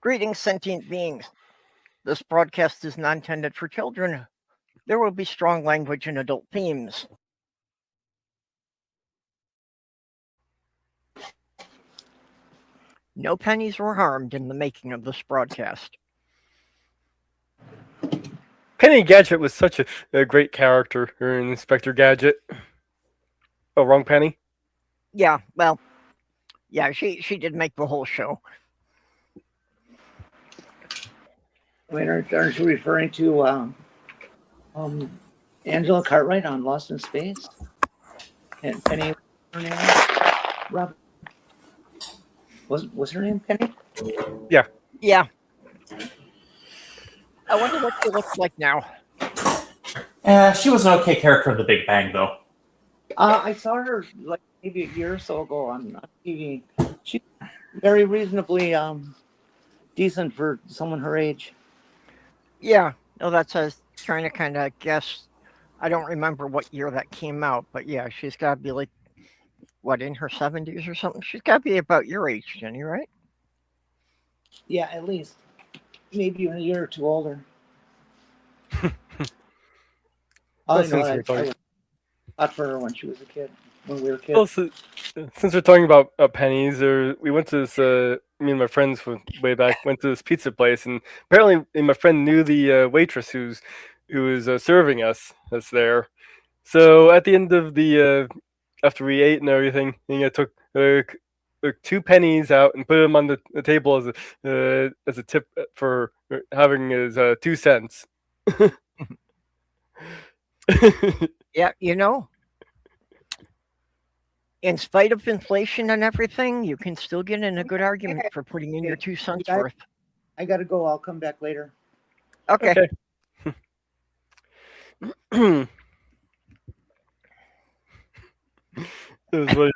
Greetings, sentient beings. This broadcast is not intended for children. There will be strong language and adult themes. No pennies were harmed in the making of this broadcast. Penny Gadget was such a great character in Inspector Gadget. Oh, wrong Penny? Yeah, well, yeah, she did make the whole show. Wait, aren't you referring to Angela Cartwright on Lost in Space? And Penny, her name? Rob, was her name Penny? Yeah. Yeah. I wonder what she looks like now. She was an okay character in The Big Bang, though. I saw her like maybe a year or so ago on TV. She's very reasonably decent for someone her age. Yeah, no, that's I was trying to kind of guess. I don't remember what year that came out, but yeah, she's got to be like, what, in her 70s or something? She's got to be about your age, Jenny, right? Yeah, at least. Maybe even a year or two older. I thought for her when she was a kid, when we were kids. Well, since we're talking about pennies, we went to this, me and my friends way back, went to this pizza place, and apparently my friend knew the waitress who was serving us that's there. So at the end of after we ate and everything, took 2 pennies out and put them on the table as a tip for having his 2 cents. Yeah, in spite of inflation and everything, you can still get in a good argument for putting in your 2 cents worth. I gotta go. I'll come back later. Okay. It was funny.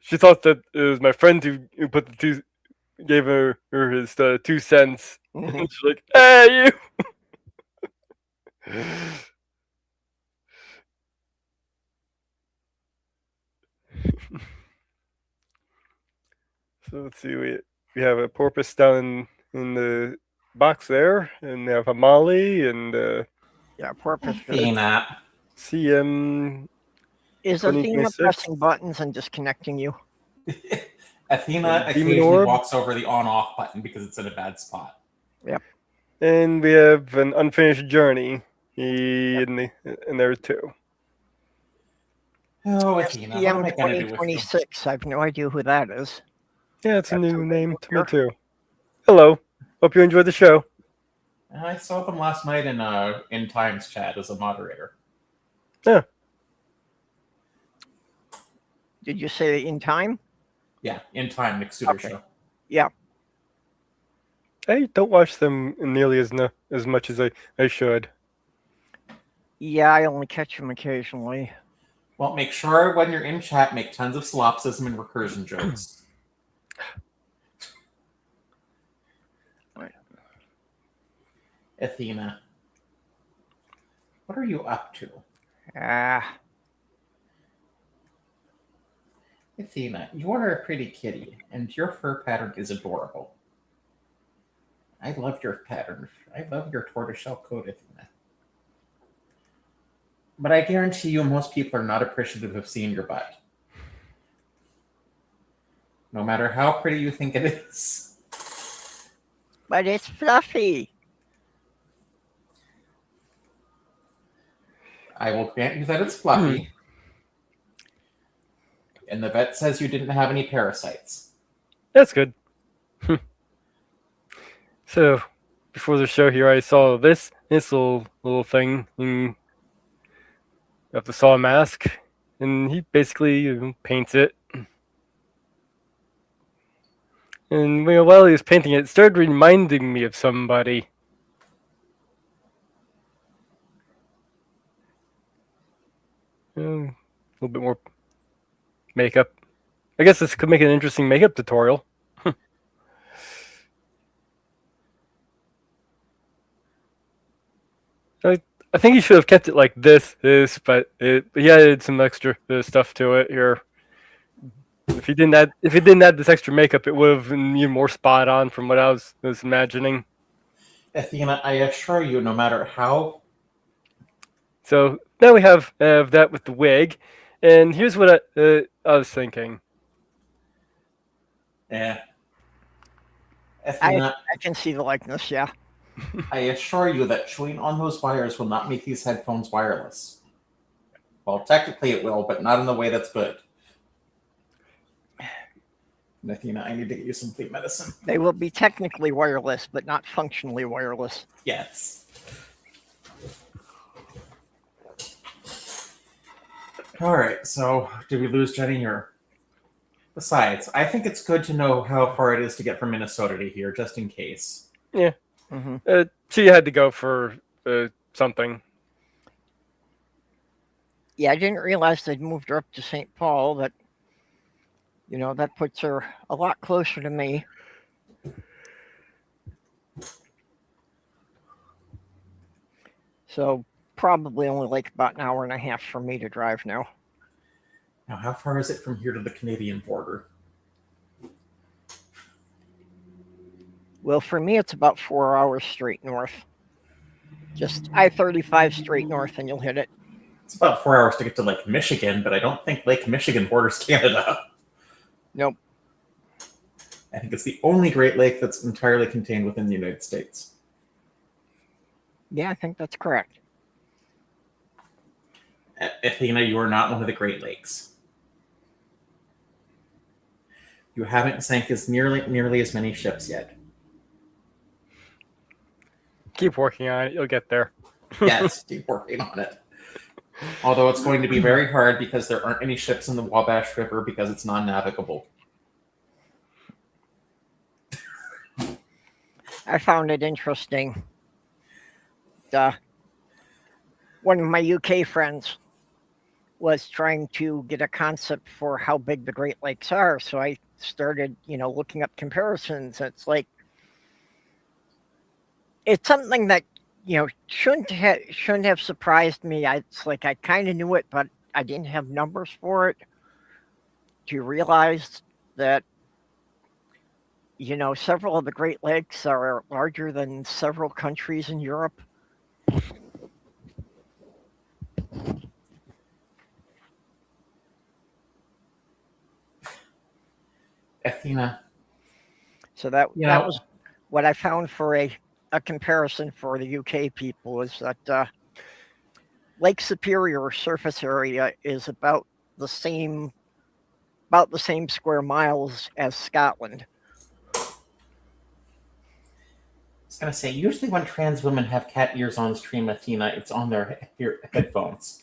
She thought that it was my friend who put gave her his 2 cents. Mhm. And she's like, "Hey, you!" So let's see. We have a porpoise down in the box there, and we have a Molly and Yeah, porpoise. Athena. CM. Is Athena pressing buttons and disconnecting you? Athena occasionally walks over the on-off button because it's in a bad spot. Yep. And we have an unfinished journey in there too. Oh, Athena. What am I going to do with you? 2026. I have no idea who that is. Yeah, it's a new name to me too. Hello. Hope you enjoyed the show. I saw them last night in Times chat as a moderator. Yeah. Did you say in time? Yeah, in time, McSuter show. Yeah. I don't watch them nearly as much as I should. Yeah, I only catch them occasionally. Well, make sure when you're in chat, make tons of solipsism and recursion jokes. Athena, what are you up to? Athena, you are a pretty kitty, and your fur pattern is adorable. I love your pattern. I love your tortoiseshell coat, Athena. But I guarantee you most people are not appreciative of seeing your butt. No matter how pretty you think it is. But it's fluffy. I will grant you that it's fluffy. And the vet says you didn't have any parasites. That's good. So, before the show here, I saw this little thing. You have to saw a mask, and he basically paints it. And while he was painting it, it started reminding me of somebody. A little bit more makeup. I guess this could make an interesting makeup tutorial. I think he should have kept it like this, but he added some extra stuff to it here. If he didn't add this extra makeup, it would have been even more spot on from what I was imagining. Athena, I assure you, no matter how. So now we have that with the wig, and here's what I was thinking. Eh. I Athena, can see the likeness. Yeah. I assure you that chewing on those wires will not make these headphones wireless. Well, technically it will, but not in the way that's good. And Athena, I need to get you some flea medicine. They will be technically wireless, but not functionally wireless. Yes. All right, so did we lose Jenny or? Besides, I think it's good to know how far it is to get from Minnesota to here, just in case. Yeah. Mm-hmm. She had to go for something. Yeah, I didn't realize they'd moved her up to St. Paul. That, that puts her a lot closer to me. So probably only like about an hour and a half for me to drive now. Now, how far is it from here to the Canadian border? Well, for me, it's about 4 hours straight north. Just I-35 straight north, and you'll hit it. It's about 4 hours to get to Lake Michigan, but I don't think Lake Michigan borders Canada. Nope. I think it's the only Great Lake that's entirely contained within the United States. Yeah, I think that's correct. Athena, you are not one of the Great Lakes. You haven't sank as nearly as many ships yet. Keep working on it. You'll get there. Yes, keep working on it. Although it's going to be very hard because there aren't any ships in the Wabash River because it's non-navigable. I found it interesting. One of my UK friends was trying to get a concept for how big the Great Lakes are. So I started, looking up comparisons. It's like, it's something that, shouldn't have surprised me. It's like I kind of knew it, but I didn't have numbers for it. Do you realize that, several of the Great Lakes are larger than several countries in Europe? Athena. So that was what I found for a comparison for the UK people, is that Lake Superior surface area is about the same square miles as Scotland. I was going to say, usually when trans women have cat ears on stream, Athena, it's on their headphones.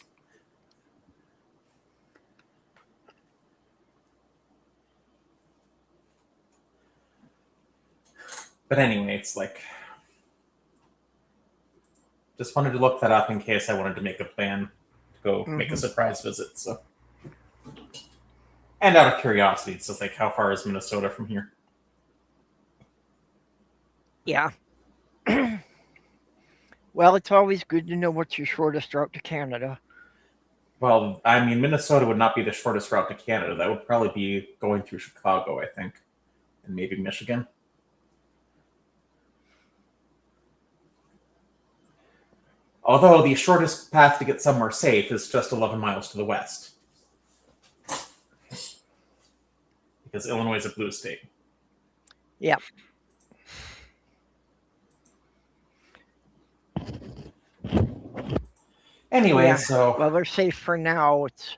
But anyway, it's like, just wanted to look that up in case I wanted to make a plan to go make a surprise visit. So, and out of curiosity, it's just like, how far is Minnesota from here? Yeah. Well, it's always good to know what's your shortest route to Canada. Well, I mean, Minnesota would not be the shortest route to Canada. That would probably be going through Chicago, I think, and maybe Michigan. Although the shortest path to get somewhere safe is just 11 miles to the west. Because Illinois is a blue state. Yeah. Anyway, Yeah. so... Well, they're safe for now. It's,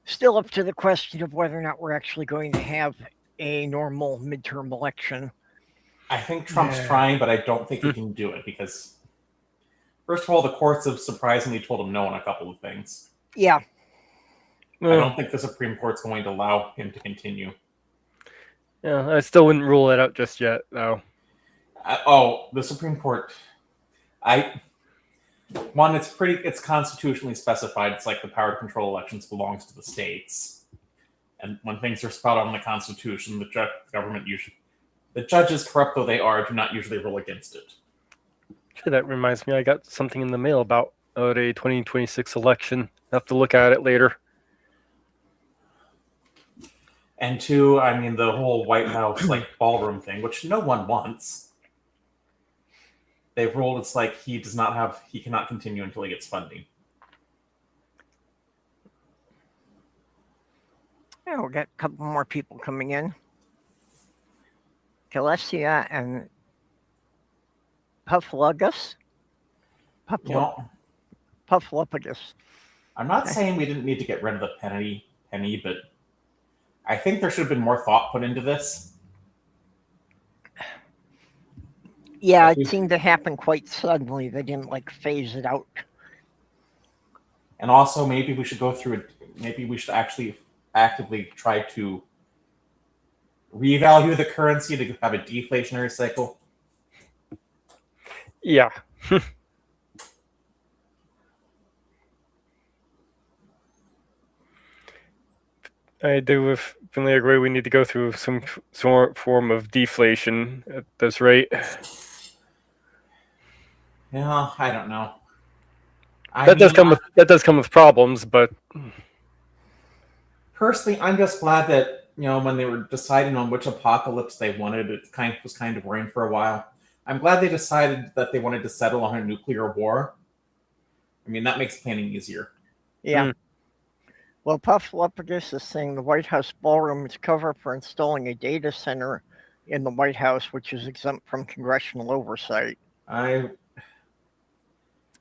still up to the question of whether or not we're actually going to have a normal midterm election. I think Trump's trying, but I don't think he can do it because, first of all, the courts have surprisingly told him no on a couple of things. Yeah. I don't think the Supreme Court's going to allow him to continue. Yeah, I still wouldn't rule it out just yet, though. The Supreme Court... it's constitutionally specified. It's like the power to control elections belongs to the states. And when things are spot on in the Constitution, the government usually... The judges, corrupt though they are, do not usually rule against it. Actually, that reminds me, I got something in the mail about a 2026 election. I'll have to look at it later. And two, I mean, the whole White House like ballroom thing, which no one wants. They've ruled it's like he cannot continue until he gets funding. Yeah, we'll get a couple more people coming in. Gillespia and Pufflugus. You know, Pufflupagus. I'm not Okay. saying we didn't need to get rid of the penny, but I think there should have been more thought put into this. Yeah, Like it seemed to happen quite suddenly. They didn't like phase it out. And also, maybe we should go through it. Maybe we should actually actively try to revalue the currency to have a deflationary cycle. Yeah. I do definitely agree. We need to go through some form of deflation at this rate. Yeah, I don't know. That does come with problems, but personally, I'm just glad that when they were deciding on which apocalypse they wanted, it was kind of worrying for a while. I'm glad they decided that they wanted to settle on a nuclear war. I mean, that makes planning easier. Yeah. Well, Pufflupagus is saying the White House ballroom is cover for installing a data center in the White House, which is exempt from congressional oversight. I've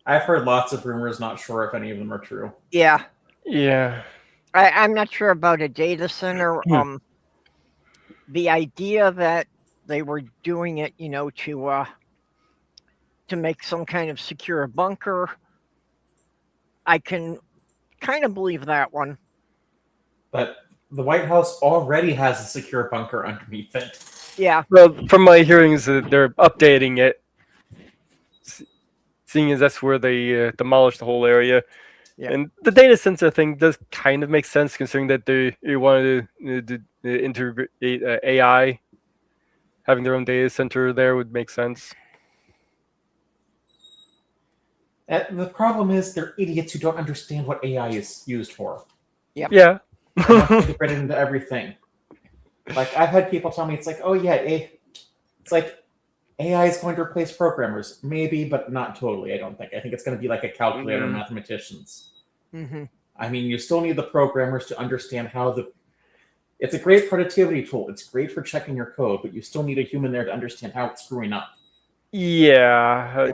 heard lots of rumors, not sure if any of them are true. Yeah. Yeah. I'm not sure about a data center. The idea that they were doing it, to make some kind of secure bunker, I can kind of believe that one. But the White House already has a secure bunker underneath it. Yeah. Well, from my hearings, they're updating it, seeing as that's where they demolished the whole area. Yeah. And the data center thing does kind of make sense, considering that they wanted to integrate AI. Having their own data center there would make sense. The problem is they're idiots who don't understand what AI is used for. Yep. Yeah. They want to integrate it into everything. Like, I've had people tell me, it's like, oh yeah, it's like AI is going to replace programmers. Maybe, but not totally, I don't think. I think it's going to be like a calculator and mathematicians. Mm-hmm. I mean, you still need the programmers to understand how it's a great productivity tool. It's great for checking your code, but you still need a human there to understand how it's screwing up. Yeah.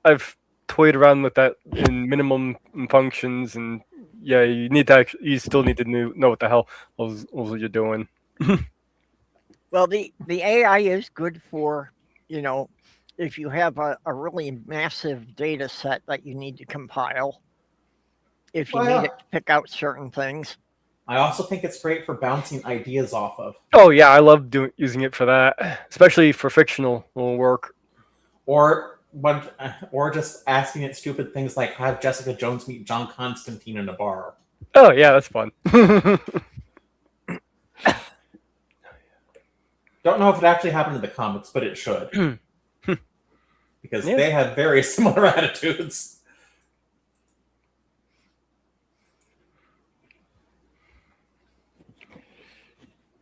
I've toyed around with that in minimum functions, and yeah, you still need to know what the hell you're doing. Well, the AI is good for, if you have a really massive data set that you need to compile, if you need it to pick out certain things. I also think it's great for bouncing ideas off of. Oh yeah, I love using it for that, especially for fictional work. Or just asking it stupid things like have Jessica Jones meet John Constantine in a bar. Oh yeah, that's fun. Don't know if it actually happened in the comics, but it should. Because they have very similar attitudes.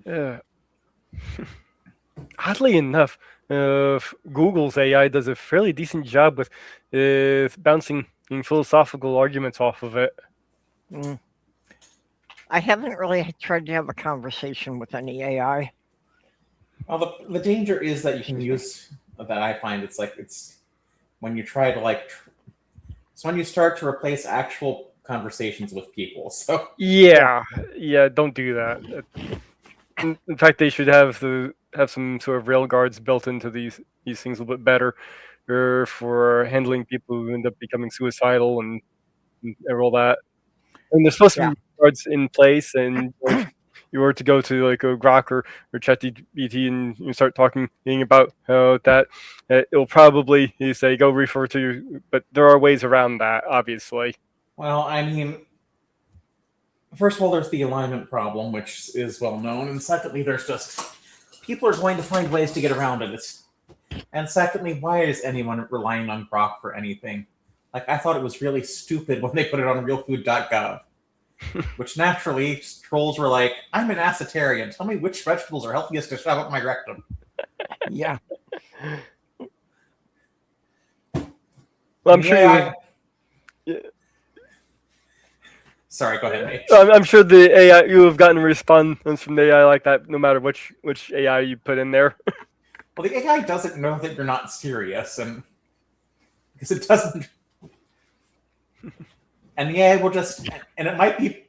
Yeah. Oddly enough, Google's AI does a fairly decent job with bouncing philosophical arguments off of it. I haven't really tried to have a conversation with any AI. Well, the danger is that you can use that. I find it's when you try to it's when you start to replace actual conversations with people. So yeah, don't do that. In fact, they should have some sort of rail guards built into these things a little bit better, for handling people who end up becoming suicidal and all that. And there's supposed to be guards in place, and if you were to go to like a Grok or ChatGPT and you start talking about how that, it'll probably say go refer to you, but there are ways around that, obviously. Well, I mean, first of all, there's the alignment problem, which is well known, and secondly, there's just people are going to find ways to get around it. And secondly, why is anyone relying on Grok for anything? Like, I thought it was really stupid when they put it on realfood.gov. Which naturally, trolls were like, I'm an acetarian. Tell me which vegetables are healthiest to shove up my rectum. Yeah. Well, I'm The sure AI you. Sorry, go ahead, Nate. I'm sure the AI you have gotten a response from the AI like that, no matter which AI you put in there. Well, the AI doesn't know that you're not serious, and because it doesn't. And the AI will just, and it might be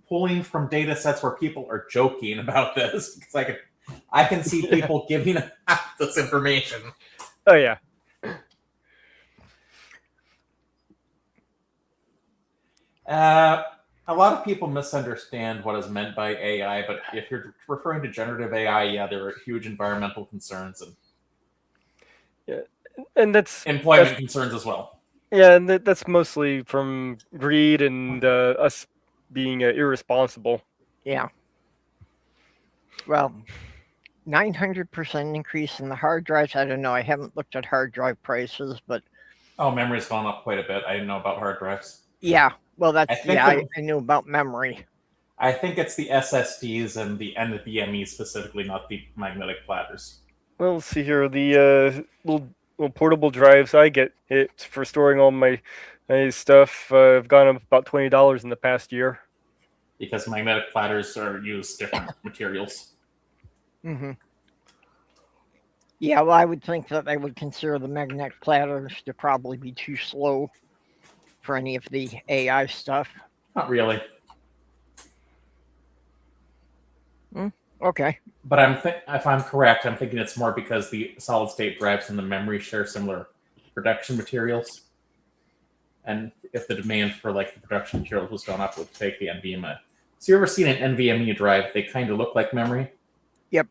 pulling from data sets where people are joking about this, because I can see people giving out this information. Oh yeah. A lot of people misunderstand what is meant by AI, but if you're referring to generative AI, yeah, there are huge environmental concerns And that's employment concerns as well. Yeah, and that's mostly from greed and us being irresponsible. Yeah. Well, 900% increase in the hard drives. I don't know. I haven't looked at hard drive prices, but Oh, memory's gone up quite a bit. I didn't know about hard drives. yeah. Well, that's I knew about memory. I think it's the SSDs and the NVMe specifically, not the magnetic platters. Well, let's see here. The little portable drives I get it for storing all my stuff. I've gone up about $20 in the past year. Because magnetic platters use different materials. Mm-hmm. Yeah, well, I would think that they would consider the magnetic platters to probably be too slow for any of the AI stuff. Not really. Okay. But if I'm correct, I'm thinking it's more because the solid state drives and the memory share similar production materials. And if the demand for the production materials was gone up, it would take the NVMe. So you ever seen an NVMe drive? They kind of look like memory. Yep.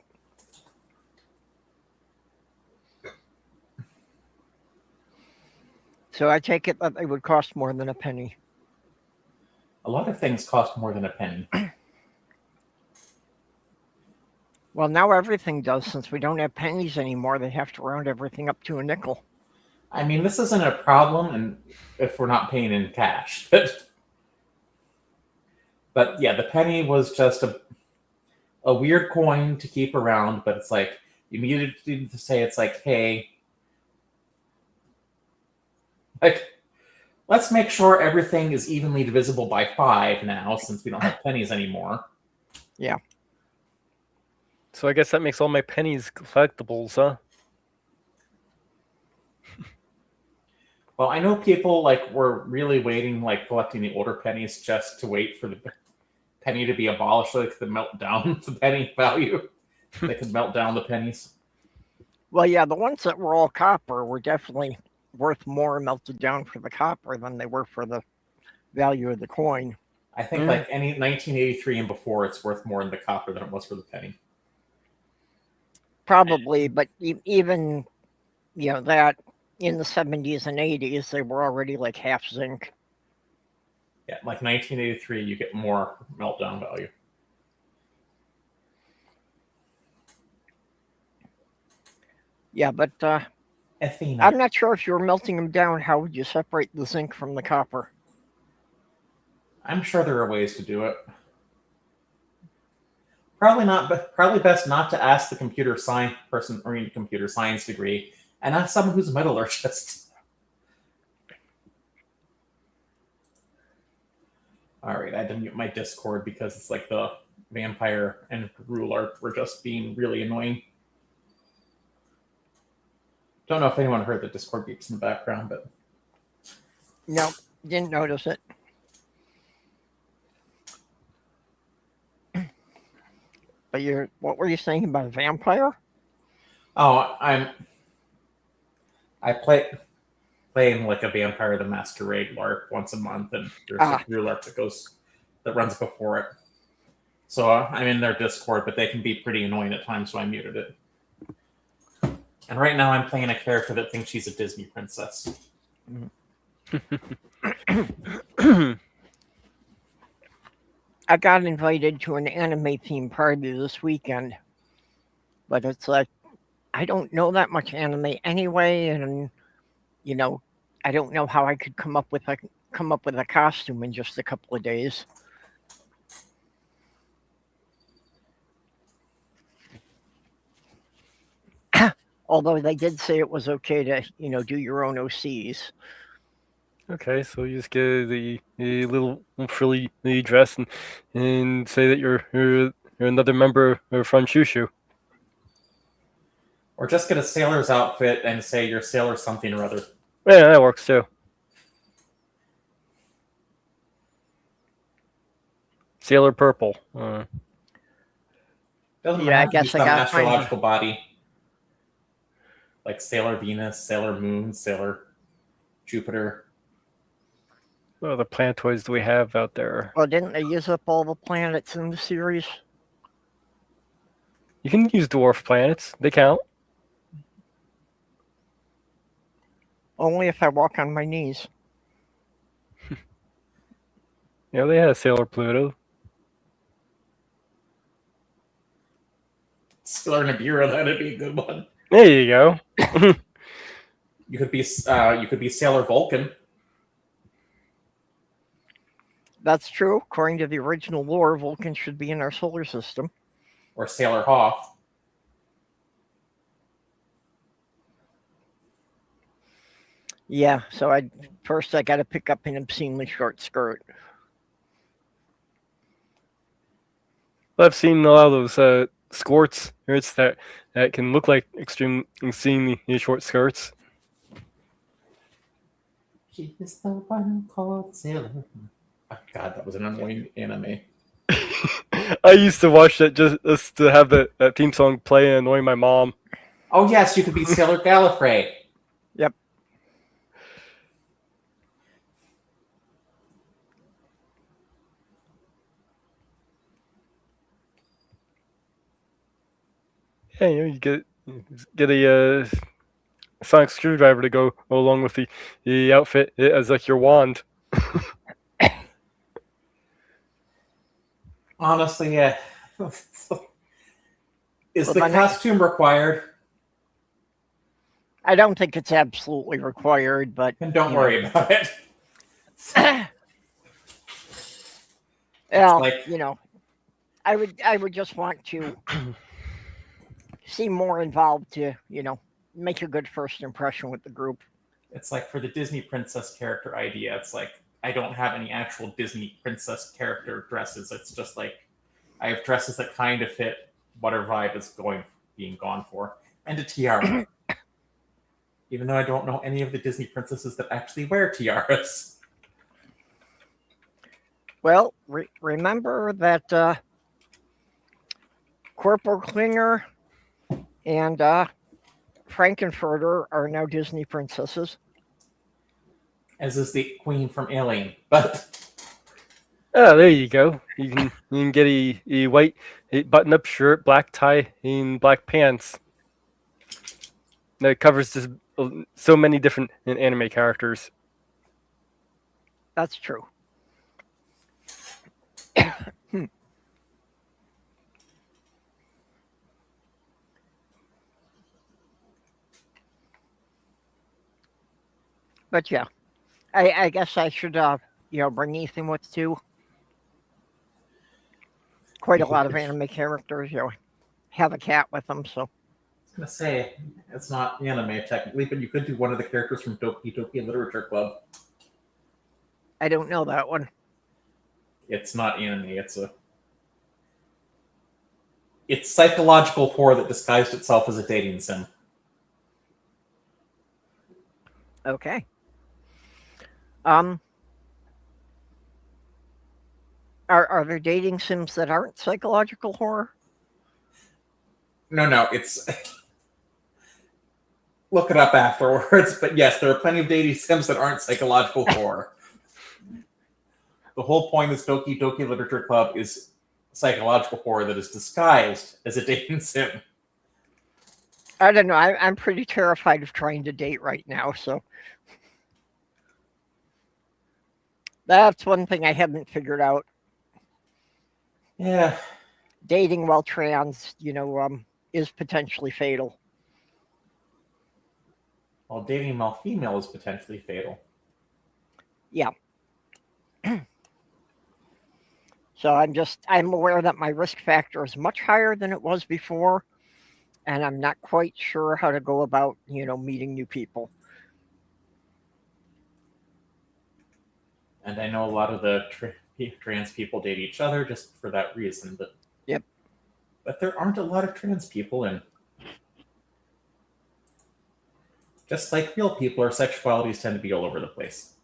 So I take it that they would cost more than a penny. A lot of things cost more than a penny. Well, now everything does. Since we don't have pennies anymore, they have to round everything up to a nickel. I mean, this isn't a problem, and if we're not paying in cash, but yeah, the penny was just a weird coin to keep around. But it's like you needed to say it's like, hey, let's make sure everything is evenly divisible by 5 now, since we don't have pennies anymore. Yeah. So I guess that makes all my pennies collectibles, huh? Well, I know people were really waiting, collecting the older pennies just to wait for the penny to be abolished so they could melt down the penny value. They could melt down the pennies. Well, yeah, the ones that were all copper were definitely worth more melted down for the copper than they were for the value of the coin. I think any 1983 and before, it's worth more in the copper than it was for the penny. Probably, but even that in the 70s and 80s, they were already half zinc. Yeah, 1983, you get more meltdown value. Yeah, but Athena. I'm not sure if you were melting them down, how would you separate the zinc from the copper? I'm sure there are ways to do it. Probably not, but probably best not to ask the computer science person or in a computer science degree, and ask someone who's a metallurgist. All right, I had to mute my Discord because it's the vampire and ruler were just being really annoying. Don't know if anyone heard the Discord beeps in the background, but No, didn't notice it. But what were you saying about a vampire? oh, I playing a Vampire the Masquerade LARP once a month, and there's a new LARP that runs before it. So I'm in their Discord, but they can be pretty annoying at times, so I muted it. And right now I'm playing a character that thinks she's a Disney princess. I got invited to an anime themed party this weekend, but it's I don't know that much anime anyway, and I don't know how I could come up with a costume in just a couple of days. Although they did say it was okay to, do your own OCs. Okay, so you just get a little frilly dress and say that you're another member of Franchushu. Or just get a sailor's outfit and say you're sailor something or other. Yeah, that works too. Sailor Purple. Doesn't Yeah, I have to be guess I some gotta find- astrological body. Like Sailor Venus, Sailor Moon, Sailor Jupiter. What other planetoids do we have out there? Well, didn't they use up all the planets in the series? You can use dwarf planets. They count. Only if I walk on my knees. Yeah, they had Sailor Pluto. Sailor Nibiru, that'd be a good one. There you go. You could be Sailor Vulcan. That's true. According to the original lore, Vulcan should be in our solar system. Or Sailor Hoth. Yeah, so I got to pick up an obscenely short skirt. I've seen a lot of those skirts that can look like extremely short skirts. She is the one called Sailor. Oh, God, that was an annoying anime. I used to watch that just to have that theme song play and annoy my mom. Oh yes, you could be Sailor Gallifrey. Yep. Yeah, you get a sonic screwdriver to go along with the outfit as like your wand. Honestly, yeah. Is Well, the my costume required? I don't think it's absolutely required, but And don't worry about it. well, like- I would just want to seem more involved to, make a good first impression with the group. It's like for the Disney princess character idea, it's like I don't have any actual Disney princess character dresses. It's just like I have dresses that kind of fit whatever vibe is being gone for. And a tiara. Even though I don't know any of the Disney princesses that actually wear tiaras. Well, remember that Corporal Klinger and Frankenfurter are now Disney princesses. As is the queen from Alien. But Oh, there you go. You can get a white button-up shirt, black tie, and black pants. That covers just so many different anime characters. That's true. But yeah, I guess I should bring Ethan with too. Quite a lot of anime characters, have a cat with them, so. I was gonna say it's not anime technically, but you could do one of the characters from Doki Doki Literature Club. I don't know that one. It's not anime. It's psychological horror that disguised itself as a dating sim. Okay. Are there dating sims that aren't psychological horror? No, it's look it up afterwards. But yes, there are plenty of dating sims that aren't psychological horror. The whole point of Doki Doki Literature Club is psychological horror that is disguised as a dating sim. I don't know. I'm pretty terrified of trying to date right now, so. That's one thing I haven't figured out. Yeah. Dating while trans, is potentially fatal. While dating while female is potentially fatal. Yeah. So I'm aware that my risk factor is much higher than it was before. and I'm not quite sure how to go about, meeting new people. And I know a lot of the trans people date each other just for that reason. But Yep. But there aren't a lot of trans people, and just like real people, our sexualities tend to be all over the place.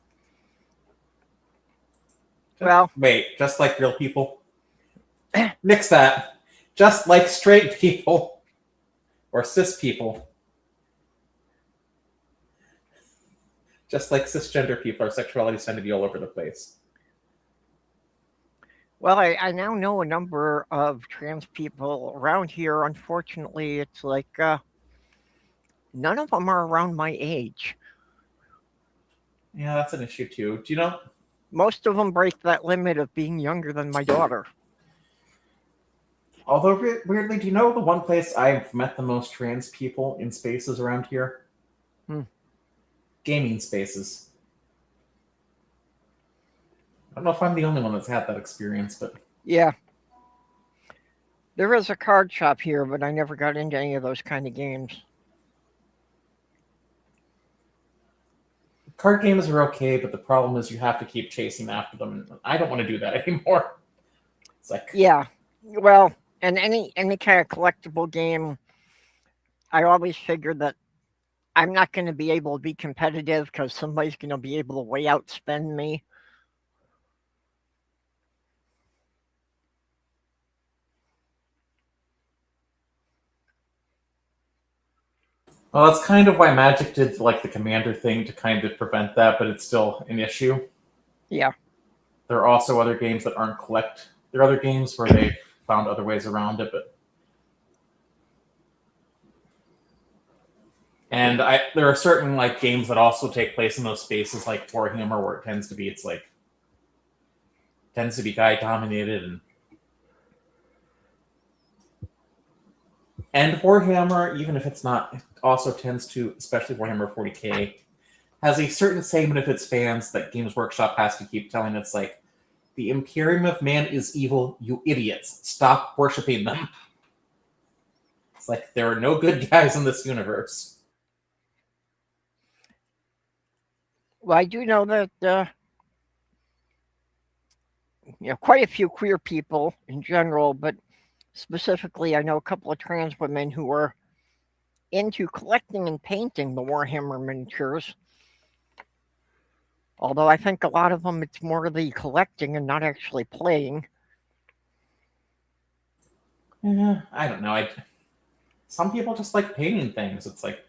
Well, Wait, just like real people? Nix that. Just like straight people or cis people. Just like cisgender people, our sexualities tend to be all over the place. well, I now know a number of trans people around here. Unfortunately, it's like none of them are around my age. Yeah, that's an issue too. Do you know? Most of them break that limit of being younger than my daughter. Although, weirdly, do you know the one place I've met the most trans people in spaces around here? Gaming spaces. I don't know if I'm the only one that's had that experience, but... Yeah. There is a card shop here, but I never got into any of those kind of games. Card games are okay, but the problem is you have to keep chasing after them, and I don't want to do that anymore. It's like... Yeah. Well, and any kind of collectible game, I always figured that I'm not going to be able to be competitive because somebody's going to be able to way outspend me. Well, that's kind of why Magic did like the Commander thing to kind of prevent that, but it's still an issue. Yeah. There are also other games that aren't collect. There are other games where they found other ways around it, but... And there are certain like games that also take place in those spaces, like Warhammer, where it tends to be guy dominated, and Warhammer, even if it's not, it also tends to, especially Warhammer 40k, has a certain segment of its fans that Games Workshop has to keep telling. It's like, the Imperium of Man is evil, you idiots. Stop worshiping them. It's like, there are no good guys in this universe. Well, I do know that quite a few queer people in general, but specifically, I know a couple of trans women who are into collecting and painting the Warhammer miniatures. Although I think a lot of them, it's more the collecting and not actually playing. Yeah, I don't know. Some people just like painting things. It's like...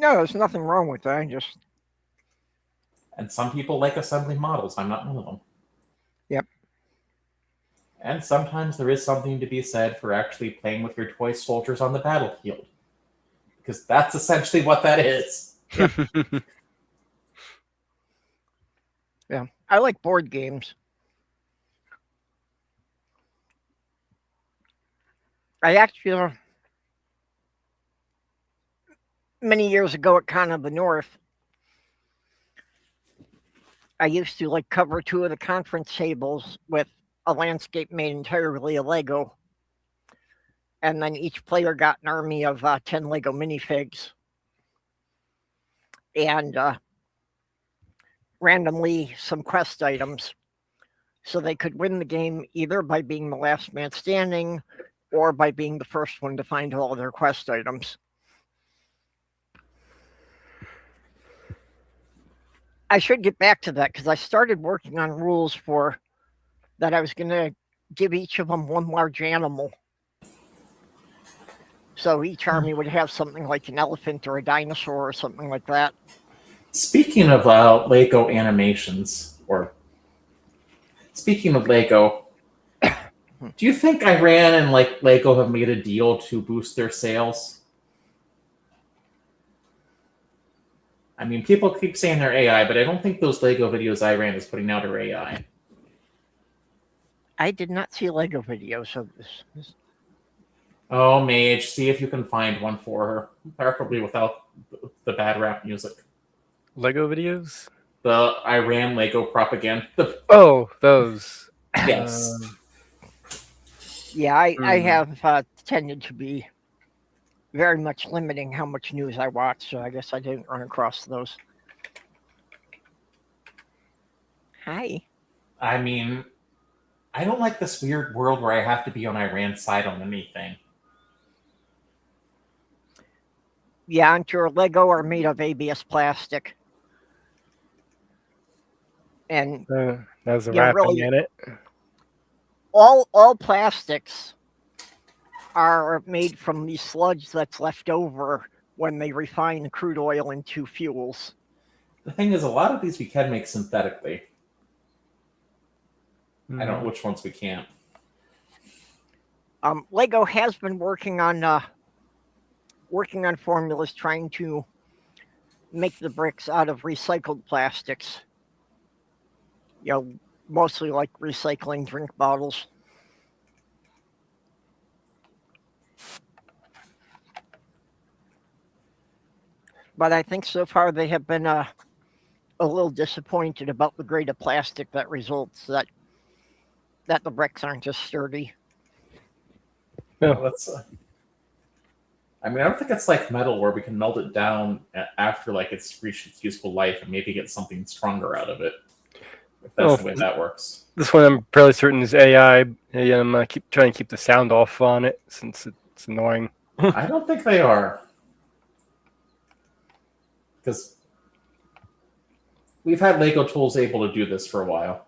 No, there's nothing wrong with that. And some people like assembling models. I'm not one of them. Yep. And sometimes there is something to be said for actually playing with your toy soldiers on the battlefield. Because that's essentially what that is. Yeah. I like board games. I actually, many years ago at Con of the North, I used to cover 2 of the conference tables with a landscape made entirely of Lego. And then each player got an army of 10 Lego minifigs. And randomly some quest items. So they could win the game either by being the last man standing or by being the first one to find all of their quest items. I should get back to that because I started working on rules for that. I was going to give each of them one large animal. So each army would have something like an elephant or a dinosaur or something like that. Speaking of Lego animations, or speaking of Lego, do you think Iran and Lego have made a deal to boost their sales? I mean, people keep saying they're AI, but I don't think those Lego videos Iran is putting out are AI. I did not see Lego videos of this. Oh, Mage, see if you can find one for her. Preferably without the bad rap music. Lego videos? The Iran Lego propaganda. Oh, those. Yes. Yeah, I have tended to be very much limiting how much news I watch, so I guess I didn't run across those. Hi. I mean, I don't like this weird world where I have to be on Iran's side on anything. Yeah, and your Lego are made of ABS plastic. And That was the Yeah, wrapping really. in it. all plastics are made from the sludge that's left over when they refine the crude oil into fuels. The thing is, a lot of these we can make synthetically. I don't know which ones we can't. Lego has been working on formulas trying to make the bricks out of recycled plastics. You know, mostly like recycling drink bottles. But I think so far they have been a little disappointed about the grade of plastic that results, that the bricks aren't just sturdy. No. Let's. I mean, I don't think it's like metal where we can melt it down after like it's reached its useful life and maybe get something stronger out of it. If that's the way that works. This one I'm fairly certain is AI. Yeah, I'm keep trying to keep the sound off on it since it's annoying. I don't think they are. Because we've had Lego tools able to do this for a while.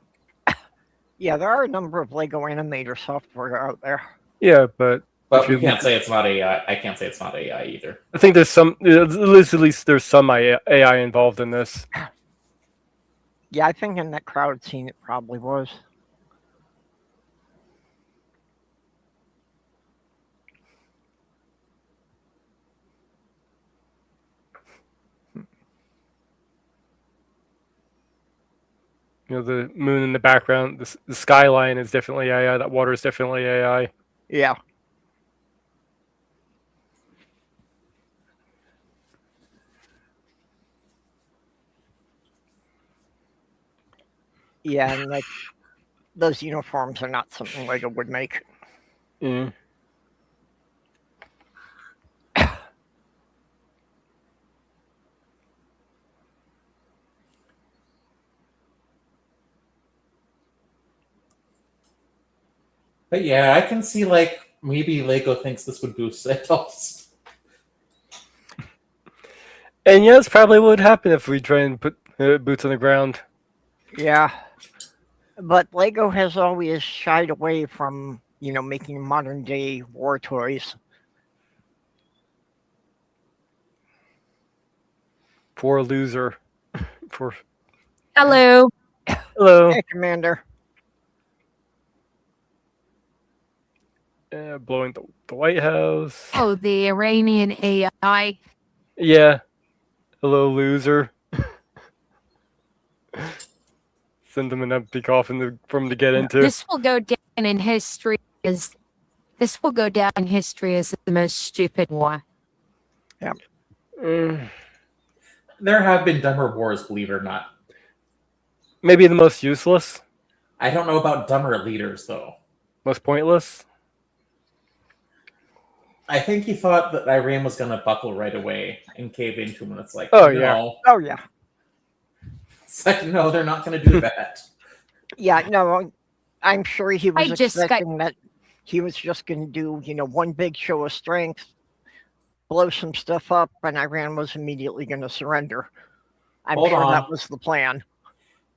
Yeah, there are a number of Lego animator software out there. Yeah, but we can't say it's not AI. I can't say it's not AI either. I think there's some, at least there's some AI involved in this. Yeah, I think in that crowd scene it probably was. You know, the moon in the background, the skyline is definitely AI. That water is definitely AI. Yeah. Yeah, and like those uniforms are not something Lego would make. Mm. But yeah, I can see like maybe Lego thinks this would boost sales. And yeah, that's probably what would happen if we try and put boots on the ground. Yeah. But Lego has always shied away from, making modern day war toys. Poor loser. Poor. Hello. Hello. Hey, Commander. Blowing the White House. Oh, the Iranian AI. Yeah. Hello, loser. Send them an empty coffin for them to get into. This will go down in history as the most stupid war. Yeah. There have been dumber wars, believe it or not. Maybe the most useless. I don't know about dumber leaders though. Most pointless. I think he thought that Iran was going to buckle right away and cave into him, and it's like, Oh, no. yeah. Oh, yeah. It's like, no, they're not going to do that. Yeah, no, I'm sure he was I just expecting that he was just going to do, one big show of strength, blow some stuff up, and Iran was immediately going to surrender. I'm Hold sure on. that was the plan.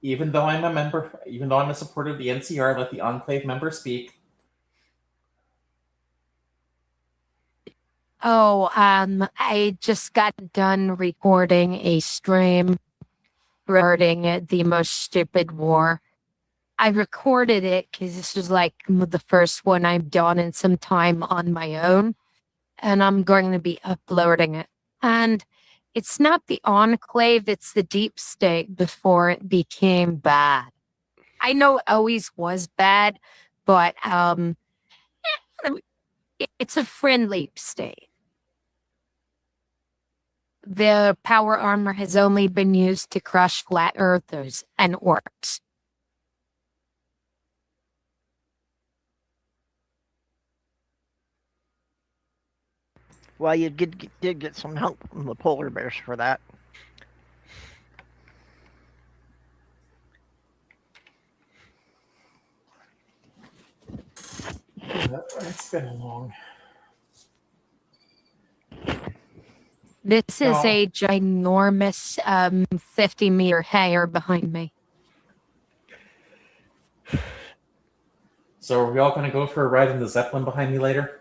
Even though I'm a supporter of the NCR, let the Enclave member speak. Oh, I just got done recording a stream regarding the most stupid war. I recorded it because this was like the first one I've done in some time on my own, and I'm going to be uploading it. And it's not the Enclave, it's the Deep State before it became bad. I know it always was bad, but it's a friendly state. The power armor has only been used to crush flat earthers and orcs. Well, you did get some help from the polar bears for that. It's been long. This is No. a ginormous 50-meter hanger behind me. So are we all going to go for a ride in the Zeppelin behind me later?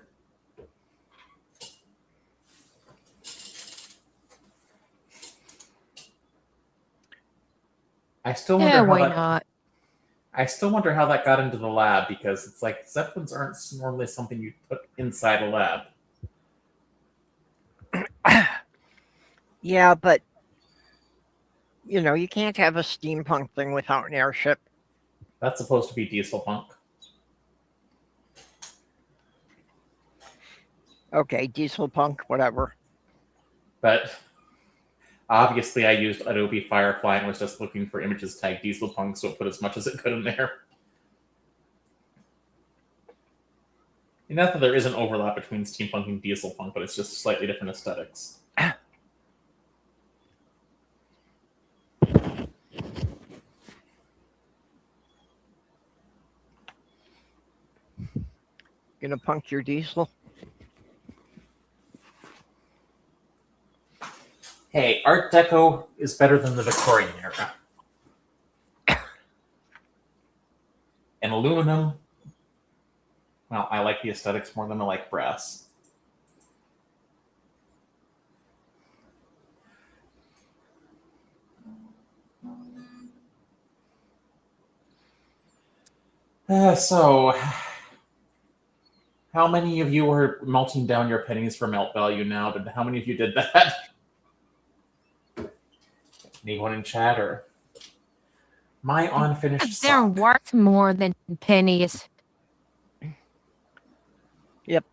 I still wonder Yeah, how why that. not? I still wonder how that got into the lab, because it's like Zeppelins aren't normally something you put inside a lab. Yeah, but you can't have a steampunk thing without an airship. That's supposed to be diesel punk. Okay, diesel punk, whatever. But obviously I used Adobe Firefly and was just looking for images tagged diesel punk, so it put as much as it could in there. Not that there is an overlap between steampunk and diesel punk, but it's just slightly different aesthetics. Gonna punk your diesel? Hey, Art Deco is better than the Victorian era. And aluminum, well, I like the aesthetics more than I like brass. So, how many of you are melting down your pennies for melt value now? How many of you did that? Anyone in chat or? My unfinished They're sock. worth more than pennies. Yep.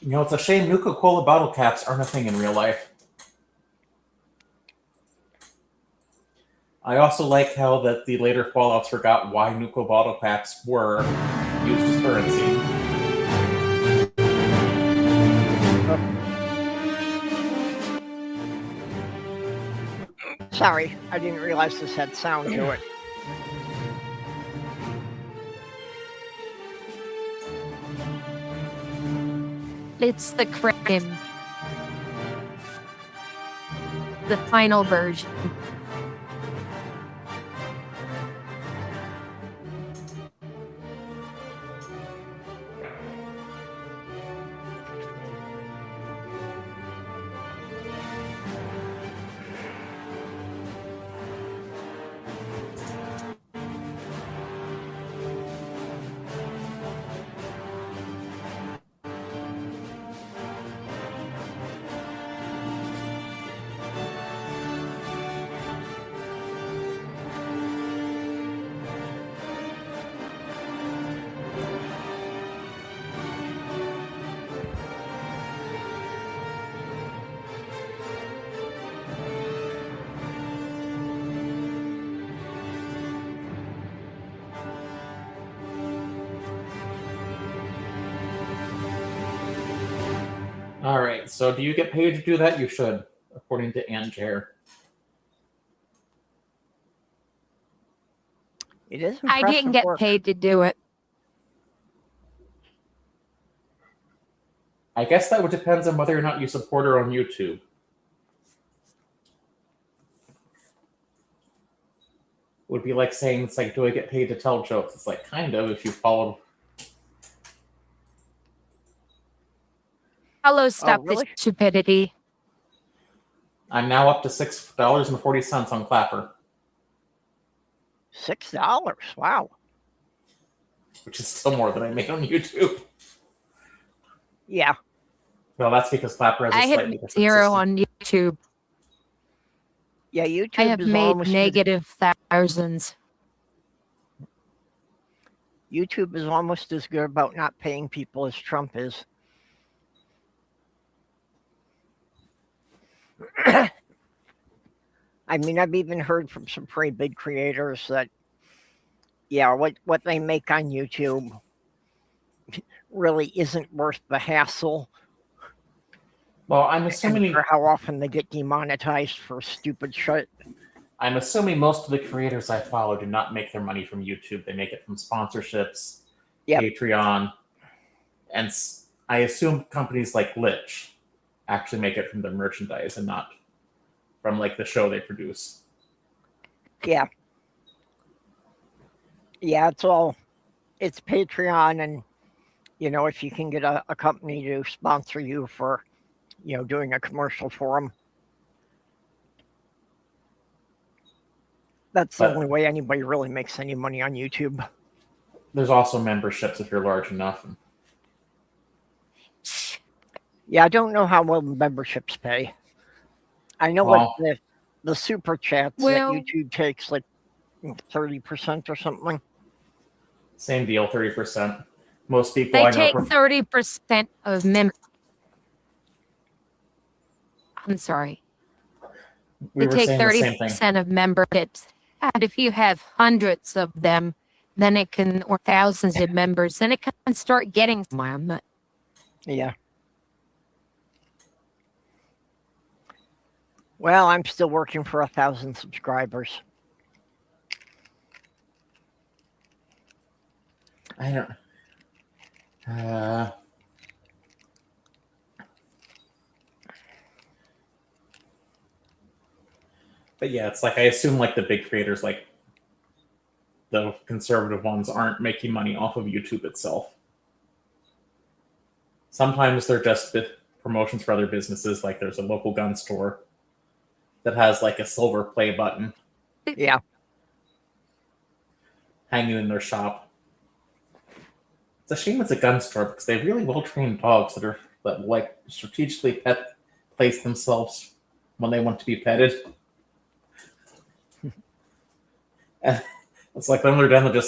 It's a shame Nuka-Cola bottle caps aren't a thing in real life. I also like how that the later Fallouts forgot why Nuka bottle caps were used as currency. Sorry, I didn't realize this had sound to it. It's the cream. The final version. All right, so do you get paid to do that? You should, according to Ann Chair. It is I didn't impressive get work. paid to do it. I guess that would depend on whether or not you support her on YouTube. Would be like saying, it's like, do I get paid to tell jokes? It's like, kind of, if you followed. Hello, stop really? this stupidity. I'm now up to $6.40 on Clapper, $6. Wow. which is still more than I made on YouTube. Yeah. Well, that's because Clapper has a I slightly had different 0 system. on YouTube. Yeah, YouTube I have is made almost negative thousands. YouTube is almost as good about not paying people as Trump is. I mean, I've even heard from some pretty big creators that, yeah, what they make on YouTube really isn't worth the hassle. Well, I'm And assuming for how often they get demonetized for stupid shit. most of the creators I follow do not make their money from YouTube. They make it from sponsorships, Yep. Patreon, and I assume companies like Lich actually make it from their merchandise and not from like the show they produce. Yeah. Yeah, it's Patreon, and if you can get a company to sponsor you for doing a commercial for them, that's the only way anybody really makes any money on YouTube. There's also memberships if you're large enough. Yeah, I don't know how well memberships pay. I know Well, what the super chats Well- that YouTube takes, like 30% or something. same deal, 30%. Most people They I know. take 30% of I'm sorry. We They were take saying the same thing. 30% of memberships. And if you have hundreds of them, then it can, or thousands of members, then it can start getting somewhere. Yeah. Well, I'm still working for 1,000 subscribers. I don't. But yeah, it's like I assume like the big creators, like the conservative ones, aren't making money off of YouTube itself. Sometimes they're just promotions for other businesses. Like there's a local gun store that has like a silver play button Yeah. hanging in their shop. It's a shame it's a gun store because they have really well trained dogs that like strategically place themselves when they want to be petted. And it's like when they're done, they'll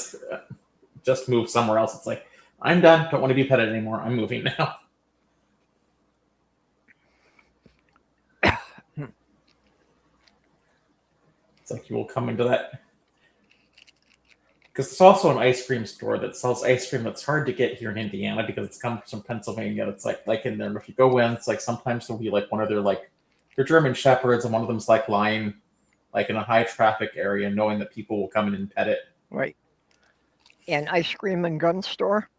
just move somewhere else. It's like, I'm done. Don't want to be petted anymore. I'm moving now. It's like you will come into that. Because it's also an ice cream store that sells ice cream that's hard to get here in Indiana because it's come from Pennsylvania. It's like in there. And if you go in, it's like sometimes there'll be like one of their German Shepherds, and one of them's like lying like in a high traffic area, knowing that people will come in and pet it. Right. An ice cream and gun store?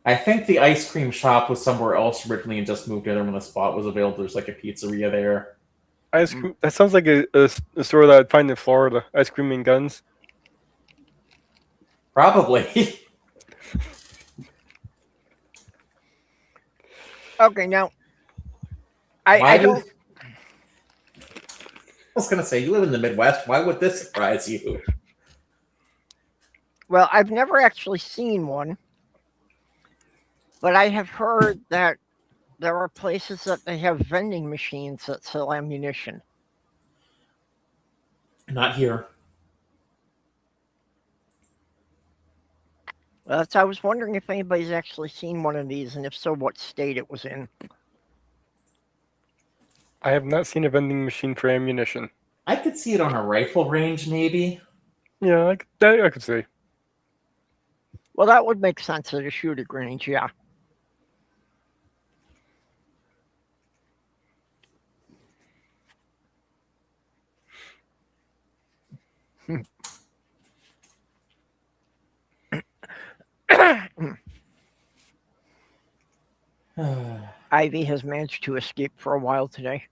I think the ice cream shop was somewhere else originally and just moved in there when the spot was available. There's like a pizzeria there. Ice cream. That sounds like a store that I'd find in Florida. Ice cream and guns. Probably. Okay, now I don't. I was gonna say, you live in the Midwest. Why would this surprise you? Well, I've never actually seen one, but I have heard that there are places that they have vending machines that sell ammunition. Not here. Well, I was wondering if anybody's actually seen one of these, and if so, what state it was in. I have not seen a vending machine for ammunition. I could see it on a rifle range, maybe. Yeah, I could see. Well, that would make sense at a shooting range, yeah. Ivy has managed to escape for a while today.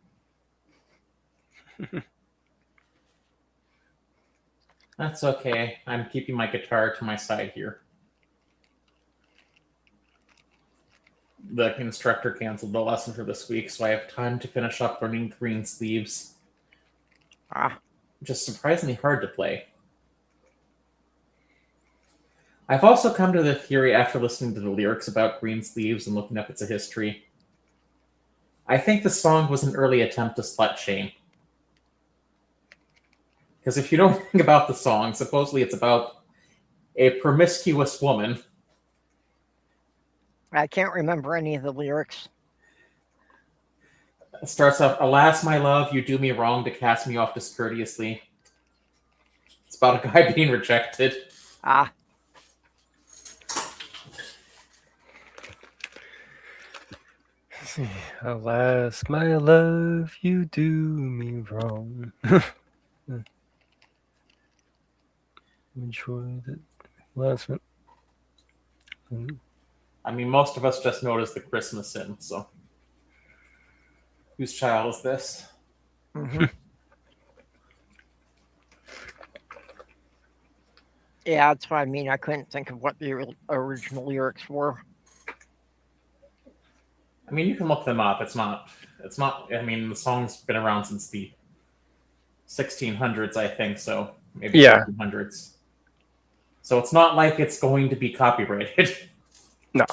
That's okay. I'm keeping my guitar to my side here. The instructor canceled the lesson for this week, so I have time to finish up learning green sleeves. Which is surprisingly hard to play. I've also come to the theory after listening to the lyrics about green sleeves and looking up its history. I think the song was an early attempt to slut shame. Because if you don't think about the song, supposedly it's about a promiscuous woman. I can't remember any of the lyrics. It starts off, "Alas, my love, you do me wrong to cast me off discourteously." It's about a guy being rejected. Ah, Let's see. Alas, my love, you do me wrong. Enjoy the last one. I mean, most of us just noticed the Christmas hymn, so. Whose child is this? mhm. Yeah, that's what I mean. I couldn't think of what the original lyrics were. I mean, you can look them up. It's not, I mean, the song's been around since the 1600s, I think, so maybe Yeah. 1700s. So it's not like it's going to be copyrighted. No.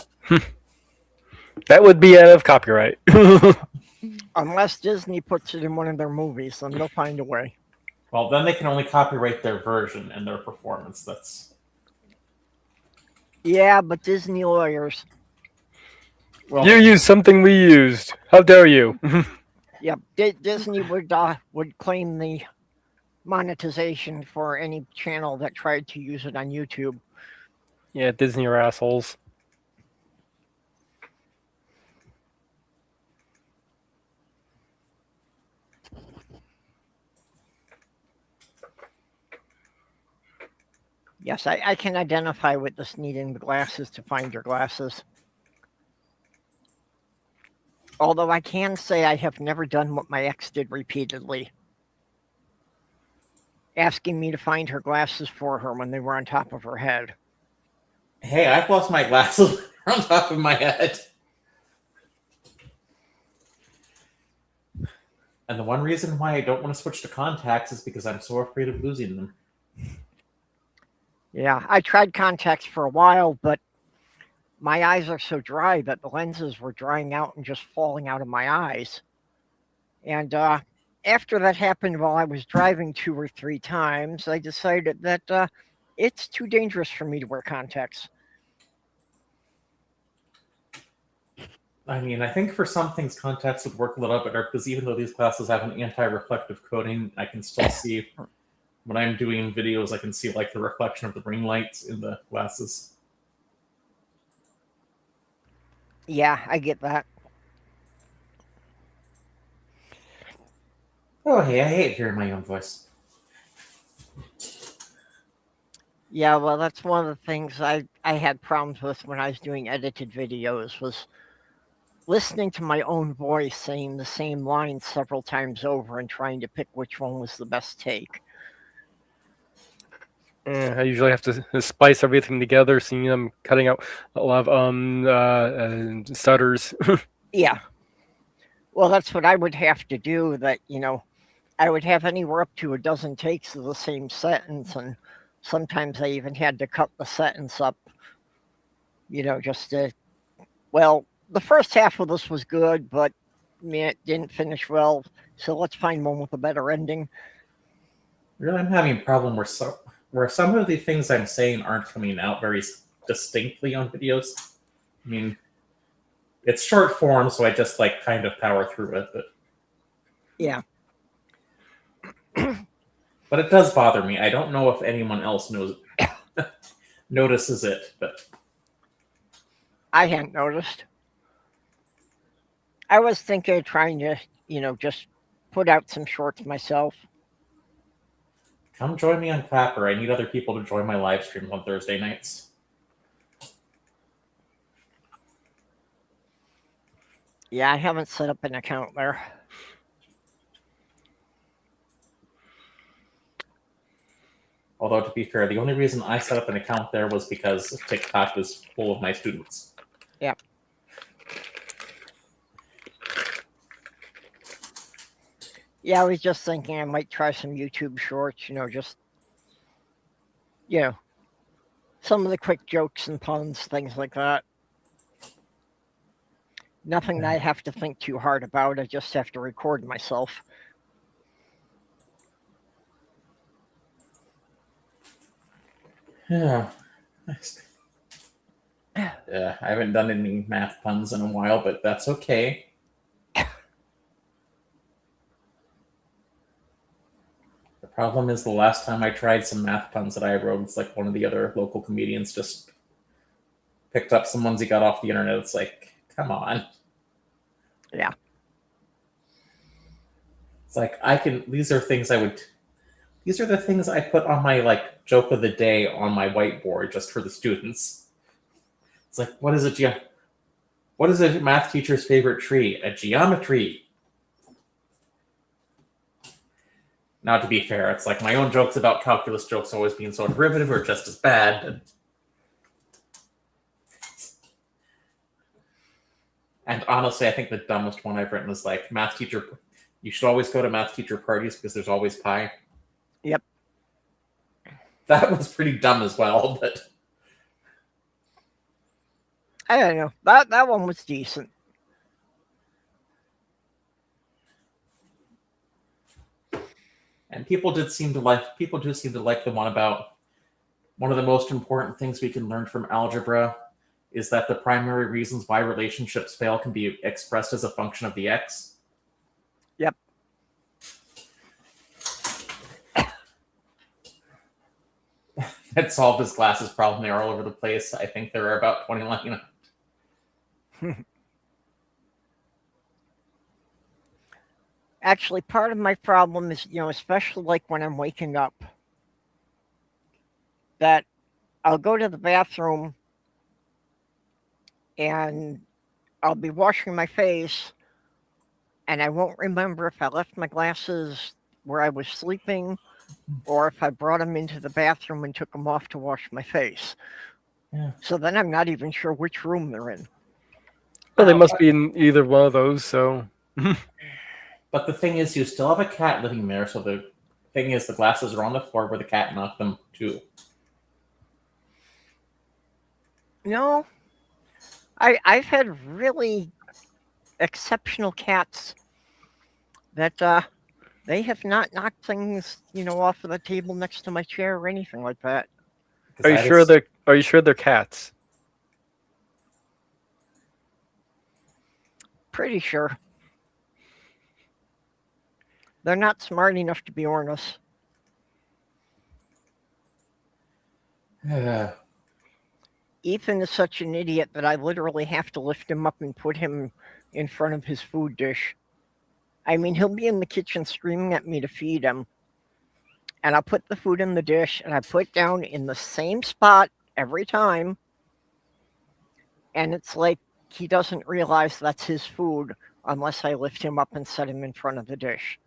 That would be out of copyright. Unless Disney puts it in one of their movies, then they'll find a way. Well, then they can only copyright their version and their performance. That's Yeah, but Disney lawyers. well, You used something we used. How dare you? Yep, Disney would claim the monetization for any channel that tried to use it on YouTube. Yeah, Disney are assholes. Yes, I can identify with this needing the glasses to find your glasses. Although I can say I have never done what my ex did repeatedly. Asking me to find her glasses for her when they were on top of her head. hey, I've lost my glasses on top of my head. And the one reason why I don't want to switch to contacts is because I'm so afraid of losing them. Yeah, I tried contacts for a while, but my eyes are so dry that the lenses were drying out and just falling out of my eyes. And after that happened while I was driving 2 or 3 times, I decided that it's too dangerous for me to wear contacts. I mean, I think for some things contacts would work a little better because even though these glasses have an anti-reflective coating, I can still see when I'm doing videos, I can see like the reflection of the ring lights in the glasses. Yeah, I get that. Oh, hey, I hate hearing my own voice. Yeah, well, that's one of the things I had problems with when I was doing edited videos was listening to my own voice saying the same lines several times over and trying to pick which one was the best take. I usually have to spice everything together, seeing them cutting out a lot of stutters. Yeah. Well, that's what I would have to do. That, I would have anywhere up to a dozen takes of the same sentence, and sometimes I even had to cut the sentence up, just to, well, the first half of this was good, but it didn't finish well, so let's find one with a better ending. Really, I'm having a problem where some of the things I'm saying aren't coming out very distinctly on videos. I mean, it's short form, so I just like kind of power through it. But Yeah. But it does bother me. I don't know if anyone else notices it, but I hadn't noticed. I was thinking of trying to, just put out some shorts myself. come join me on Clapper. I need other people to join my live streams on Thursday nights. Yeah, I haven't set up an account there. Although, to be fair, the only reason I set up an account there was because TikTok is full of my students. Yeah. Yeah, I was just thinking I might try some YouTube shorts, just, some of the quick jokes and puns, things like that. Nothing that I have to think too hard about. I just have to record myself. Yeah. I haven't done any math puns in a while, but that's okay. Problem is, the last time I tried some math puns that I wrote, it's like one of the other local comedians just picked up some ones he got off the internet. It's like, come on. Yeah. It's like, these are the things I put on my, like, joke of the day on my whiteboard just for the students. It's like, what is a math teacher's favorite tree? A geometry. Now, to be fair, it's like my own jokes about calculus jokes always being so derivative are just as bad. And honestly, I think the dumbest one I've written is like, math teacher, you should always go to math teacher parties because there's always pie. Yep. That was pretty dumb as well, but I don't know. That one was decent. and people do seem to like the one about one of the most important things we can learn from algebra is that the primary reasons why relationships fail can be expressed as a function of the x. Yep. That solved his glasses problem. They're all over the place. I think there are about 20 lines. Actually, part of my problem is, especially like when I'm waking up, that I'll go to the bathroom and I'll be washing my face and I won't remember if I left my glasses where I was sleeping or if I brought them into the bathroom and took them off to wash my face. Yeah. So then I'm not even sure which room they're in. Well, they must be in either one of those, so. But the thing is, you still have a cat living there, so the thing is, the glasses are on the floor where the cat knocked them too. No, I've had really exceptional cats that they have not knocked things, off of the table next to my chair or anything like that. Are you sure they're cats? Pretty sure. They're not smart enough to be Ornis. Ethan is such an idiot that I literally have to lift him up and put him in front of his food dish. I mean, he'll be in the kitchen screaming at me to feed him. And I'll put the food in the dish and I put it down in the same spot every time. And it's like he doesn't realize that's his food unless I lift him up and set him in front of the dish.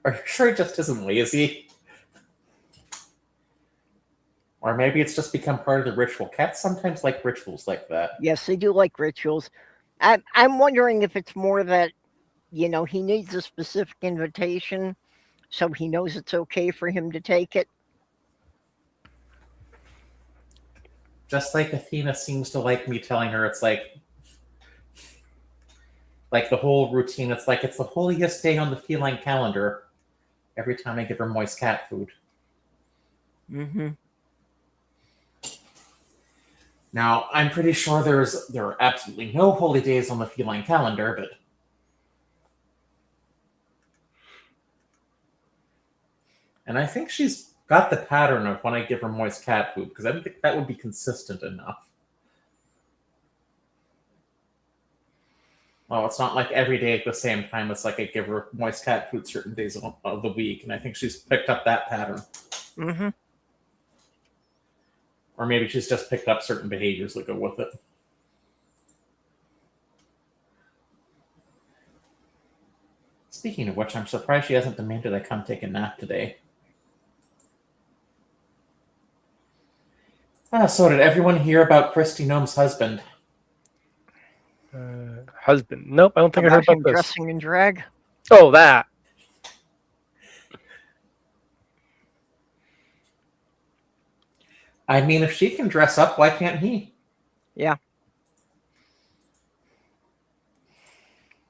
Are you sure he just isn't lazy? Or maybe it's just become part of the ritual. Cats sometimes like rituals like that. Yes, they do like rituals. I'm wondering if it's more that, he needs a specific invitation so he knows it's okay for him to take it. Just like Athena seems to like me telling her it's like the whole routine. It's like it's the holiest day on the feline calendar every time I give her moist cat food. Mm-hmm. Now, I'm pretty sure there are absolutely no holy days on the feline calendar, but and I think she's got the pattern of when I give her moist cat food, because I don't think that would be consistent enough. Well, it's not like every day at the same time. It's like I give her moist cat food certain days of the week, and I think she's picked up that pattern. Mm-hmm. Or maybe she's just picked up certain behaviors that go with it. Speaking of which, I'm surprised she hasn't demanded I come take a nap today. So did everyone hear about Christy Gnome's husband? Husband? Nope, I don't think I heard About him about this. dressing in drag. Oh, that. I mean, if she can dress up, why can't he? Yeah.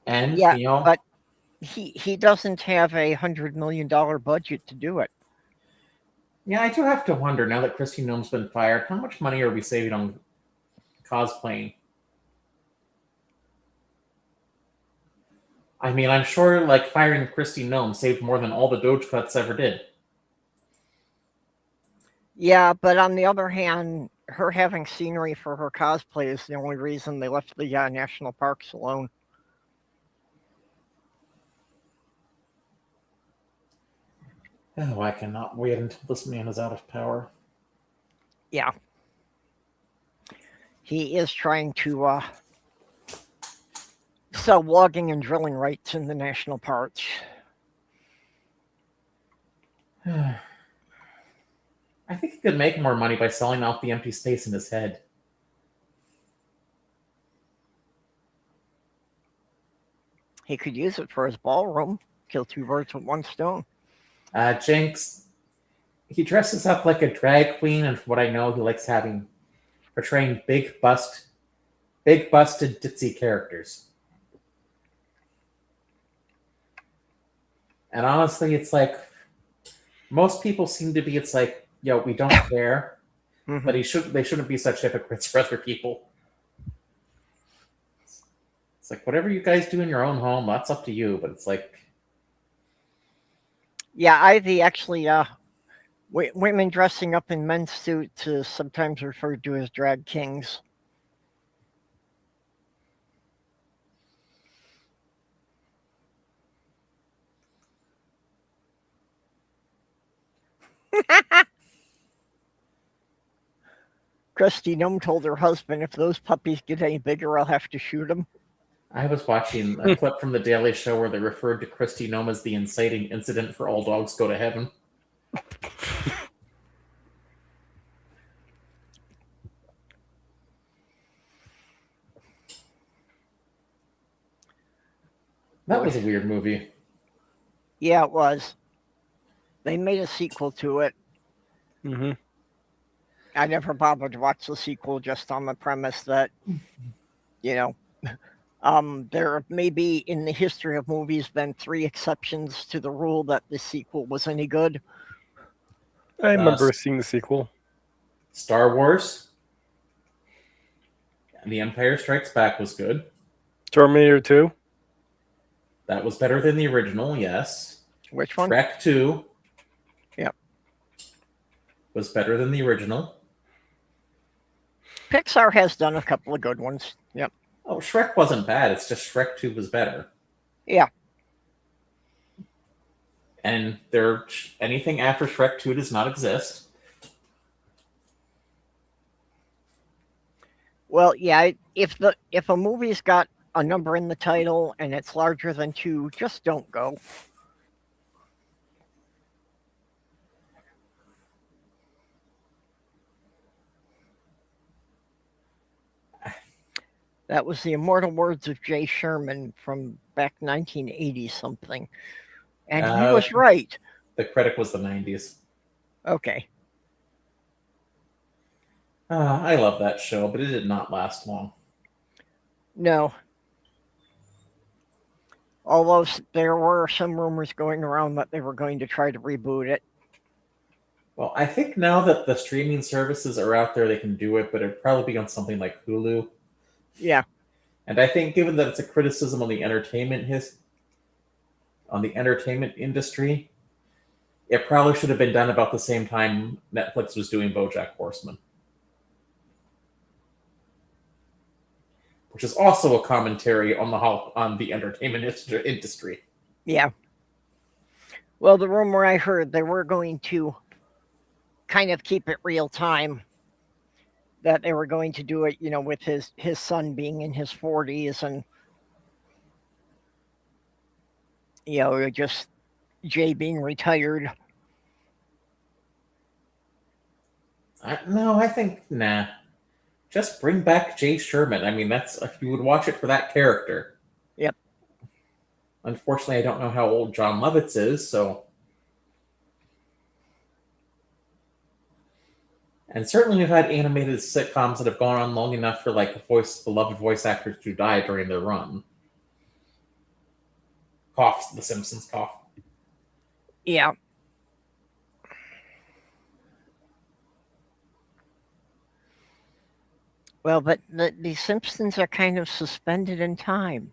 And, Yeah, but he doesn't have $100 million budget to do it. Yeah, I do have to wonder, now that Christy Gnome's been fired, how much money are we saving on cosplaying? I mean, I'm sure like firing Christy Gnome saved more than all the Doge cuts ever did. Yeah, but on the other hand, her having scenery for her cosplay is the only reason they left the national parks alone. Oh, I cannot wait until this man is out of power. Yeah. He is trying to sell logging and drilling rights in the national parks. I think he could make more money by selling out the empty space in his head. He could use it for his ballroom. Kill two birds with one stone. Jinx, he dresses up like a drag queen, and from what I know, he likes portraying big busted ditzy characters. And honestly, it's like most people seem to be. It's like, yo, we don't care, but they shouldn't be such hypocrites for other people. It's like whatever you guys do in your own home, that's up to you. But it's like, yeah, Ivy actually, women dressing up in men's suits is sometimes referred to as drag kings. Christy Gnome told her husband, if those puppies get any bigger, I'll have to shoot them. I was watching a clip from The Daily Show where they referred to Christy Gnome as the inciting incident for All Dogs Go to Heaven. That was a weird movie. Yeah, it was. They made a sequel to it. Mm-hmm. I never bothered to watch the sequel just on the premise that, there may be in the history of movies been 3 exceptions to the rule that the sequel was any good. I remember seeing the sequel. Star Wars. The Empire Strikes Back was good. Terminator 2. That was better than the original, yes. Which one? Shrek 2. Yep. Was better than the original. Pixar has done a couple of good ones. Yep. Oh, Shrek wasn't bad. It's just Shrek 2 was better. Yeah. And anything after Shrek 2 does not exist. Well, yeah, if a movie's got a number in the title and it's larger than 2, just don't go. That was the immortal words of Jay Sherman from back 1980 something. And he was right. The critic was the 90s. Okay. I love that show, but it did not last long. No. Although there were some rumors going around that they were going to try to reboot it. Well, I think now that the streaming services are out there, they can do it, but it'd probably be on something like Hulu. Yeah. And I think given that it's a criticism on the entertainment industry, it probably should have been done about the same time Netflix was doing BoJack Horseman. Which is also a commentary on the entertainment industry. Yeah. Well, the rumor I heard, they were going to kind of keep it real time. That they were going to do it, with his son being in his 40s and, just Jay being retired. No, I think, nah. Just bring back Jay Sherman. I mean, you would watch it for that character. Yep. Unfortunately, I don't know how old John Lovitz is, so. And certainly we've had animated sitcoms that have gone on long enough for beloved voice actors to die during their run. Cough, The Simpsons cough. Yeah. Well, but the Simpsons are kind of suspended in time.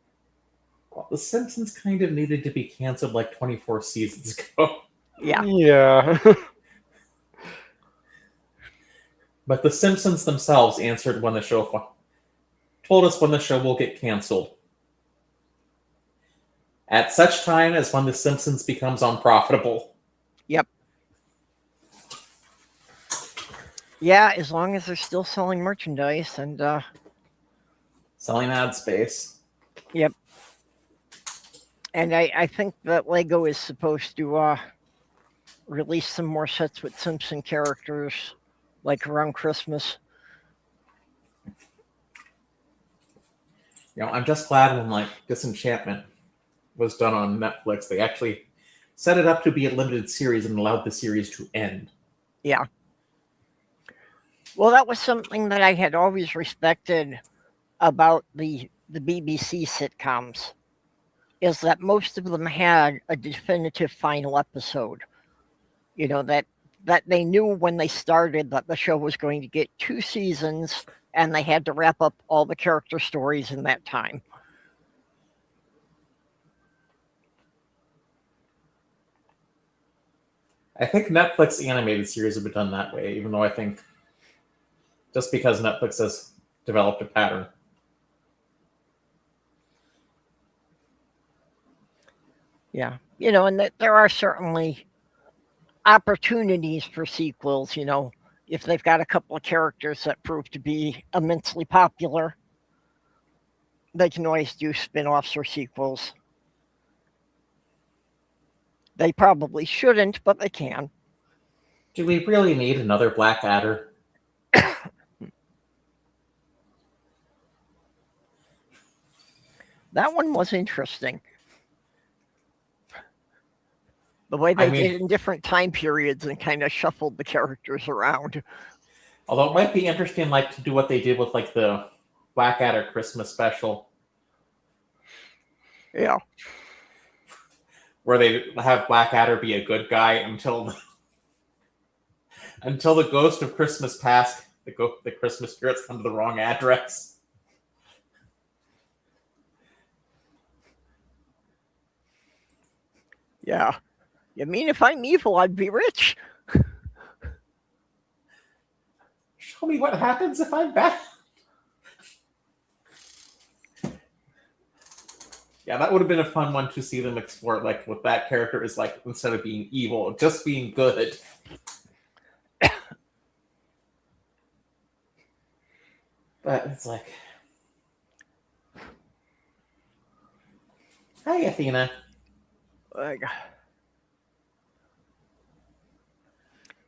Well, The Simpsons kind of needed to be canceled like 24 seasons ago. Yeah. Yeah. But The Simpsons themselves answered when the show told us when the show will get canceled. At such time as when The Simpsons becomes unprofitable. Yep. Yeah, as long as they're still selling merchandise and Selling ad space. yep. And I think that Lego is supposed to release some more sets with Simpson characters, like around Christmas. I'm just glad when like Disenchantment was done on Netflix, they actually set it up to be a limited series and allowed the series to end. Yeah. Well, that was something that I had always respected about the BBC sitcoms, is that most of them had a definitive final episode. That they knew when they started that the show was going to get 2 seasons, and they had to wrap up all the character stories in that time. I think Netflix animated series have been done that way, even though I think just because Netflix has developed a pattern. Yeah. And that there are certainly opportunities for sequels, if they've got a couple of characters that prove to be immensely popular, they can always do spin-offs or sequels. They probably shouldn't, but they can. Do we really need another Blackadder? That one was interesting. The way they did in different time periods and kind of shuffled the characters around. Although it might be interesting, like, to do what they did with like the Blackadder Christmas special. Yeah. Where they have Blackadder be a good guy until the ghost of Christmas past, the Christmas spirits come to the wrong address. Yeah. You mean if I'm evil, I'd be rich? Show me what happens if I'm bad. Yeah, that would have been a fun one to see them explore, like what that character is like instead of being evil, just being good. But it's like, hi, Athena.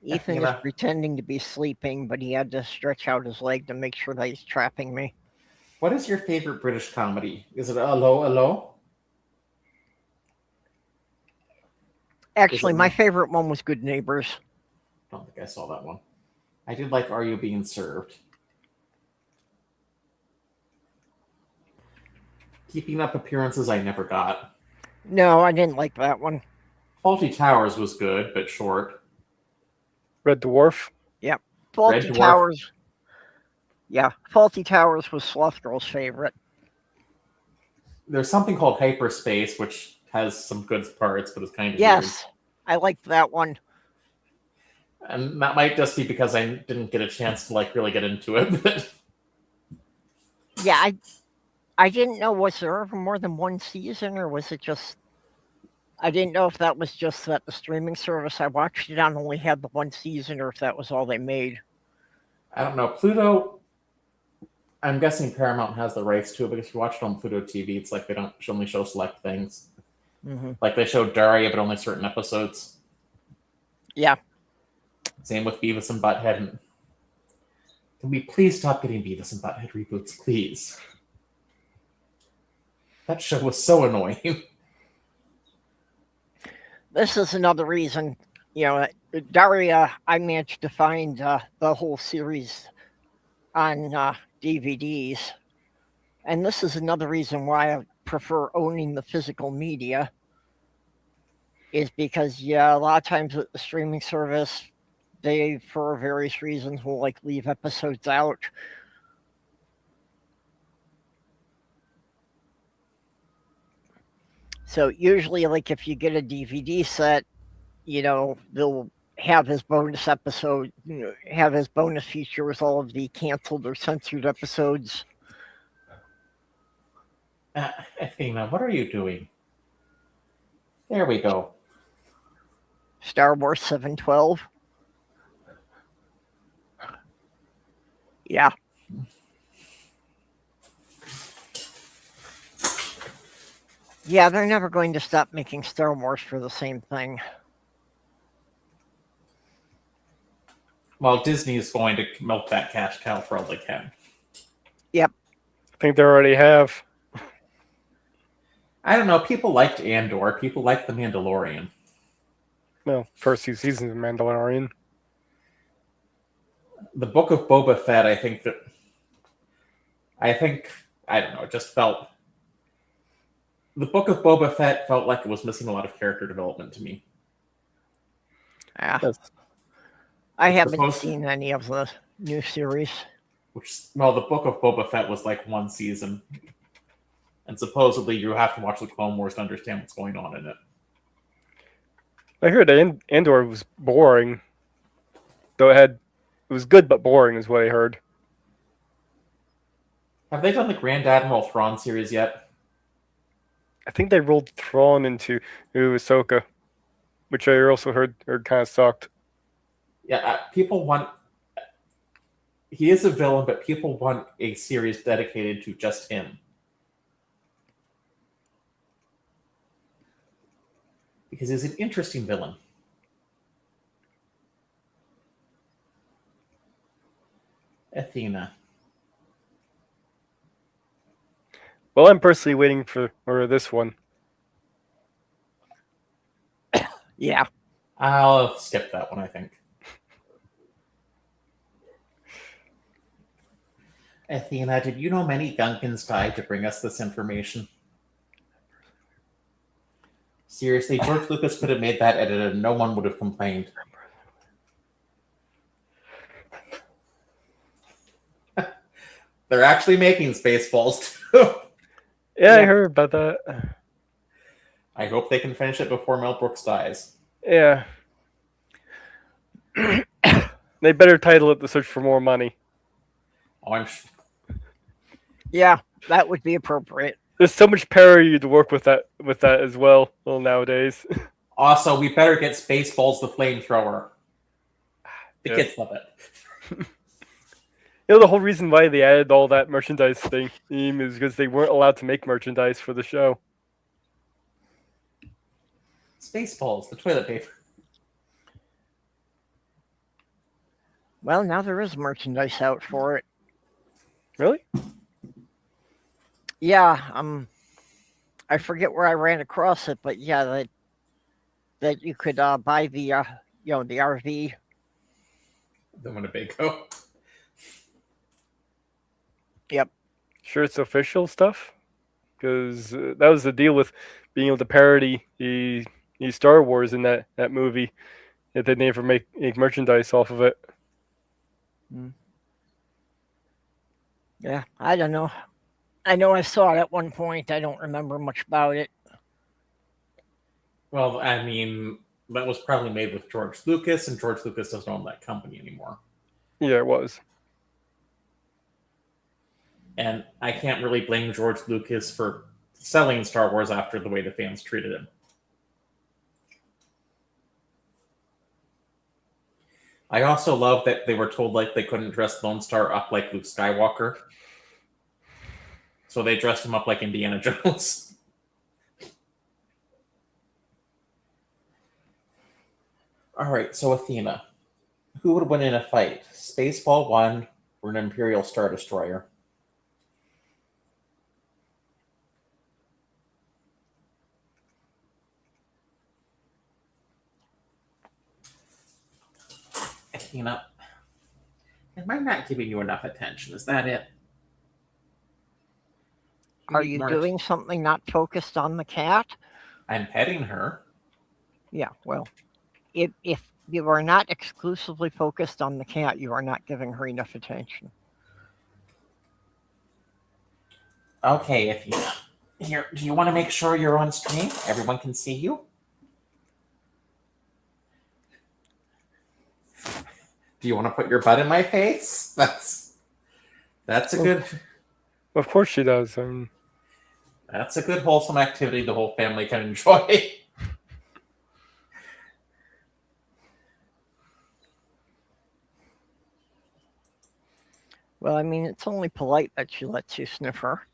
Ethan is pretending to be sleeping, but he had to stretch out his leg to make sure that he's trapping me. What is your favorite British comedy? Is it Hello, Hello? Actually, my favorite one was Good Neighbors. I don't think I saw that one. I did like Are You Being Served? Keeping Up Appearances I never got. No, I didn't like that one. Fawlty Towers was good, but short. Red Dwarf. Yep. Fawlty Towers. Yeah, Fawlty Towers was Sloth Girl's favorite. There's something called Hyperspace, which has some good parts, but it's kind of yes, weird. I liked that one. And that might just be because I didn't get a chance to like really get into it. Yeah, I didn't know, was there ever more than one season, or was it just... I didn't know if that was just that the streaming service I watched it on only had the one season, or if that was all they made. I don't know. Pluto, I'm guessing Paramount has the rights to it, because if you watch it on Pluto TV, it's like they don't only show select things. Mm-hmm. Like they show Daria, but only certain episodes. Yeah. Same with Beavis and Butthead. And can we please stop getting Beavis and Butthead reboots, please? That show was so annoying. This is another reason, Daria, I managed to find the whole series on DVDs. And this is another reason why I prefer owning the physical media, is because, a lot of times with the streaming service, they, for various reasons, will leave episodes out. So usually, like if you get a DVD set, they'll have his bonus episode, have his bonus feature with all of the canceled or censored episodes. Athena, what are you doing? There we go. Star Wars 712. Yeah. Yeah, they're never going to stop making Star Wars for the same thing. Well, Disney is going to milk that cash cow for all they can. Yep. I think they already have. I don't know. People liked Andor. People liked The Mandalorian. Well, first 2 seasons of Mandalorian. The Book of Boba Fett, I don't know, it just felt... The Book of Boba Fett felt like it was missing a lot of character development to me. Yeah. Yes. I haven't seen any of the new series. Well, the Book of Boba Fett was like 1 season. And supposedly you have to watch the Clone Wars to understand what's going on in it. I heard Andor was boring. Though it was good but boring is what I heard. Have they done the Grand Admiral Thrawn series yet? I think they rolled Thrawn into Ahsoka, which I also heard kind of sucked. Yeah, people want... He is a villain, but people want a series dedicated to just him. Because he's an interesting villain. Athena. Well, I'm personally waiting for this one. Yeah. I'll skip that one, I think. Athena, did you know many Gunkins died to bring us this information? Seriously, George Lucas could have made that edit and no one would have complained. They're actually making Spaceballs too. Yeah, I heard about that. I hope they can finish it before Mel Brooks dies. Yeah. They better title it The Search for More Money. Oh, Yeah, that would be appropriate. There's so much parody to work with that as well nowadays. Also, we better get Spaceballs the flamethrower. The kids love it. The whole reason why they added all that merchandise theme is because they weren't allowed to make merchandise for the show. Spaceballs, the toilet paper. Well, now there is merchandise out for it. Really? Yeah, I forget where I ran across it, but yeah, that you could buy the the RV. The Winnebago. Yep. Sure, it's official stuff, because that was the deal with being able to parody the Star Wars in that movie. That they never make merchandise off of it. Yeah, I don't know. I know I saw it at one point. I don't remember much about it. Well, I mean, that was probably made with George Lucas, and George Lucas doesn't own that company anymore. Yeah, it was. And I can't really blame George Lucas for selling Star Wars after the way the fans treated him. I also love that they were told like they couldn't dress Lone Star up like Luke Skywalker. So they dressed him up like Indiana Jones. All right, so Athena. Who would win in a fight? Spaceball 1 or an Imperial Star Destroyer? Athena, am I not giving you enough attention? Is that it? Are you doing something not focused on the cat? I'm petting her. Yeah, well, if you are not exclusively focused on the cat, you are not giving her enough attention. Okay, Athena. Here, do you want to make sure you're on stream? Everyone can see you? Do you want to put your butt in my face? That's a good... Of course she does. That's a good wholesome activity the whole family can enjoy. Well, I mean, it's only polite that she lets you sniff her.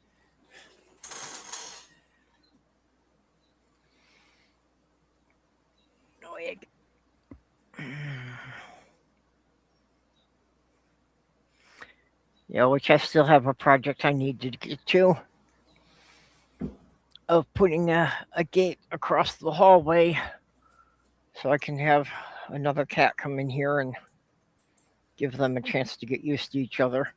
Yeah, which I still have a project I need to get to of putting a gate across the hallway so I can have another cat come in here and give them a chance to get used to each other.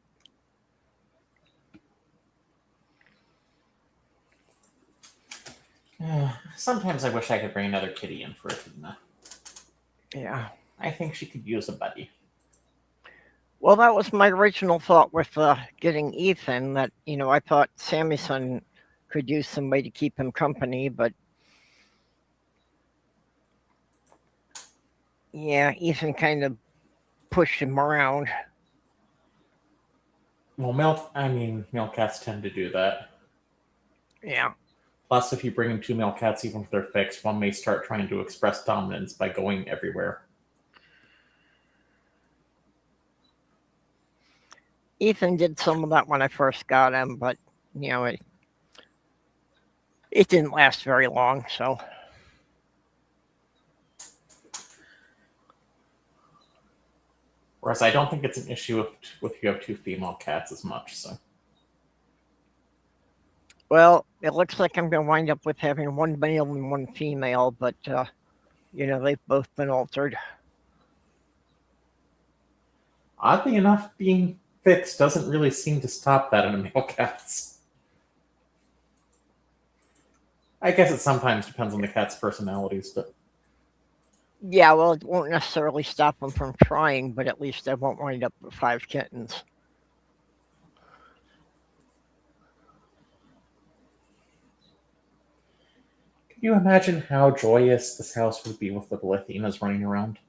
Sometimes I wish I could bring another kitty in for Athena. Yeah. I think she could use a buddy. Well, that was my original thought with getting Ethan, that, I thought Sammy's son could use somebody to keep him company, but yeah, Ethan kind of pushed him around. Well, male cats tend to do that. Yeah. Plus, if you bring in two male cats, even if they're fixed, one may start trying to express dominance by going everywhere. Ethan did some of that when I first got him, but, it didn't last very long, so. Whereas I don't think it's an issue if you have two female cats as much, so. Well, it looks like I'm going to wind up with having one male and one female, but, they've both been altered. Oddly enough, being fixed doesn't really seem to stop that in male cats. I guess it sometimes depends on the cat's personalities, but... Yeah, well, it won't necessarily stop them from trying, but at least I won't wind up with 5 kittens. Can you imagine how joyous this house would be with little Athenas running around?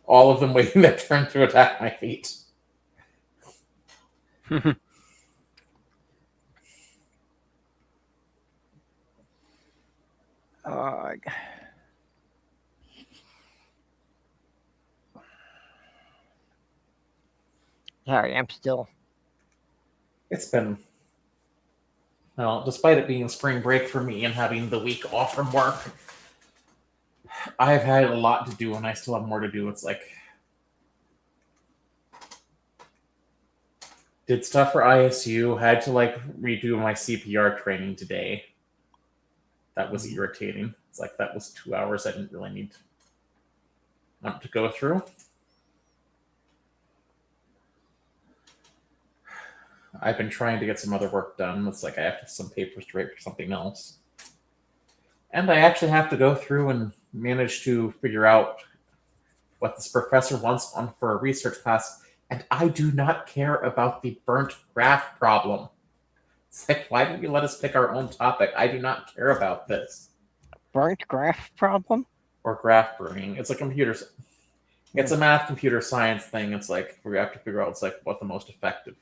All of them waiting their turn to attack my feet. Sorry, I'm still. It's been... Well, despite it being spring break for me and having the week off from work, I've had a lot to do and I still have more to do. It's like... Did stuff for ISU, had to redo my CPR training today. That was irritating. It's like that was 2 hours I didn't really need to go through. I've been trying to get some other work done. It's like I have some papers to write for something else. And I actually have to go through and manage to figure out what this professor wants on for a research class. And I do not care about the burnt graph problem. It's like, why didn't you let us pick our own topic? I do not care about this. Burnt graph problem? Or graph burning. It's a it's a math computer science thing. It's like, we have to figure out what the most effective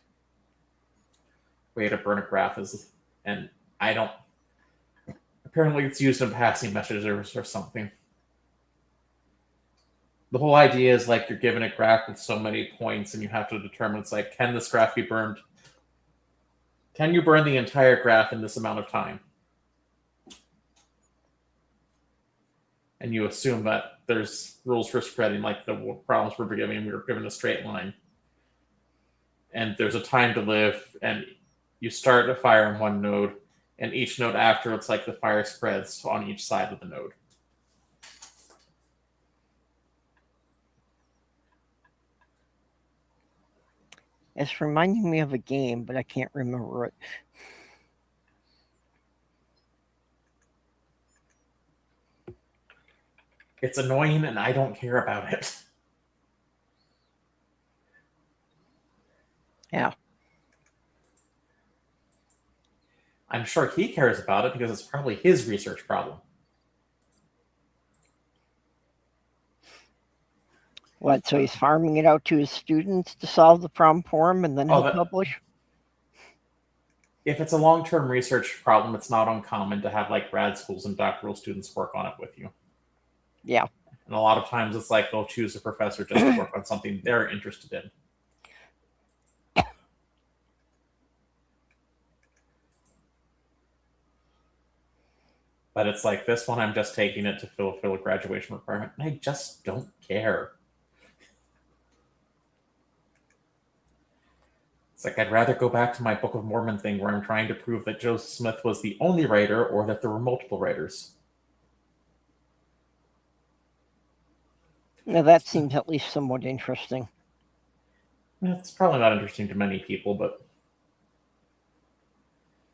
way to burn a graph is. And I don't... Apparently it's used in passing messages or something. The whole idea is you're given a graph with so many points and you have to determine, can this graph be burned? Can you burn the entire graph in this amount of time? And you assume that there's rules for spreading, like the problems we're given, we were given a straight line. And there's a time to live, and you start a fire in one node, and each node after, it's like the fire spreads on each side of the node. It's reminding me of a game, but I can't remember it. It's annoying, and I don't care about it. Yeah. I'm sure he cares about it because it's probably his research problem. What? So he's farming it out to his students to solve the problem for him, and then he'll publish. If it's a long-term research problem, it's not uncommon to have like grad schools and doctoral students work on it with you. Yeah. And a lot of times it's like they'll choose a professor just to work on something they're interested in. But it's like this one, I'm just taking it to fulfill a graduation requirement, and I just don't care. It's like I'd rather go back to my Book of Mormon thing where I'm trying to prove that Joseph Smith was the only writer or that there were multiple writers. Now that seems at least somewhat interesting. It's probably not interesting to many people,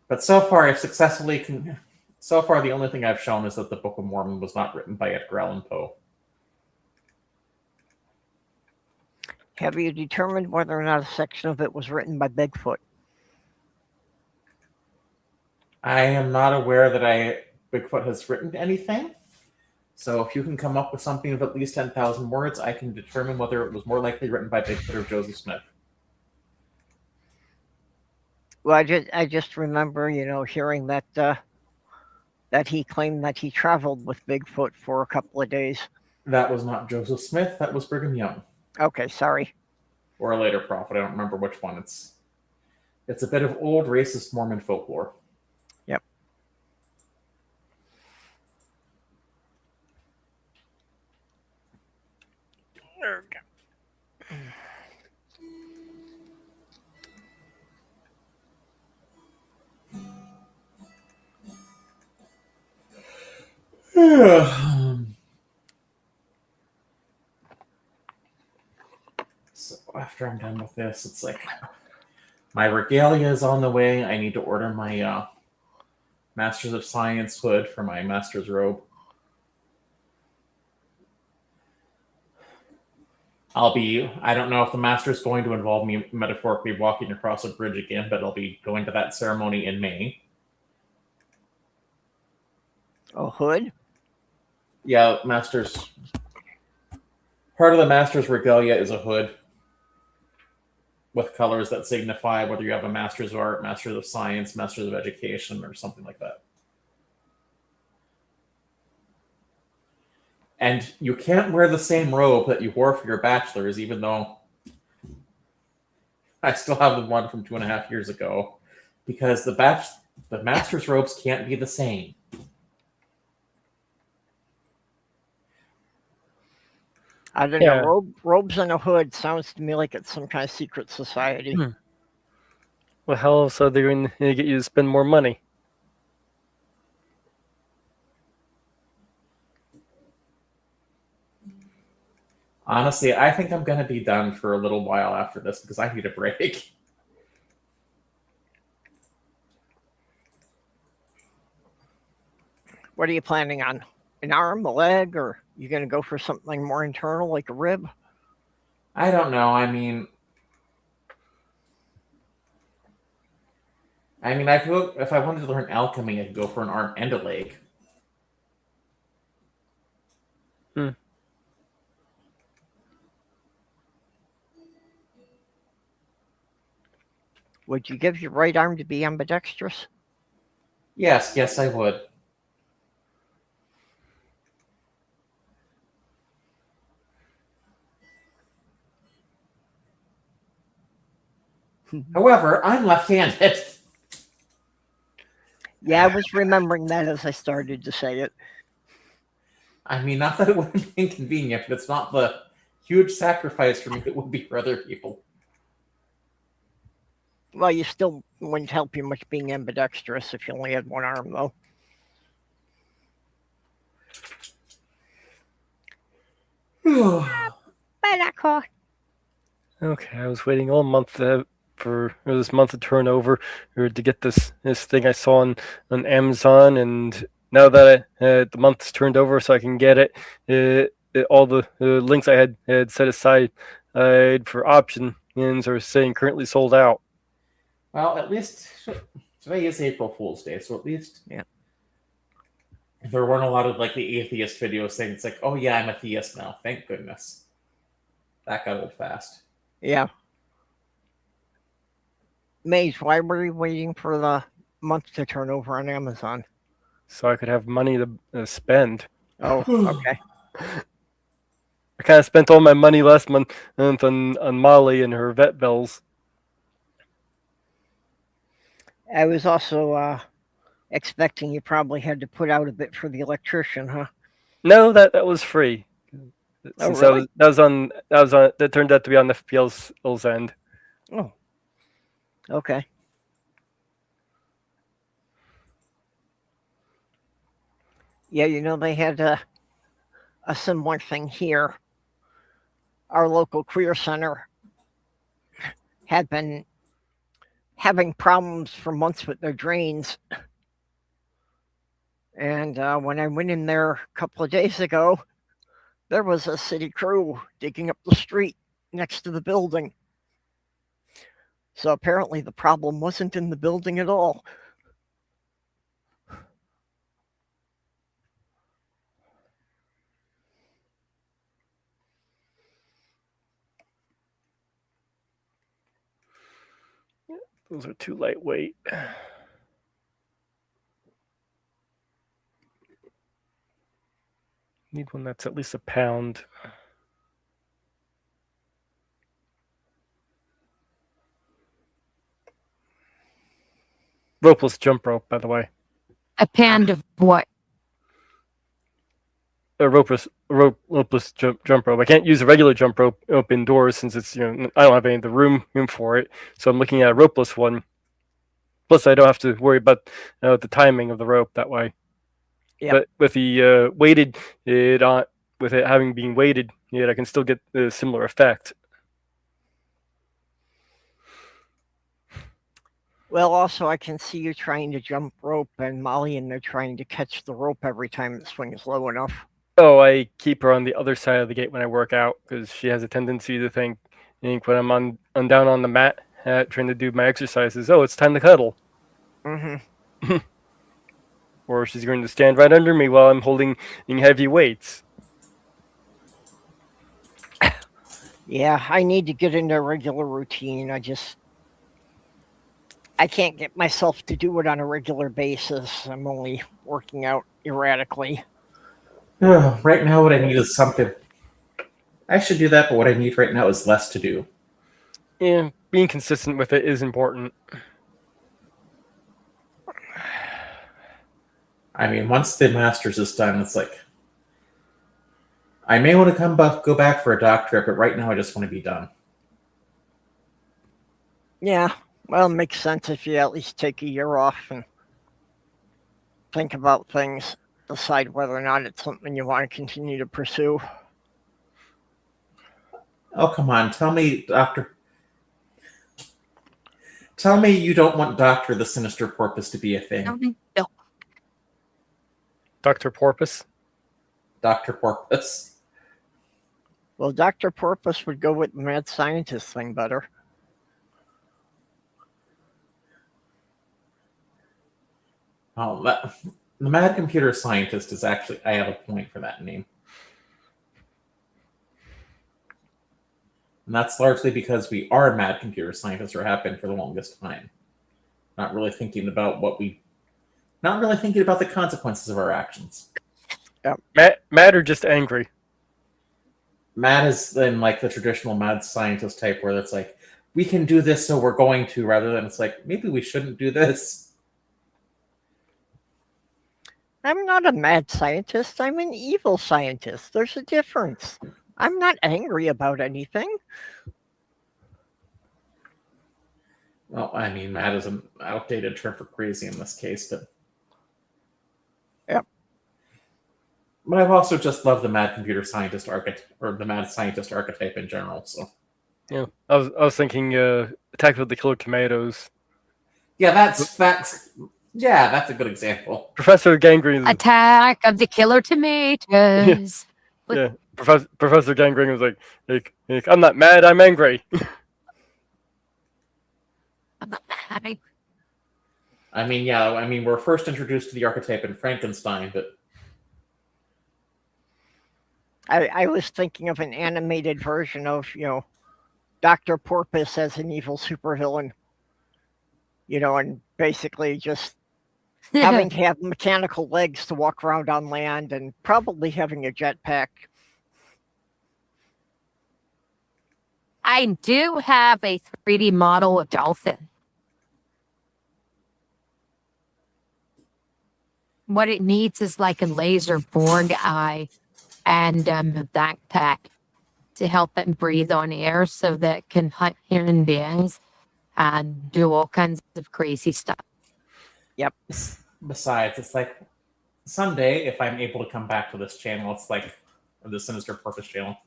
but so far I've successfully... So far, the only thing I've shown is that the Book of Mormon was not written by Edgar Allan Poe. Have you determined whether or not a section of it was written by Bigfoot? I am not aware that Bigfoot has written anything. So if you can come up with something of at least 10,000 words, I can determine whether it was more likely written by Bigfoot or Joseph Smith. Well, I just remember, hearing that that he claimed that he traveled with Bigfoot for a couple of days. That was not Joseph Smith. That was Brigham Young. Okay, sorry. Or a later prophet. I don't remember which one. It's a bit of old racist Mormon folklore. Yep. There we go. So after I'm done with this, it's like my regalia is on the way. I need to order my Masters of Science hood for my master's robe. I don't know if the master's going to involve me metaphorically walking across a bridge again, but I'll be going to that ceremony in May. A hood? Yeah, master's. Part of the master's regalia is a hood with colors that signify whether you have a master's of art, master's of science, master's of education, or something like that. And you can't wear the same robe that you wore for your bachelor's, even though I still have the one from 2.5 years ago, because the master's robes can't be the same. I don't know. Robes and a hood sounds to me like it's some kind of secret society. Well, hell, so they're going to get you to spend more money. Honestly, I think I'm going to be done for a little while after this because I need a break. What are you planning on? An arm, a leg, or you going to go for something more internal like a rib? I don't know. I mean, I could go, if I wanted to learn alchemy, I could go for an arm and a leg. Would you give your right arm to be ambidextrous? Yes, I would. However, I'm left-handed. Yeah, I was remembering that as I started to say it. I mean, not that it wouldn't be inconvenient, but it's not the huge sacrifice for me it would be for other people. Well, you still wouldn't help you much being ambidextrous if you only had one arm, though. Okay, I was waiting all month for this month to turn over or to get this thing I saw on Amazon, and now that the month's turned over, so I can get it, all the links I had set aside for options are saying currently sold out. Well, at least Today is April Fool's Day, so at least Yeah. there weren't a lot of like the atheist videos saying it's like, oh yeah, I'm a theist now. Thank goodness. That got old fast. Yeah. Maze, why were you waiting for the month to turn over on Amazon? So I could have money to spend. Oh, okay. I kind of spent all my money last month on Molly and her vet bills. I was also expecting you probably had to put out a bit for the electrician, huh? No, that was free. Oh, Since really? that turned out to be on FPL's end. Oh, okay. Yeah, they had a similar thing here. Our local queer center had been having problems for months with their drains. And when I went in there a couple of days ago, there was a city crew digging up the street next to the building. So apparently the problem wasn't in the building at all. Those are too lightweight. Need one that's at least a pound. Ropeless jump rope, by the way. A pound of what? A ropeless jump rope. I can't use a regular jump rope indoors since it's I don't have any of the room for it. So I'm looking at a ropeless one. Plus, I don't have to worry about the timing of the rope that way. Yep. But with the weighted with it having been weighted, I can still get the similar effect. Well, also, I can see you trying to jump rope, and Molly and they're trying to catch the rope every time it swings low enough. Oh, I keep her on the other side of the gate when I work out because she has a tendency to think when I'm down on the mat trying to do my exercises, oh, it's time to cuddle. Mm-hmm. Or she's going to stand right under me while I'm holding heavy weights. Yeah, I need to get into a regular routine. I can't get myself to do it on a regular basis. I'm only working out erratically. Right now, what I need is something. I should do that, but what I need right now is less to do. Yeah, being consistent with it is important. I mean, once the master's is done, it's like I may want to go back for a doctorate, but right now I just want to be done. Yeah, well, it makes sense if you at least take a year off and think about things, decide whether or not it's something you want to continue to pursue. Oh, come on. Tell me, Doctor. Tell me you don't want Doctor the Sinister Porpoise to be a thing. No. Dr. Porpoise? Dr. Porpoise. Well, Dr. Porpoise would go with the mad scientist thing better. Oh, the Mad Computer Scientist is actually... I have a point for that name. And that's largely because we are mad computer scientists, or have been for the longest time. Not really thinking about not really thinking about the consequences of our actions. Yeah. Mad or just angry? Mad is then like the traditional mad scientist type where it's like, we can do this, so we're going to, rather than it's like, maybe we shouldn't do this. I'm not a mad scientist. I'm an evil scientist. There's a difference. I'm not angry about anything. Well, I mean, mad is an outdated term for crazy in this case, but... Yep. But I've also just loved the mad computer scientist archetype, or the mad scientist archetype in general, so... Yeah, I was thinking Attack of the Killer Tomatoes. Yeah, that's a good example. Professor Gangrene. Attack of the Killer Tomatoes. Yeah, Professor Gangrene was like, I'm not mad, I'm angry. I'm not mad. I mean, yeah, I mean, we're first introduced to the archetype in Frankenstein, but I was thinking of an animated version of, Dr. Porpoise as an evil supervillain, and basically just having to have mechanical legs to walk around on land and probably having a jetpack. I do have a 3D model of Dolphin. What it needs is like a laser Borg eye and a backpack to help it breathe on air so that it can hunt human beings and do all kinds of crazy stuff. Yep. besides, it's like someday, if I'm able to come back to this channel, it's like the Sinister Purpose channel.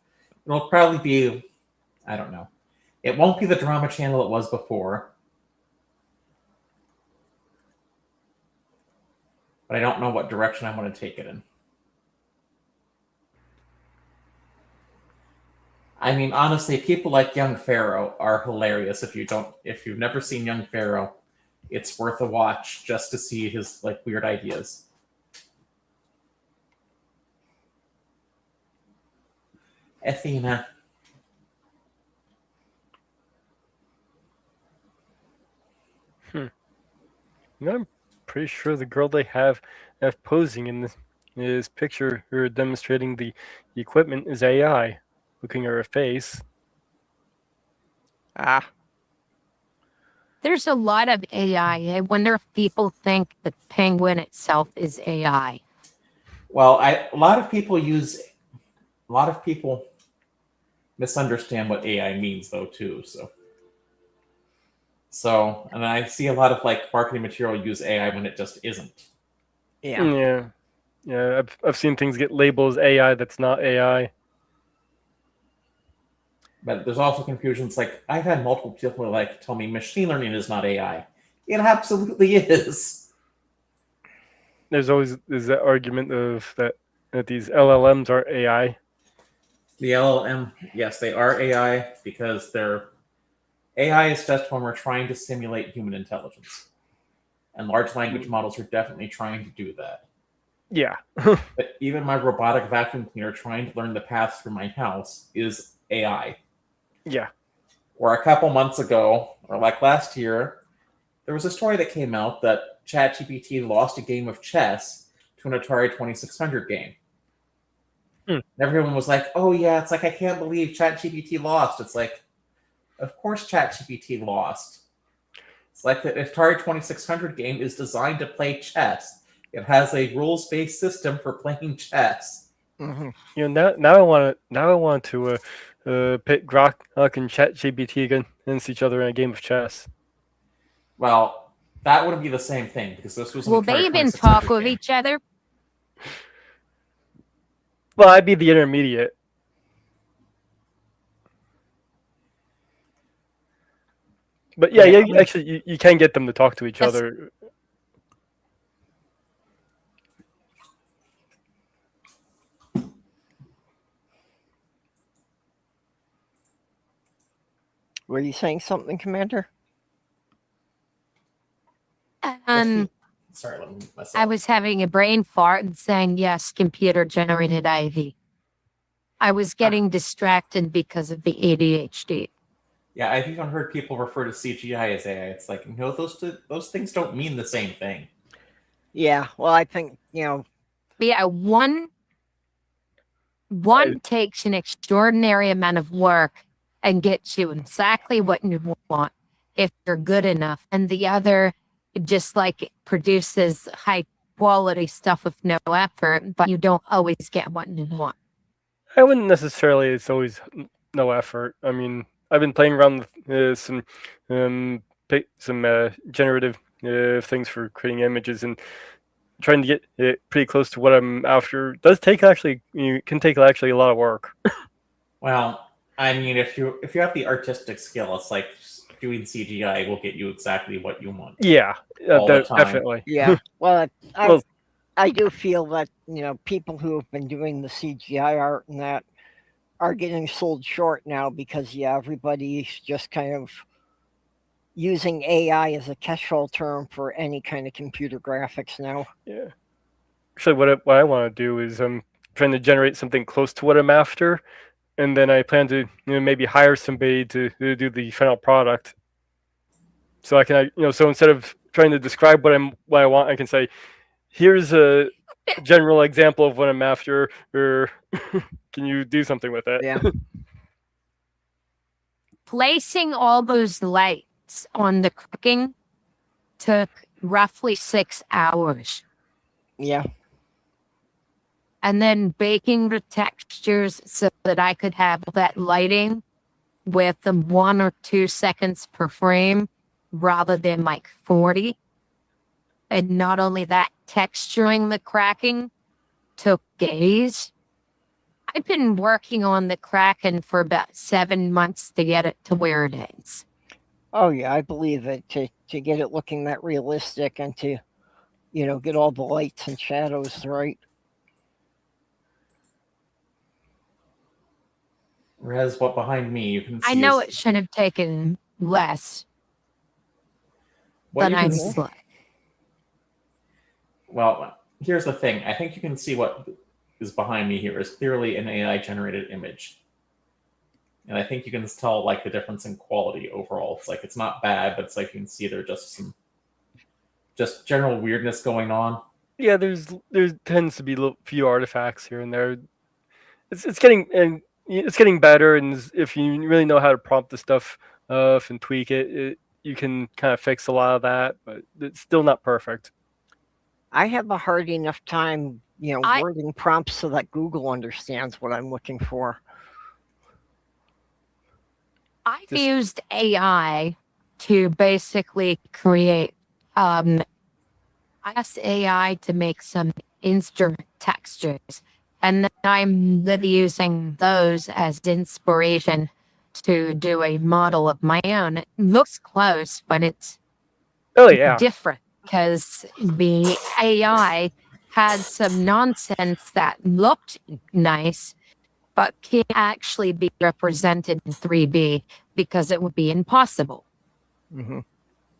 It'll probably be, I don't know. It won't be the drama channel it was before. But I don't know what direction I want to take it in. I mean, honestly, people like Young Pharaoh are hilarious. If you've never seen Young Pharaoh, it's worth a watch just to see his like weird ideas. Athena. I'm pretty sure the girl they have posing in this picture or demonstrating the equipment is AI. Looking at her face. Ah, There's a lot of AI. I wonder if people think the penguin itself is AI. Well, a lot of people misunderstand what AI means, though, too. So, and I see a lot of like marketing material use AI when it just isn't. yeah. Yeah. I've seen things get labeled as AI that's not AI. But there's also confusions. Like I've had multiple people like tell me machine learning is not AI. It absolutely is. There's that argument of that these LLMs are AI. The LLM, yes, they are AI because AI is just when we're trying to simulate human intelligence. And large language models are definitely trying to do that. Yeah. But even my robotic vacuum cleaner trying to learn the paths through my house is AI. Yeah. Or a couple months ago, or like last year, there was a story that came out that ChatGPT lost a game of chess to an Atari 2600 game. And everyone was like, oh yeah, it's like, I can't believe ChatGPT lost. It's like, of course ChatGPT lost. It's like the Atari 2600 game is designed to play chess. It has a rules-based system for playing chess. Mm-hmm. Now I want to pit Grok and ChatGPT against each other in a game of chess. Well, that wouldn't be the same thing because this was. Will they even talk with each other? Well, I'd be the intermediate. But yeah, actually, you can get them to talk to each other. Were you saying something, Commander? Sorry, let me mute myself. I was having a brain fart and saying, yes, computer generated IV. I was getting distracted because of the ADHD. Yeah, I've even heard people refer to CGI as AI. It's like, no, those things don't mean the same thing. Yeah, well, I think, Yeah, one takes an extraordinary amount of work and gets you exactly what you want if you're good enough. And the other just like produces high quality stuff with no effort, but you don't always get what you want. I wouldn't necessarily. It's always no effort. I mean, I've been playing around with some generative things for creating images and trying to get it pretty close to what I'm after. It does take actually a lot of work. Well, I mean, if you have the artistic skill, it's like doing CGI will get you exactly what you want. Yeah, all the time. definitely. Yeah. Well, I do feel that, people who have been doing the CGI art and that are getting sold short now because, everybody's just kind of using AI as a catch-all term for any kind of computer graphics now. Yeah. Actually, what I want to do is I'm trying to generate something close to what I'm after, and then I plan to maybe hire somebody to do the final product. So I can so instead of trying to describe what I want, I can say, here's a general example of what I'm after, or can you do something with it? Yeah. Placing all those lights on the cooking took roughly 6 hours. Yeah. And then baking the textures so that I could have that lighting with the 1 or 2 seconds per frame rather than like 40. And not only that, texturing the cracking took days. I've been working on the Kraken for about 7 months to get it to where it is. Oh yeah, I believe it. To get it looking that realistic and to, get all the lights and shadows right. Whereas what behind me you can see. I know it should have taken less, what but you can I'm see- slow. Well, here's the thing. I think you can see what is behind me here is clearly an AI generated image. And I think you can tell like the difference in quality overall. It's like it's not bad, but it's like you can see there's just some general weirdness going on. Yeah, there tends to be a few artifacts here and there. It's getting better, and if you really know how to prompt the stuff and tweak it, you can kind of fix a lot of that, but it's still not perfect. I have a hard enough time, I- wording prompts so that Google understands what I'm looking for. I've Just- used AI to basically create, I asked AI to make some instrument textures, and then I'm using those as inspiration to do a model of my own. It looks close, but it's Oh yeah, different because the AI had some nonsense that looked nice, but can't actually be represented in 3D because it would be impossible Mm-hmm.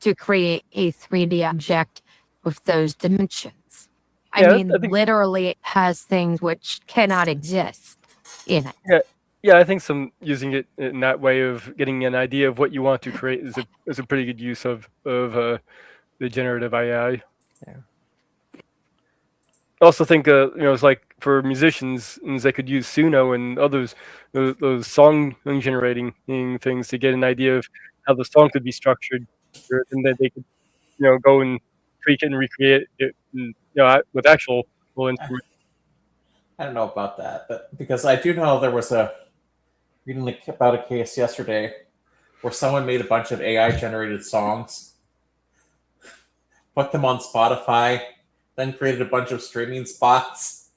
to create a 3D object with those dimensions. Yeah, I mean, I think- literally, it has things which cannot exist in it. Yeah, I think using it in that way of getting an idea of what you want to create is a pretty good use of the generative AI. Yeah. I also think it's like for musicians, they could use Suno and others those song generating things to get an idea of how the song could be structured, and then they could go and tweak it and recreate it, with actual instruments. I don't know about that, but because I do know there was reading about a case yesterday where someone made a bunch of AI generated songs, put them on Spotify, then created a bunch of streaming spots.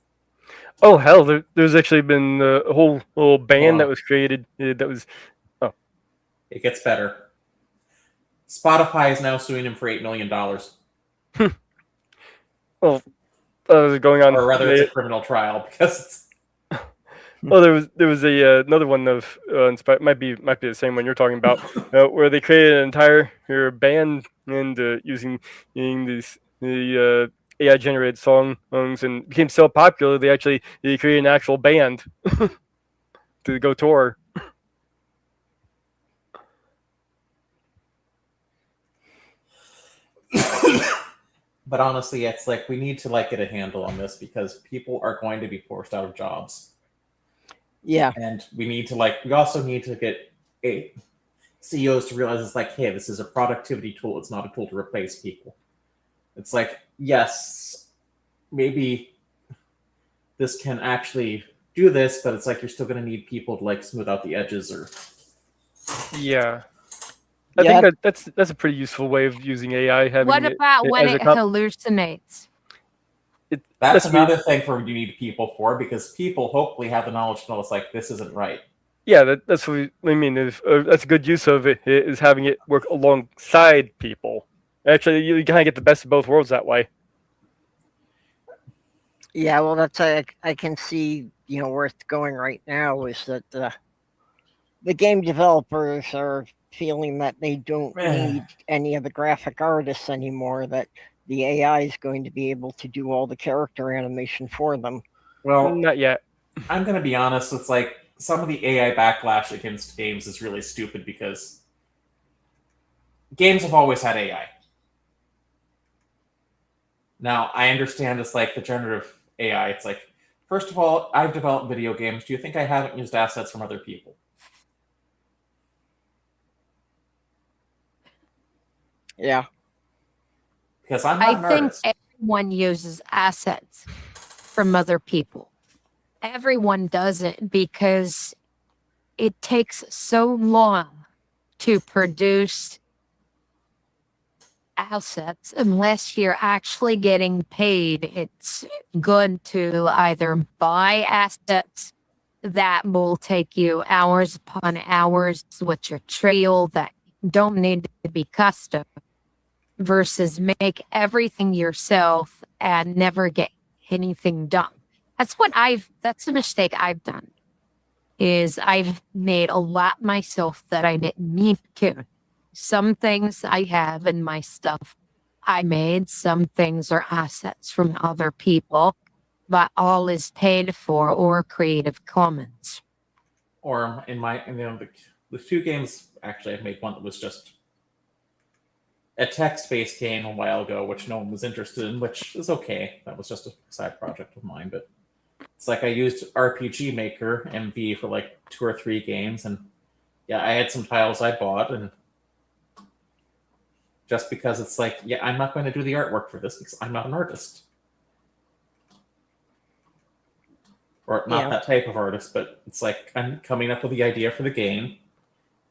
Oh hell, there's actually been a whole little band Wow. that was created that was. It gets better. Spotify is now suing him for $8 million. Going on. Or rather, it's a criminal trial because it's. Oh, there was another one of might be the same one you're talking about, where they created an entire band and using the AI generated songs and became so popular they actually created an actual band to go tour. But honestly, it's like we need to get a handle on this because people are going to be forced out of jobs. Yeah. And we also need to get CEOs to realize it's like, hey, this is a productivity tool. It's not a tool to replace people. It's like, yes, maybe this can actually do this, but it's like you're still going to need people to smooth out the edges or. Yeah. I think that's a pretty useful way of using AI. What about when it hallucinates? That's another thing you need people for, because people hopefully have the knowledge to know it's like this isn't right. Yeah, that's what I mean. That's a good use of it, is having it work alongside people. Actually, you kind of get the best of both worlds that way. Yeah, well, that's I can see where it's going right now is that the game developers are feeling that they don't Eh. need any of the graphic artists anymore, that the AI is going to be able to do all the character animation for them. Well, Not yet. I'm going to be honest. It's like some of the AI backlash against games is really stupid because games have always had AI. Now, I understand it's like the generative AI. It's like, first of all, I've developed video games. Do you think I haven't used assets from other people? Yeah. Because I'm not I an think artist. everyone uses assets from other people. Everyone does it because it takes so long to produce assets. Unless you're actually getting paid, it's good to either buy assets that will take you hours upon hours, which are trivial, that don't need to be custom, versus make everything yourself and never get anything done. That's a mistake I've done, is I've made a lot myself that I didn't need to. Some things I have in my stuff I made, some things are assets from other people, but all is paid for or Creative Commons. Or in my, the two games, actually, I've made one that was just a text-based game a while ago, which no one was interested in, which is okay. That was just a side project of mine, but it's like I used RPG Maker MV for like 2 or 3 games, and yeah, I had some tiles I bought, and just because it's like, yeah, I'm not going to do the artwork for this because I'm not an artist. Or not Yeah. that type of artist, but it's like I'm coming up with the idea for the game,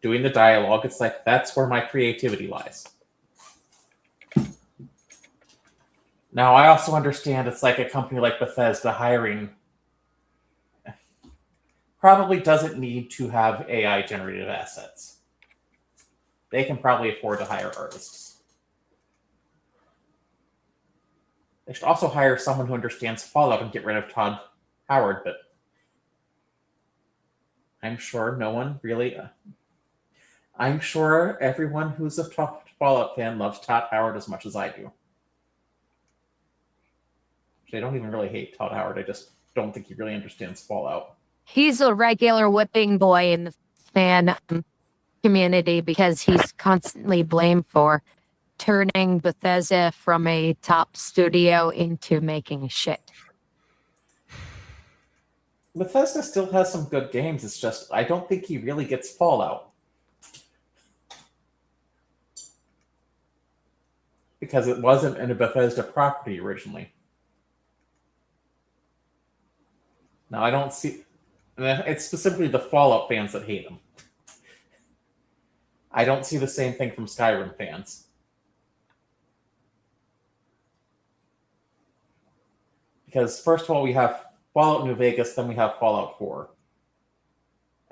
doing the dialogue. It's like that's where my creativity lies. Now, I also understand it's like a company like Bethesda hiring probably doesn't need to have AI generated assets. They can probably afford to hire artists. They should also hire someone who understands Fallout and get rid of Todd Howard, but I'm sure no one really. I'm sure everyone who's a Fallout fan loves Todd Howard as much as I do. I don't even really hate Todd Howard. I just don't think he really understands Fallout. He's a regular whipping boy in the fan community because he's constantly blamed for turning Bethesda from a top studio into making shit. Bethesda still has some good games. It's just I don't think he really gets Fallout. Because it wasn't in a Bethesda property originally. Now, I don't see... It's specifically the Fallout fans that hate him. I don't see the same thing from Skyrim fans. Because, first of all, we have Fallout New Vegas, then we have Fallout 4.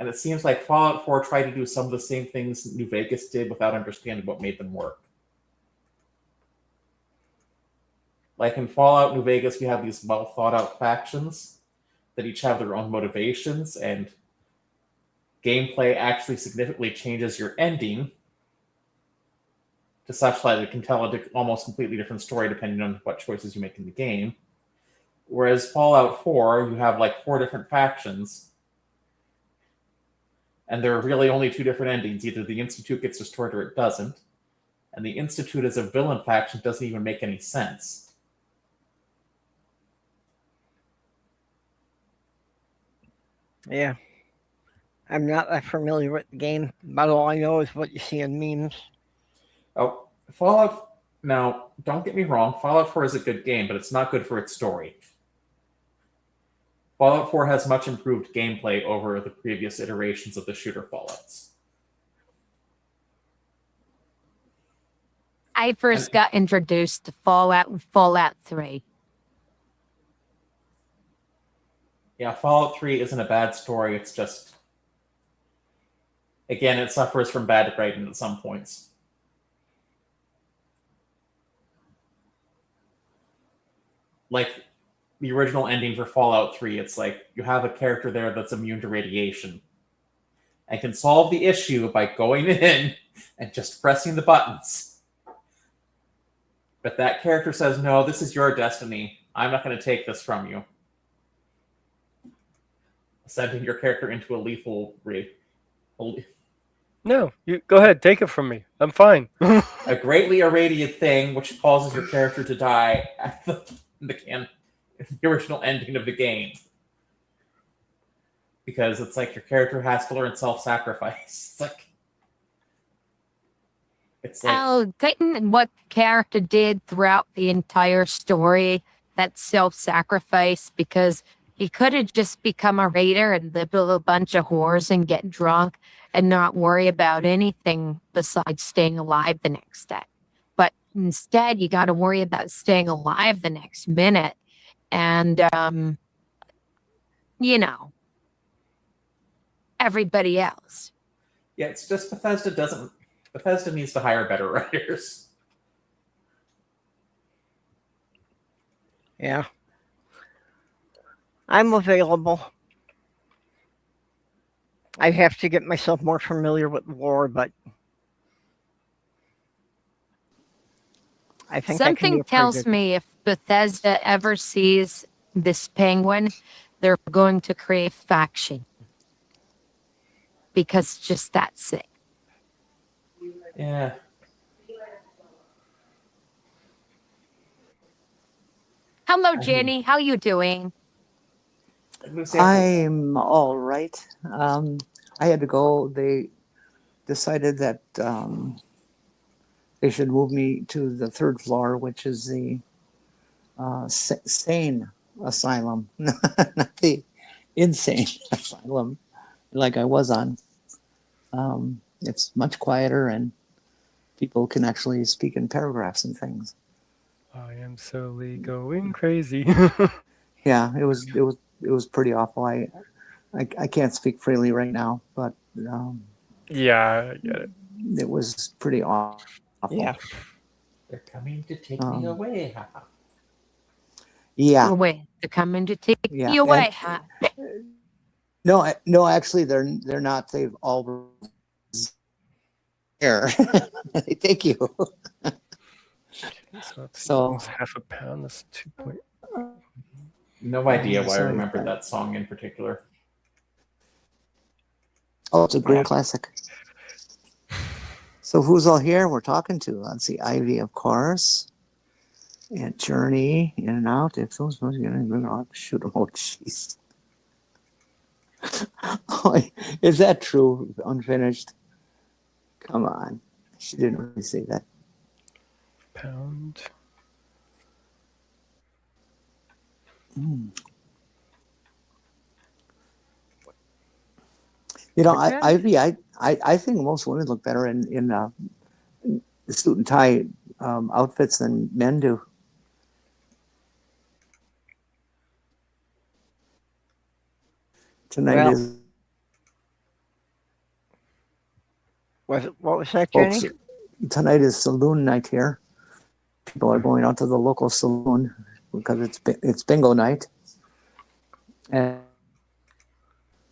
And it seems like Fallout 4 tried to do some of the same things New Vegas did without understanding what made them work. Like in Fallout New Vegas, we have these well-thought-out factions that each have their own motivations, and gameplay actually significantly changes your ending to such that it can tell a almost completely different story depending on what choices you make in the game. Whereas Fallout 4, you have like 4 different factions, and there are really only 2 different endings. Either the Institute gets destroyed or it doesn't. And the Institute as a villain faction doesn't even make any sense. Yeah. I'm not that familiar with the game, but all I know is what you see in memes. Oh, Fallout... Now, don't get me wrong, Fallout 4 is a good game, but it's not good for its story. Fallout 4 has much improved gameplay over the previous iterations of the shooter Fallouts. I first got introduced to Fallout with Fallout 3. Yeah, Fallout 3 isn't a bad story, it's just... Again, it suffers from bad writing at some points. Like, the original ending for Fallout 3, it's like, you have a character there that's immune to radiation. and can solve the issue by going in and just pressing the buttons. But that character says, no, this is your destiny. I'm not going to take this from you. Sending your character into a lethal No, you go ahead, take it from me. I'm fine. a greatly irradiated thing which causes your character to die at the original ending of the game. Because it's like your character has to learn self-sacrifice. It's like Oh, Clayton, what character did throughout the entire story, that self-sacrifice, because he could have just become a raider and live with a bunch of whores and get drunk and not worry about anything besides staying alive the next day. But instead, you got to worry about staying alive the next minute. And, everybody else. yeah, it's just Bethesda needs to hire better writers. Yeah. I'm available. I have to get myself more familiar with lore, but I think Something tells me if Bethesda ever sees this penguin, they're going to create faction. Because just that's it. Yeah. Hello, Jenny. How you doing? I'm all right. I had to go. They decided that they should move me to the third floor, which is the sane asylum, not the insane asylum like I was on. It's much quieter and people can actually speak in paragraphs and things. I am slowly going crazy. Yeah, it was pretty awful. I can't speak freely right now, but yeah, I get it. it was pretty awful. Yeah. They're coming to take me away. Yeah. Away. They're coming to take Yeah. you away, huh? No, actually, they're not. They've all here. Thank you. So that's So- almost half a pound. That's 2 point. No idea why I Sorry. remembered that song in particular. Oh, it's a great classic. So who's all here? We're talking to. Let's see, Ivy, of course, and Journey, in and out. If someone's supposed to get in, shoot. Oh, jeez. Oh, is that true? Unfinished. Come on. She didn't really say that. Pound. You know, Okay. Ivy, I think most women look better in the suit and tie outfits than men do. Tonight Well, is what was that, Jenny? folks. Tonight is saloon night here. People are going out to the local saloon because it's bingo night, and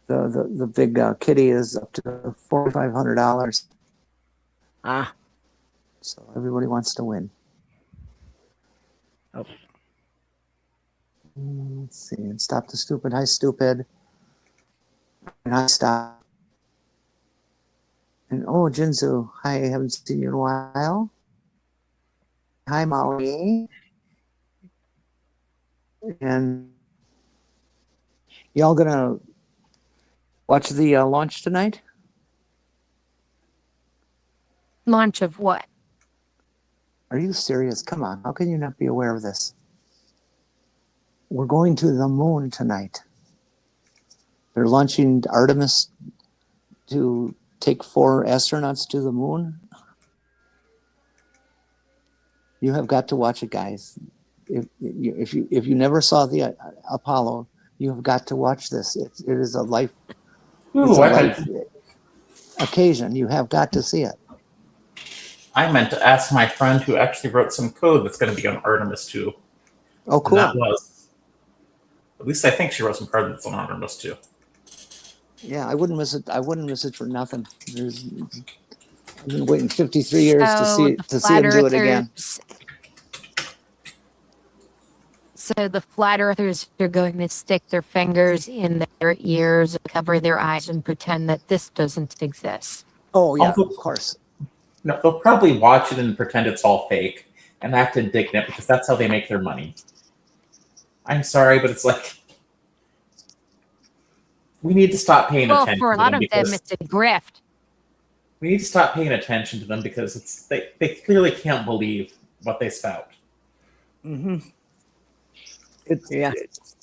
the big kitty is up to $4,500. Ah, So everybody wants to win. Oh. Let's see. And stop the stupid. Hi, stupid. And hi, stop. And oh, Jinzu. Hi, haven't seen you in a while. Hi, Molly. And y'all gonna watch the launch tonight? Launch of what? Are you serious? Come on. How can you not be aware of this? We're going to the moon tonight. They're launching Artemis to take 4 astronauts to the moon. You have got to watch it, guys. If you never saw the Apollo, you have got to watch this. It is a life, it's a life occasion. You have got to see it. I meant to ask my friend who actually wrote some code that's going to be on Artemis 2. Oh, cool. And that was, at least I think she wrote some code that's on Artemis 2. Yeah, I wouldn't miss it. I wouldn't miss it for nothing. I've been waiting 53 years to So see him do it again. So the flat earthers are going to stick their fingers in their ears, cover their eyes, and pretend that this doesn't exist. Oh yeah, Although- of course. No, they'll probably watch it and pretend it's all fake and act indignant because that's how they make their money. I'm sorry, but it's like we need to stop paying Well, attention for a to lot them of them, because it's a grift. we need to stop paying attention to them because they clearly can't believe what they spout. Mm-hmm. Yeah.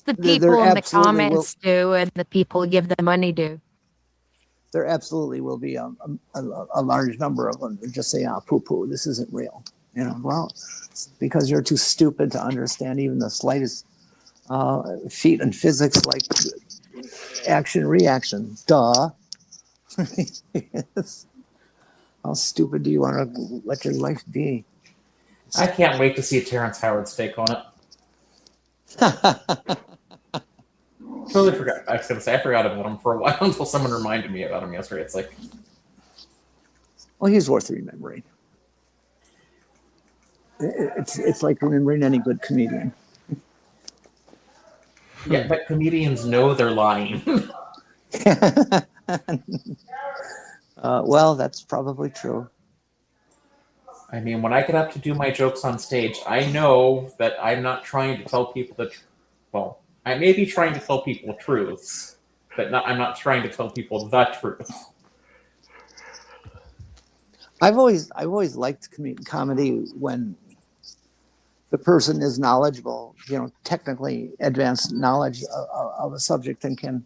The There people in the absolutely comments do, and the people who give them money do. There absolutely will be a large number of them that just say, poo-poo, this isn't real. You know, well, because you're too stupid to understand even the slightest feat in physics like action reaction. Duh. Yes. How stupid do you want to let your life be? I can't wait to see Terrence Howard's take on it. Totally forgot. I was going to say I forgot about him for a while until someone reminded me about him yesterday. It's like, Well, he's worth remembering. It's like remembering any good comedian. yeah, but comedians know they're lying. Well, that's probably true. I mean, when I get up to do my jokes on stage, I know that I'm not trying to tell people the well, I may be trying to tell people truths, but I'm not trying to tell people the truth. I've always liked comedy when the person is knowledgeable, you know, technically advanced knowledge of a subject and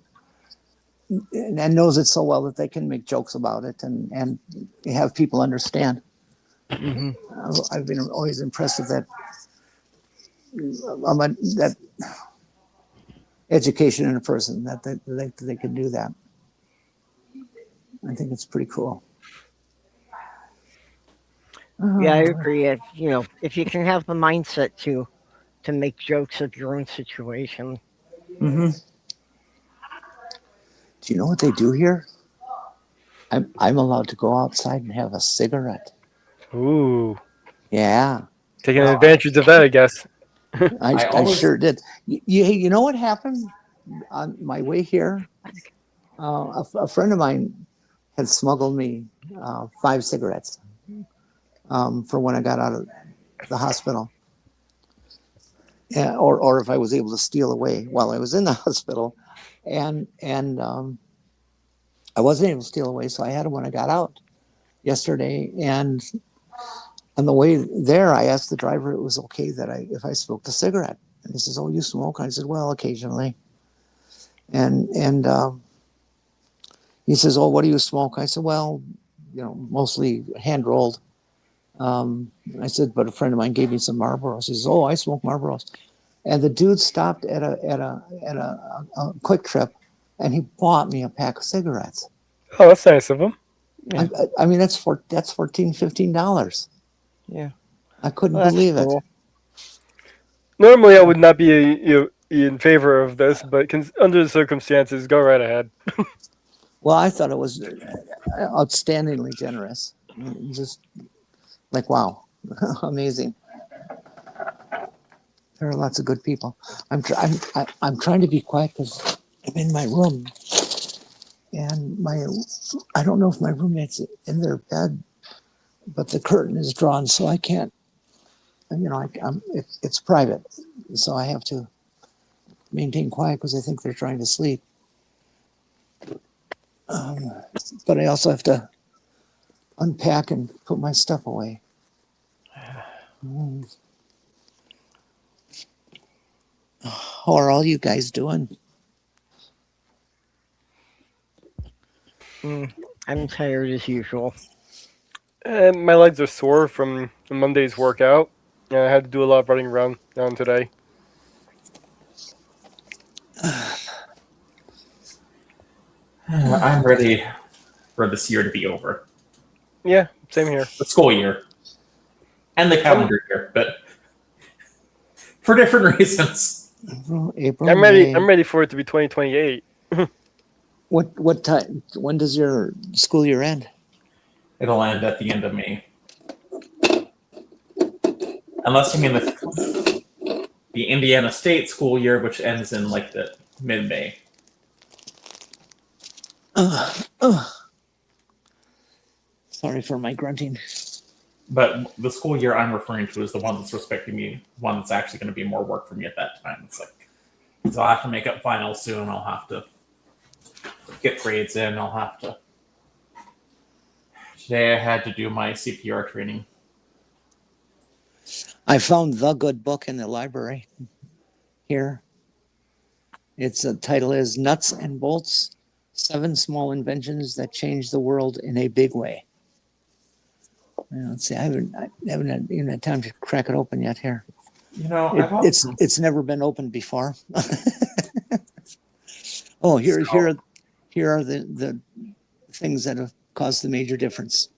knows it so well that they can make jokes about it and have people understand. Mm-hmm. I've been always impressed with that that education in a person that they can do that. I think it's pretty cool. Yeah, I agree. If you can have the mindset to make jokes of your own situation. Mm-hmm. Do you know what they do here? I'm allowed to go outside and have a cigarette. Ooh, Yeah, taking advantage of that, I guess. I sure did. You know what happened on my way here? A friend of mine had smuggled me 5 cigarettes for when I got out of the hospital. Or if I was able to steal away while I was in the hospital, and I wasn't able to steal away, so I had them when I got out yesterday. And on the way there, I asked the driver if it was okay that if I smoked a cigarette, and he says, "Oh, you smoke?" I said, "Well, occasionally." And he says, "Oh, what do you smoke?" I said, "Well, mostly hand rolled." I said, "But a friend of mine gave me some Marlboros." He says, "Oh, I smoke Marlboros." And the dude stopped at a Quick Trip, and he bought me a pack of cigarettes. Oh, that's nice of him. Yeah. I mean, that's $15. Yeah. I couldn't Well, that's believe it. cool. Normally, I would not be in favor of this, but under the circumstances, go right ahead. Well, I thought it was outstandingly generous. Just like, wow, amazing. There are lots of good people. I'm trying to be quiet because I'm in my room, and I don't know if my roommate's in their bed, but the curtain is drawn, so I can't. It's private, so I have to maintain quiet because I think they're trying to sleep. But I also have to unpack and put my stuff away. How are all you guys doing? I'm tired as usual. And my legs are sore from Monday's workout. I had to do a lot of running around down today. I'm ready for this year to be over. Yeah, same here. The school year. And the calendar year, but for different reasons. April, I'm ready. May. I'm ready for it to be 2028. What time? When does your school year end? It'll end at the end of May. Unless you mean the Indiana State school year, which ends in like the mid-May. Sorry for my grunting. But the school year I'm referring to is the one that's respecting me, one that's actually going to be more work for me at that time. It's like, so I'll have to make up finals soon. I'll have to get grades in. I'll have to. Today I had to do my CPR training. I found the good book in the library here. Its title is Nuts and Bolts, 7 Small Inventions That Changed the World in a Big Way. Let's see, I haven't even had time to crack it open yet here. You know, it's never been opened before. Oh, here are the things that have caused the major difference.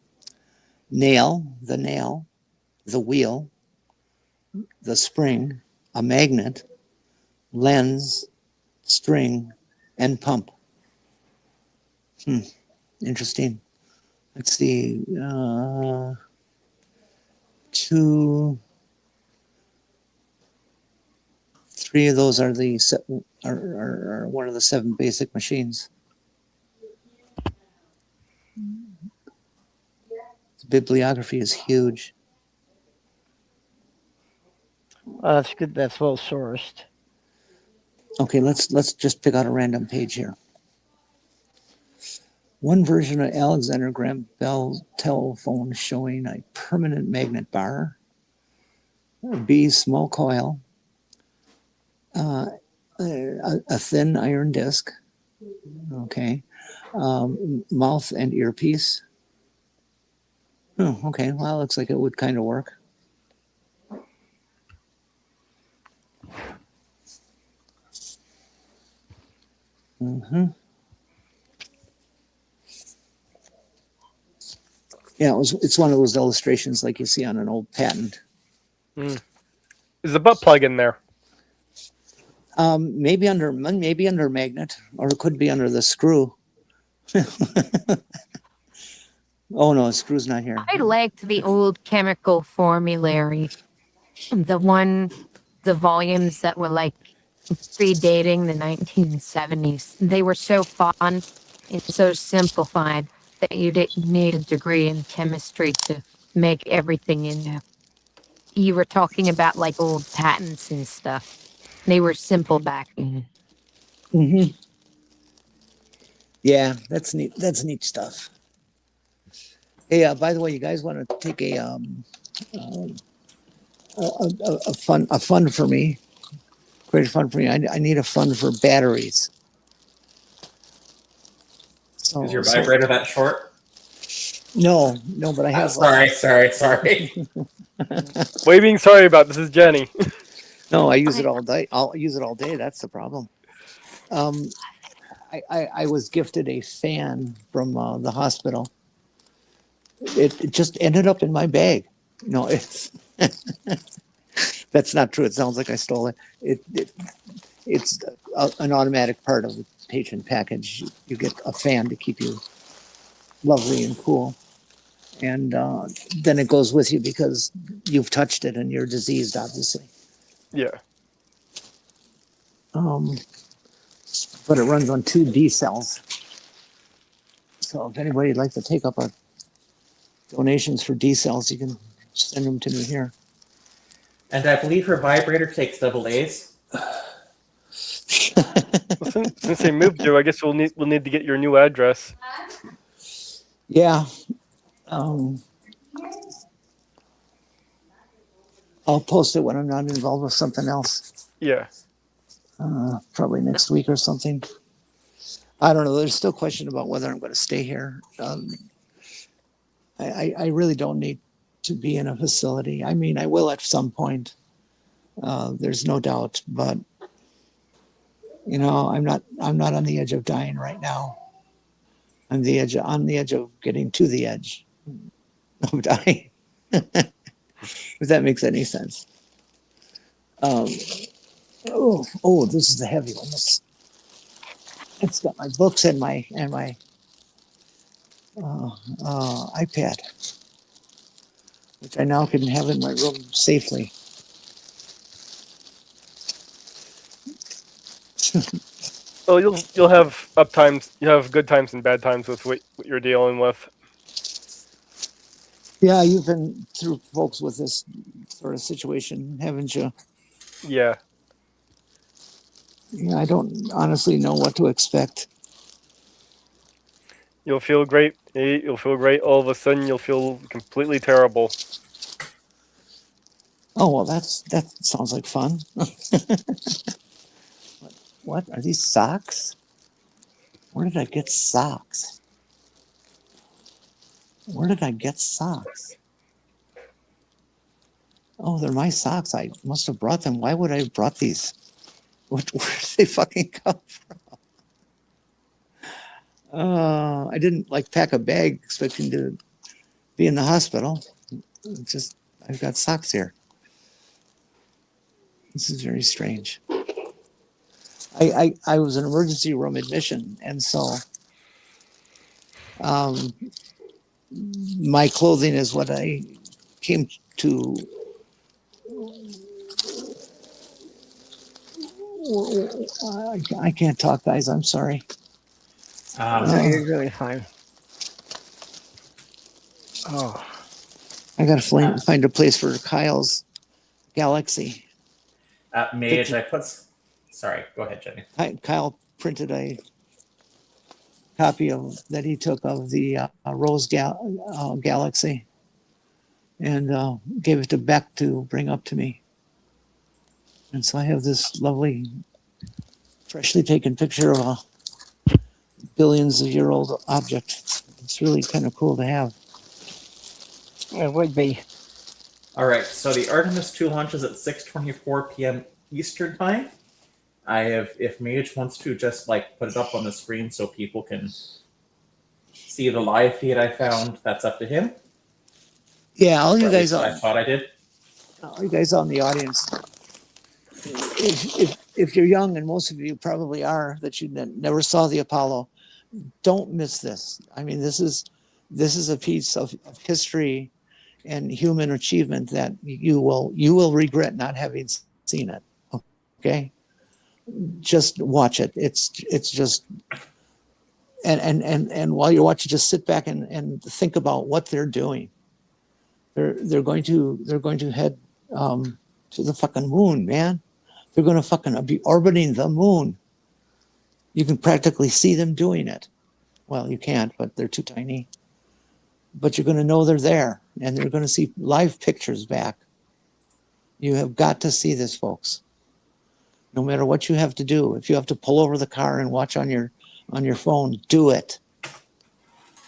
Nail, the wheel, the spring, a magnet, lens, string, and pump. Interesting. Let's see. 2, 3 of those are are one of the 7 basic machines. The bibliography is huge. That's good. That's well sourced. Okay, let's just pick out a random page here. One version of Alexander Graham Bell telephone showing a permanent magnet bar, B, small coil, a thin iron disc, okay, mouth and earpiece. Oh, okay, well, looks like it would kind of work. Yeah, it's one of those illustrations like you see on an old patent. Is the butt plug in there? Maybe under magnet, or it could be under the screw. Oh no, the screw's not here. I liked the old chemical formulary. The volumes that were like predating the 1970s. They were so fun and so simplified that you didn't need a degree in chemistry to make everything in there. You were talking about like old patents and stuff. They were simple back then. Yeah, that's neat. That's neat stuff. Hey, by the way, you guys want to take a fund for me? Create a fund for me. I need a fund for batteries. So, is your vibrator that short? No, but I have. Sorry. What are you being sorry about? This is Jenny. No, I use it all day. I'll use it all day. That's the problem. I was gifted a fan from the hospital. It just ended up in my bag. No, it's that's not true. It sounds like I stole it. It's an automatic part of the patient package. You get a fan to keep you lovely and cool, and then it goes with you because you've touched it and you're diseased, obviously. Yeah. But it runs on 2 D cells. So if anybody would like to take up donations for D cells, you can send them to me here. And I believe her vibrator takes double A's. Well, since they moved you, I guess we'll need to get your new address. Yeah. I'll post it when I'm not involved with something else. Yeah. Probably next week or something. I don't know. There's still a question about whether I'm going to stay here. I really don't need to be in a facility. I mean, I will at some point. There's no doubt, but you know, I'm not on the edge of dying right now. I'm on the edge of getting to the edge of dying. If that makes any sense. Oh, this is the heavy one. It's got my books and my iPad, which I now can have in my room safely. Well, you'll have up times, you have good times and bad times with what you're dealing with. Yeah, you've been through folks with this sort of situation, haven't you? Yeah. Yeah, I don't honestly know what to expect. You'll feel great. You'll feel great. All of a sudden, you'll feel completely terrible. Oh well, that sounds like fun. What are these socks? Where did I get socks? Where did I get socks? Oh, they're my socks. I must have brought them. Why would I have brought these? Where did they fucking come from? I didn't like pack a bag expecting to be in the hospital. It's just I've got socks here. This is very strange. I was an emergency room admission, and so my clothing is what I came to. I can't talk, guys. I'm sorry. No, you're really fine. Oh, I gotta find a place for Kyle's galaxy. Mage, I put. Sorry, go ahead, Jenny. Kyle printed a copy of that he took of the Rose Galaxy and gave it to Beck to bring up to me. And so I have this lovely, freshly taken picture of a billions-of-year-old object. It's really kind of cool to have. it would be. All right, so the Artemis 2 launches at 6:24 p.m. Eastern time. I have, if Mage wants to just like put it up on the screen so people can see the live feed I found, that's up to him. Yeah, all you Or at guys least I thought I did. all you guys on the audience, if you're young, and most of you probably are, that you never saw the Apollo, don't miss this. I mean, this is a piece of history and human achievement that you will regret not having seen it. Okay, just watch it. It's just and while you're watching, just sit back and think about what they're doing. They're going to head to the fucking moon, man. They're going to fucking be orbiting the moon. You can practically see them doing it. Well, you can't, but they're too tiny. But you're going to know they're there, and they're going to see live pictures back. You have got to see this, folks. No matter what you have to do, if you have to pull over the car and watch on your phone, do it.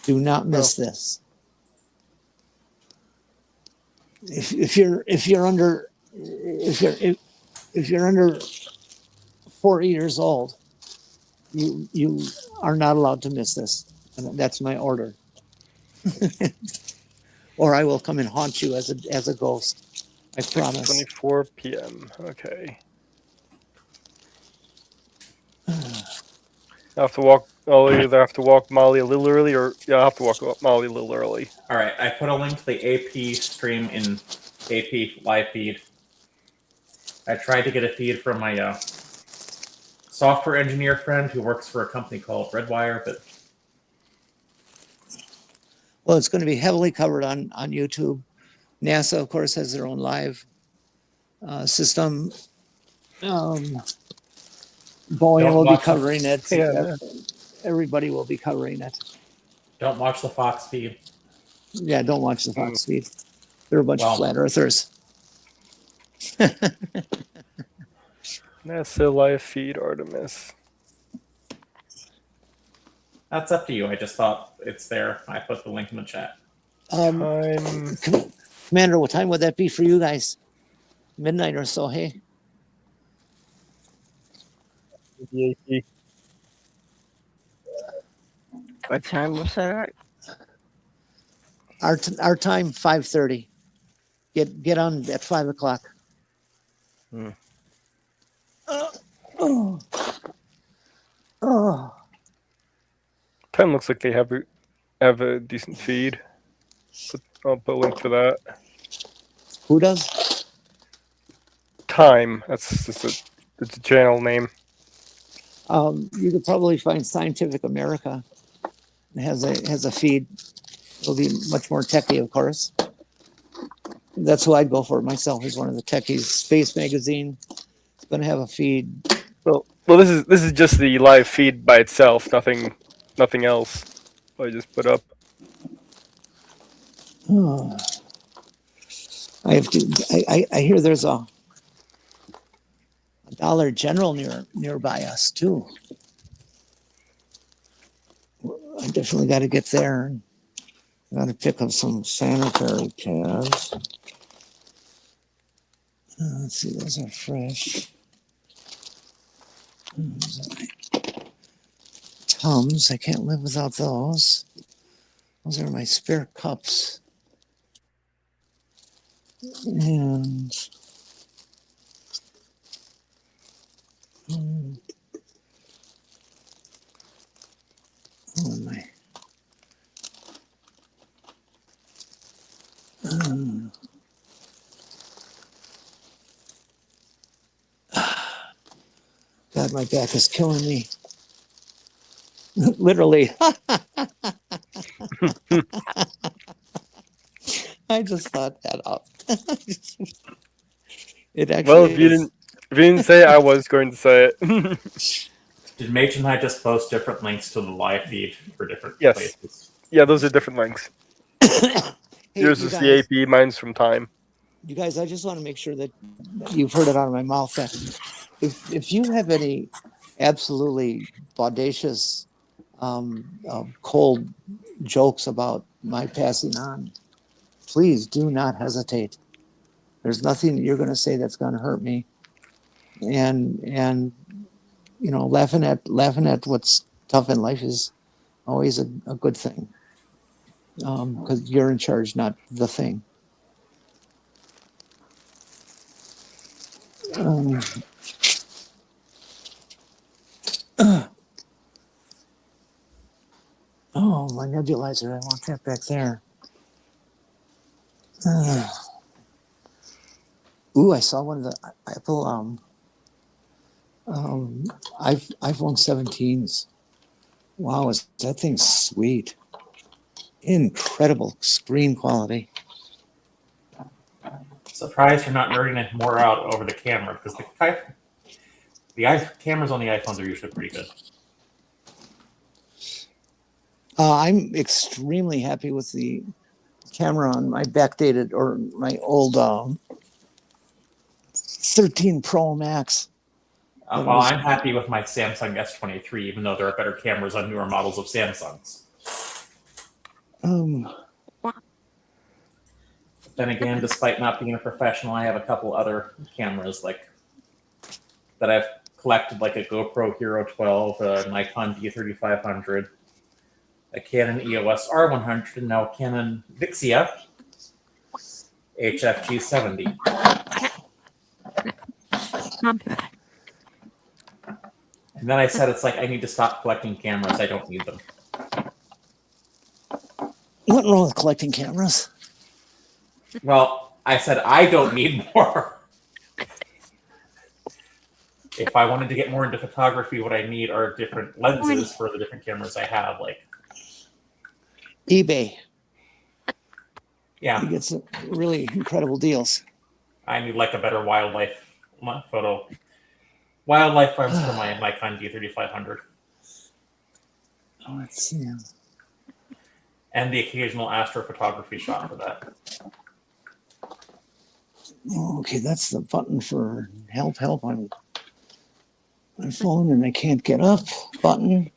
Do not miss this. If you're under 4 years old, you are not allowed to miss this. And that's my order. Or I will come and haunt you as a ghost. I promise. 6:24 p.m. Okay. I have to walk. I'll either have to walk Molly a little early, or I have to walk Molly a little early. All right, I put a link to the AP stream in AP live feed. I tried to get a feed from my software engineer friend who works for a company called Redwire, but Well, it's going to be heavily covered on YouTube. NASA, of course, has their own live system. Boeing will be covering it. Yeah. Everybody will be covering it. don't watch the Fox feed. Yeah, don't watch the Fox feed. They're a bunch of flat earthers. NASA live feed Artemis. That's up to you. I just thought it's there. I put the link in the chat. Time. Commander, what time would that be for you guys? Midnight or so, hey? The AP. What time was that? Our time 5:30. Get on at 5 o'clock. Hmm. Oh. Time looks like they have a decent feed. I'll put a link to that. Who does? Time. That's just it's a channel name. You could probably find Scientific America. It has a feed. It'll be much more techie, of course. That's who I'd go for myself. Is one of the techies. Space Magazine is going to have a feed. Well, this is just the live feed by itself. Nothing else. I just put up. Oh. I have to. I hear there's a Dollar General nearby us too. I definitely got to get there. I got to pick up some sanitary pads. Let's see, those are fresh. Tums, I can't live without those. Those are my spare cups. And oh my. God, my back is killing me. Literally. I just thought that up. It actually Well, if you didn't say it, I was going to say it. Did Mage and I just post different links to the live feed for different Yes. places? Yeah, those are different links. Hey, Yours you is guys, the AP, mine's from Time. you guys, I just want to make sure that you've heard it out of my mouth that if you have any absolutely audacious, cold jokes about my passing on, please do not hesitate. There's nothing that you're going to say that's going to hurt me. And you know, laughing at what's tough in life is always a good thing. Because you're in charge, not the thing. Oh, my nebulizer! I want that back there. Ooh, I saw one of the Apple iPhone 17s. Wow, is that thing sweet? Incredible screen quality. Surprised you're not nerding it more out over the camera, because the cameras on the iPhones are usually pretty good. I'm extremely happy with the camera on my backdated or my old 13 Pro Max. Well, I'm happy with my Samsung S23, even though there are better cameras on newer models of Samsungs. Then again, despite not being a professional, I have a couple other cameras like that I've collected, like a GoPro Hero 12, a Nikon D3500, a Canon EOS R100, and now Canon Vixia HFG70. Not bad. And then I said, it's like, I need to stop collecting cameras. I don't need them. Nothing wrong with collecting cameras. Well, I said, I don't need more. If I wanted to get more into photography, what I need are different lenses for the different cameras I have. Like eBay. Yeah. You get some really incredible deals. I need like a better wildlife lens for my Nikon D3500. Let's see. And the occasional astrophotography shot for that. Okay, that's the button for help. I'm falling and I can't get up button.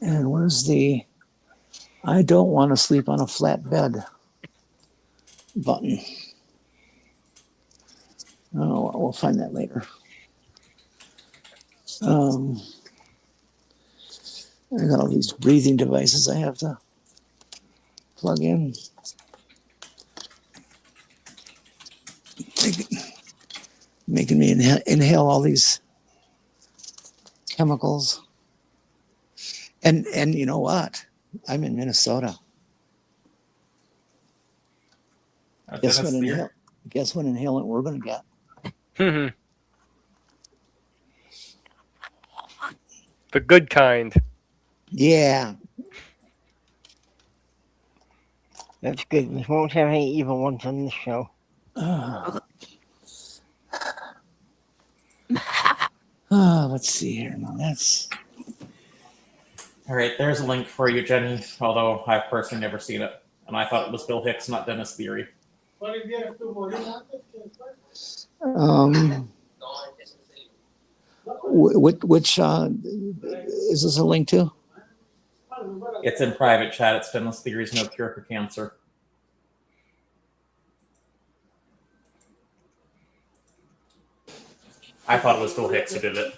And where's the I don't want to sleep on a flat bed button? Oh, we'll find that later. I got all these breathing devices I have to plug in. Making me inhale all these chemicals. And you know what? I'm in Minnesota. Guess what inhalant we're going to get? The good kind. Yeah. That's good. We won't have any evil ones on this show. Let's see here. Now that's All right, there's a link for you, Jenny, although I've personally never seen it. And I thought it was Bill Hicks, not Dennis Leary. which is this a link to? It's in private chat. It's Dennis Leary's No Cure for Cancer. I thought it was Bill Hicks who did it.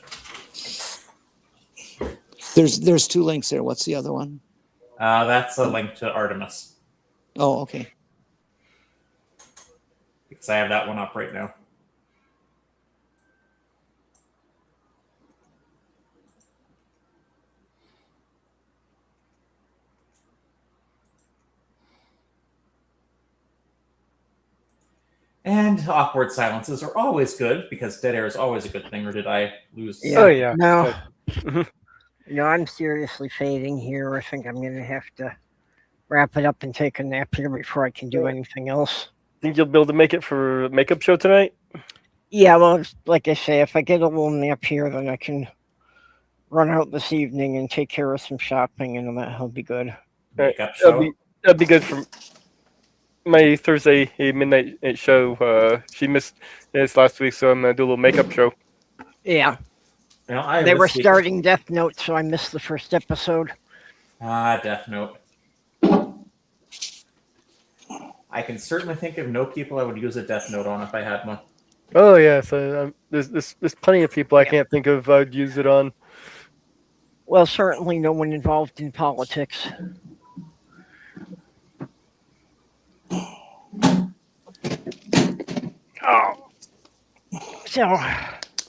There's two links there. What's the other one? That's a link to Artemis, Oh, okay. because I have that one up right now. And awkward silences are always good, because dead air is always a good thing. Or did I lose? Yeah. Oh yeah. No. No, I'm seriously fading here. I think I'm going to have to wrap it up and take a nap here before I can do anything else. Think you'll be able to make it for a makeup show tonight? Yeah, well, like I say, if I get a little nap here, then I can run out this evening and take care of some shopping, and that'll be good. Makeup show. That'd be good for my Thursday midnight show. She missed this last week, so I'm gonna do a little makeup show. Yeah, You know, they were starting Death Note, so I missed the first episode. Death Note. I can certainly think of no people I would use a Death Note on if I had one. Oh yeah, so there's plenty of people I can't think of I'd use it on. Well, certainly no one involved in politics. Oh. So,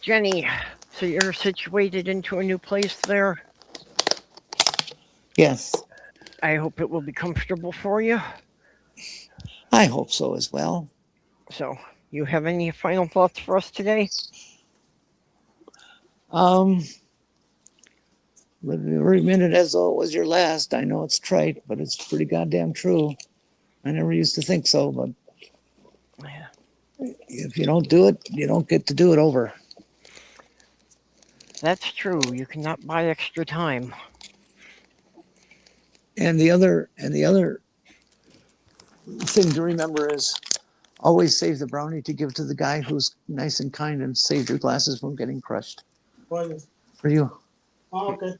Jenny, so you're situated into a new place there? Yes, I hope it will be comfortable for you. I hope so as well. So, you have any final thoughts for us today? Every minute as though it was your last. I know it's trite, but it's pretty goddamn true. I never used to think so, but if you don't do it, you don't get to do it over. That's true. You cannot buy extra time. And the other thing to remember is always save the brownie to give to the guy who's nice and kind, and save your glasses from getting crushed. For you. Oh, okay.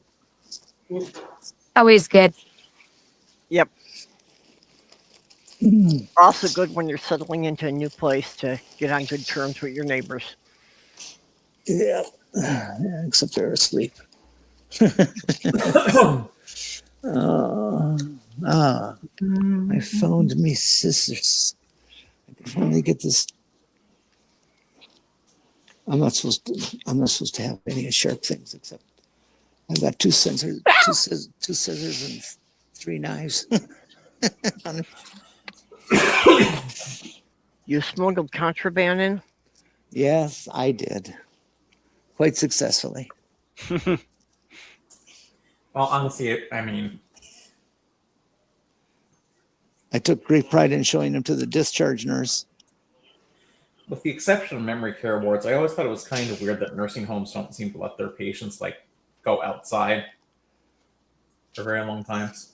Always good. Yep. Also good when you're settling into a new place to get on good terms with your neighbors. Yeah. Except they're asleep. I found me scissors. I can finally get this. I'm not supposed to have any sharp things, except I've got two scissors and 3 knives. You smuggled contraband in? Yes, I did. Quite successfully. Well, honestly, I mean, I took great pride in showing them to the discharge nurse. with the exception of memory care wards, I always thought it was kind of weird that nursing homes don't seem to let their patients go outside for very long times.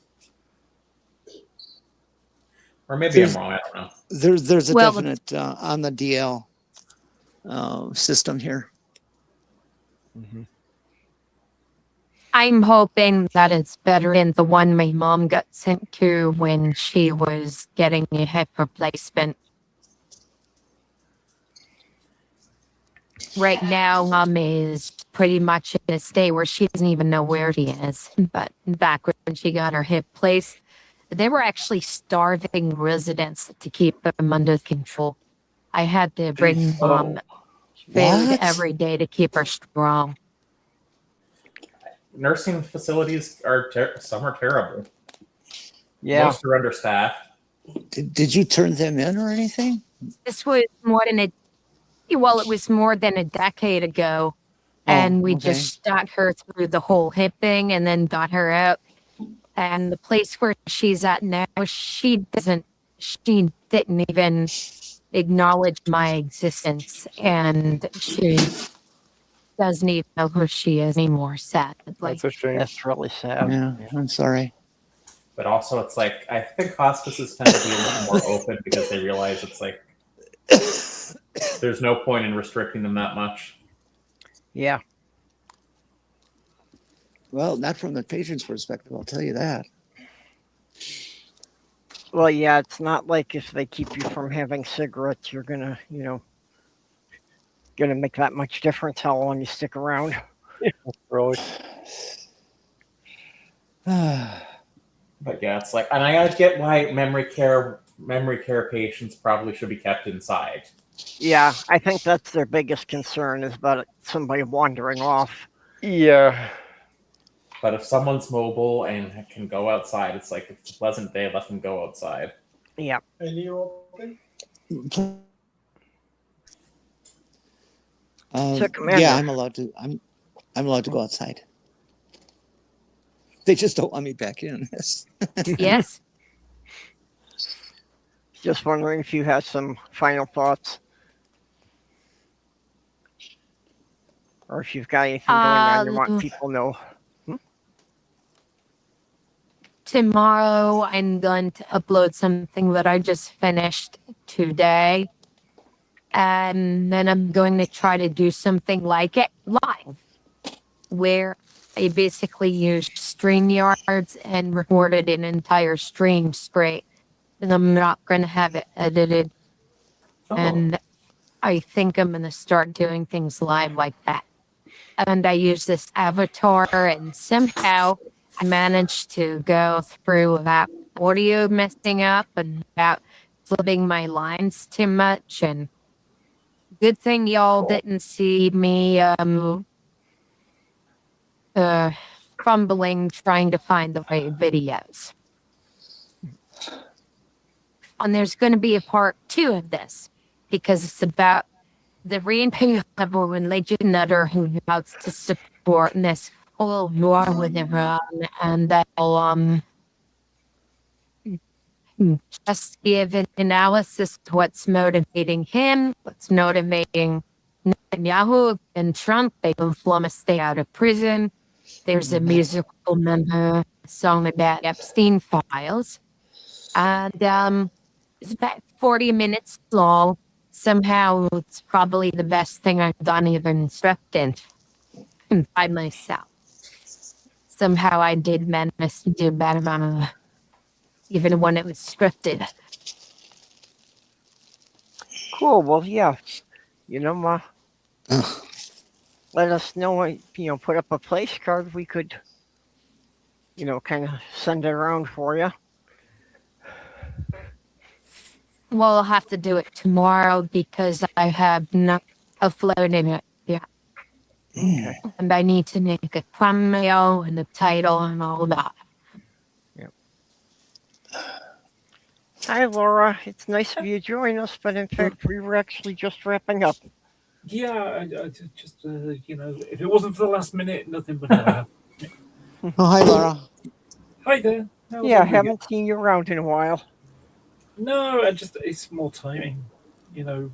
Or maybe I'm wrong. I don't know. There's a definite on the DL system here. Mm-hmm. I'm hoping that it's better than the one my mom got sent to when she was getting a hip replacement. Right now, Mom is pretty much in a state where she doesn't even know where he is. But back when she got her hip placed, they were actually starving residents to keep them under control. I had to bring Mom food every day to keep her strong. nursing facilities are some are terrible. Yeah. Most are understaffed. Did you turn them in or anything? This was it was more than a decade ago. Oh, And we okay. just got her through the whole hip thing and then got her out. And the place where she's at now, she didn't even acknowledge my existence. And she doesn't even know who she is anymore, sadly. That's a shame. That's really sad. Yeah, I'm sorry. But also, it's like, I think hospices tend to be a little more open because they realize it's like there's no point in restricting them that much. Yeah. Well, not from the patient's perspective, I'll tell you that. Well, yeah, it's not like if they keep you from having cigarettes, you're gonna, gonna make that much difference how long you stick around. Really. But yeah, it's like, and I get why memory care patients probably should be kept inside. Yeah, I think that's their biggest concern is about somebody wandering off. Yeah. But if someone's mobile and can go outside, it's like, if it's a pleasant day, let them go outside. Yeah. So, Commander. Yeah, I'm allowed to. I'm allowed to go outside. They just don't want me back in. Yes. Just wondering if you had some final thoughts. Or if you've got anything going on you want people to know. Tomorrow, I'm going to upload something that I just finished today. And then I'm going to try to do something like it live, where I basically used StreamYards and recorded an entire stream straight. And I'm not going to have it edited. Oh. And I think I'm going to start doing things live like that. And I use this avatar, and somehow I managed to go through without audio messing up and without flipping my lines too much. And good thing y'all didn't see me fumbling trying to find the right videos. And there's going to be a part 2 of this because it's about the level and Legionnaire who wants to support this whole war with Iran, and I'll just give an analysis to what's motivating him, what's motivating Netanyahu and Trump. They both want to stay out of prison. There's a musical number song about Epstein files, and it's about 40 minutes long. Somehow it's probably the best thing I've done even scripted by myself. Somehow I did manage to do better on even when it was scripted. Cool. Well, yeah. Let us know, put up a place card. We could, kind of send it around for you. Well, I'll have to do it tomorrow because I have not uploaded it yet. Okay. And I need to make a thumbnail and the title and all that. Yep. Hi, Laura. It's nice of you to join us, but in fact, we were actually just wrapping up. Yeah, I just, if it wasn't for the last minute, nothing would happen. Oh, hi, Laura. Hi there. How's Yeah, everything? haven't seen you around in a while. No, it's more timing. I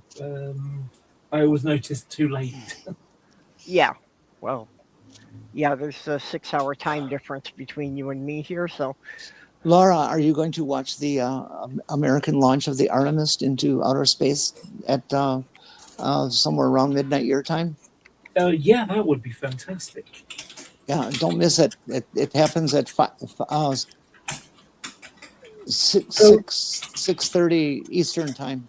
always notice too late. Yeah. Well, yeah, there's a 6-hour time difference between you and me here, so. Laura, are you going to watch the American launch of the Artemis into outer space at somewhere around midnight your time? Yeah, that would be fantastic. Yeah, don't miss it. It happens at 6:30 Eastern time.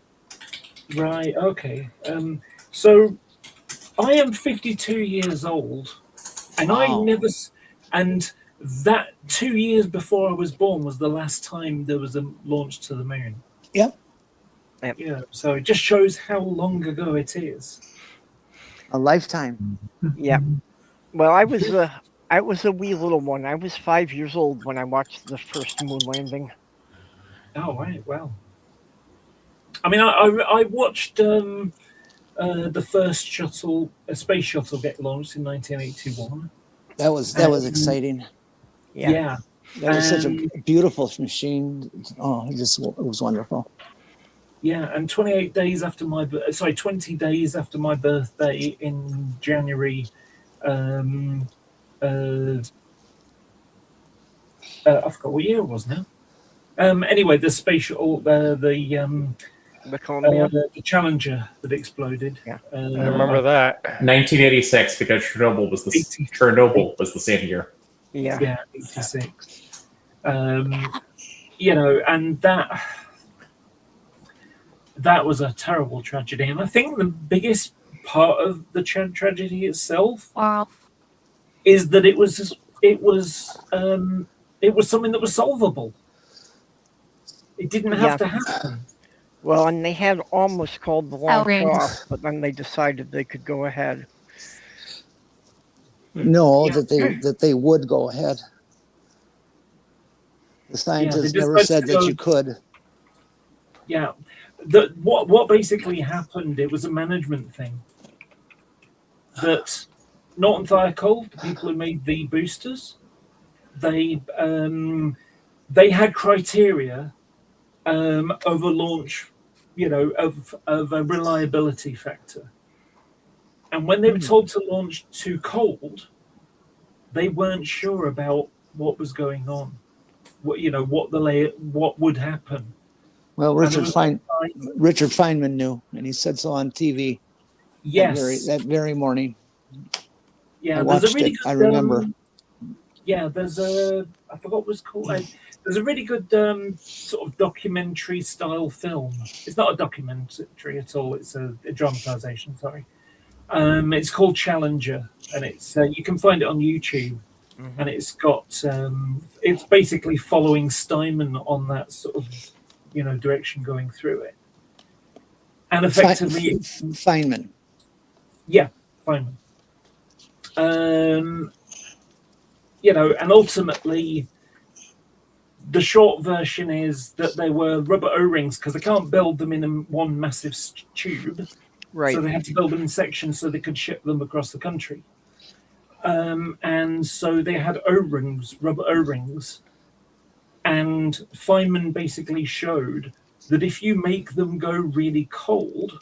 Right, okay. So I am 52 years old, and Wow. and that 2 years before I was born was the last time there was a launch to the moon. Yep. Yeah, so it just shows how long ago it is. A lifetime. Yeah. Well, I I was a wee little one. I was 5 years old when I watched the first moon landing. Oh right, well. I mean, I watched the first shuttle, a space shuttle, get launched in 1981. That was exciting. Yeah. That was such a beautiful machine. Oh, it was wonderful. Yeah, and 20 days after my birthday in January, I forgot what year it was now. Anyway, the space shuttle, The Columbia. the Challenger that exploded. Yeah. I remember that. 1986, because Chernobyl was the same year. Yeah. Yeah, 86. You know, and that was a terrible tragedy. And I think the biggest part of the tragedy itself Wow. is that it was something that was solvable. It didn't have to happen. Well, and they had almost called the launch Outrage. off, but then they decided they could go ahead. No, Yeah. that they would go ahead. The scientists just never like said to that go- you could. Yeah. What basically happened, it was a management thing. That Norton Thiokol, the people who made the boosters, they had criteria of a launch, you know, of a reliability factor. And when they were told to launch too cold, they weren't sure about what was going on. What would happen. Well, And it Richard was Richard Feynman knew, and he said so on TV Yes. that very morning. Yeah, I there's a watched really it. good, I remember. Yeah, there's I forgot what it was called. There's a really good sort of documentary style film. It's not a documentary at all. It's a dramatization. Sorry. It's called Challenger, and it's you can find it on YouTube. And it's got it's basically following Steinman on that sort of direction going through it, and effectively Feynman. Yeah, Feynman. And ultimately, the short version is that they were rubber O-rings because they can't build them in one massive tube. Right. So they had to build them in sections so they could ship them across the country. And so they had O-rings, rubber O-rings. And Feynman basically showed that if you make them go really cold,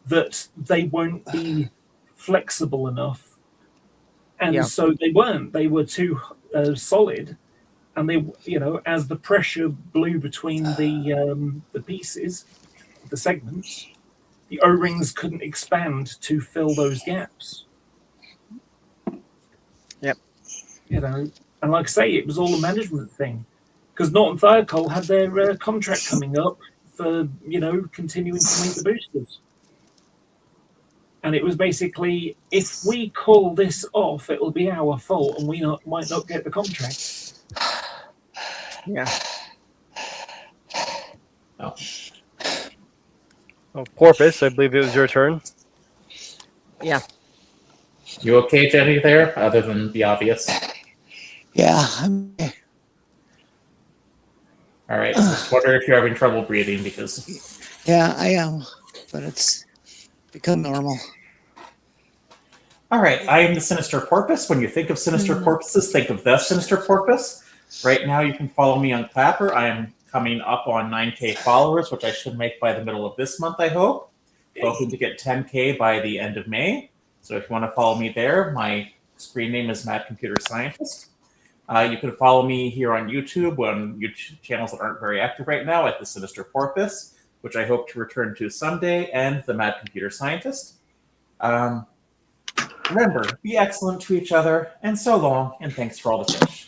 that they won't be flexible enough. And so they weren't. They were too solid. And they, as the pressure blew between the pieces, the segments, the O-rings couldn't expand to fill those gaps. Yep. And like I say, it was all a management thing. Because Norton Thiokol had their contract coming up for, continuing to make the boosters. And it was basically, if we call this off, it'll be our fault and we might not get the contract. Yeah. Oh. Oh, Porpoise, I believe it was your turn. Yeah. You okay, Jenny, there, other than the obvious? Yeah. I'm okay. All right. Just wonder if you're having trouble breathing because... Yeah, I am. But it's become normal. All right. I am the Sinister Porpoise. When you think of Sinister Porpoises, think of the Sinister Porpoise. Right now, you can follow me on Clapper. I am coming up on 9K followers, which I should make by the middle of this month, I hope. Hoping to get 10K by the end of May. So if you want to follow me there, my screen name is Mad Computer Scientist. You can follow me here on YouTube on YouTube channels that aren't very active right now at the Sinister Porpoise, which I hope to return to someday, and the Mad Computer Scientist. Remember, be excellent to each other, and so long, and thanks for all the fish.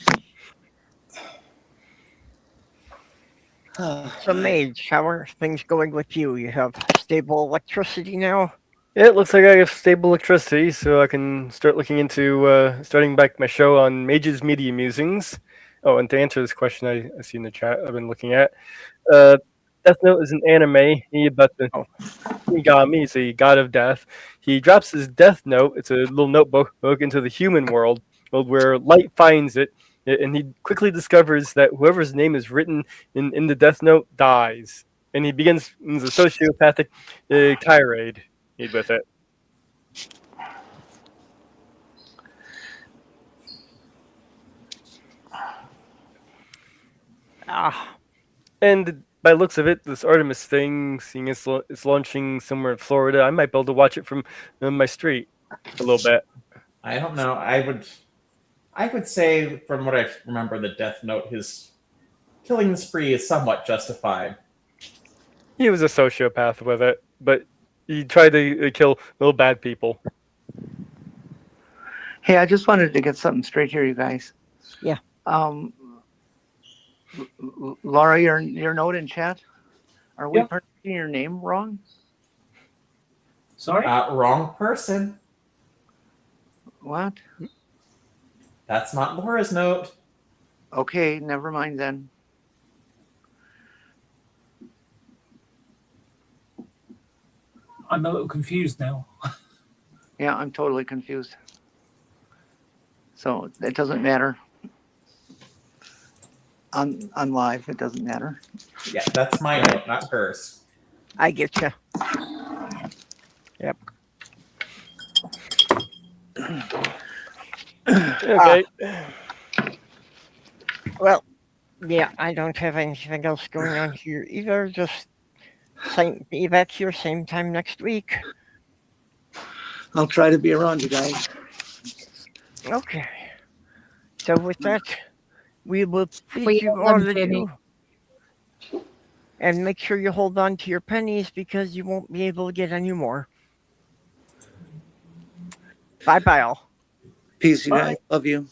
So, Mage, how are things going with you? You have stable electricity now? Yeah, it looks like I have stable electricity, so I can start looking into starting back my show on Mage's Media Musings. Oh, and to answer this question I see in the chat I've been looking at, Death Note is an anime. About the Shinigami, he's a god of death. He drops his death note, it's a little notebook into the human world, where Light finds it, and he quickly discovers that whoever's name is written in the death note dies, and he begins a sociopathic tirade with it. Ah, And by the looks of it, this Artemis thing, seeing it's launching somewhere in Florida, I might be able to watch it from my street a little bit. I don't know. I would say, from what I remember, the Death Note, his killing spree is somewhat justified. He was a sociopath with it, but he tried to kill little bad people. Hey, I just wanted to get something straight here, you guys. Yeah. Laura, your note in chat. Are we Yep. pronouncing your name wrong? Sorry? Wrong person. What? That's not Laura's note. Okay, never mind then. I'm a little confused now. Yeah, I'm totally confused. So it doesn't matter. On live, it doesn't matter. Yeah, that's my note, not hers. I get you. Yep. Okay. Well, yeah, I don't have anything else going on here either. Just be back here same time next week. I'll try to be around, you guys. Okay. So with that, we will bid We you love all Jenny. adieu. And make sure you hold on to your pennies because you won't be able to get any more. Bye-bye all. Peace, you Bye. guys. Love you.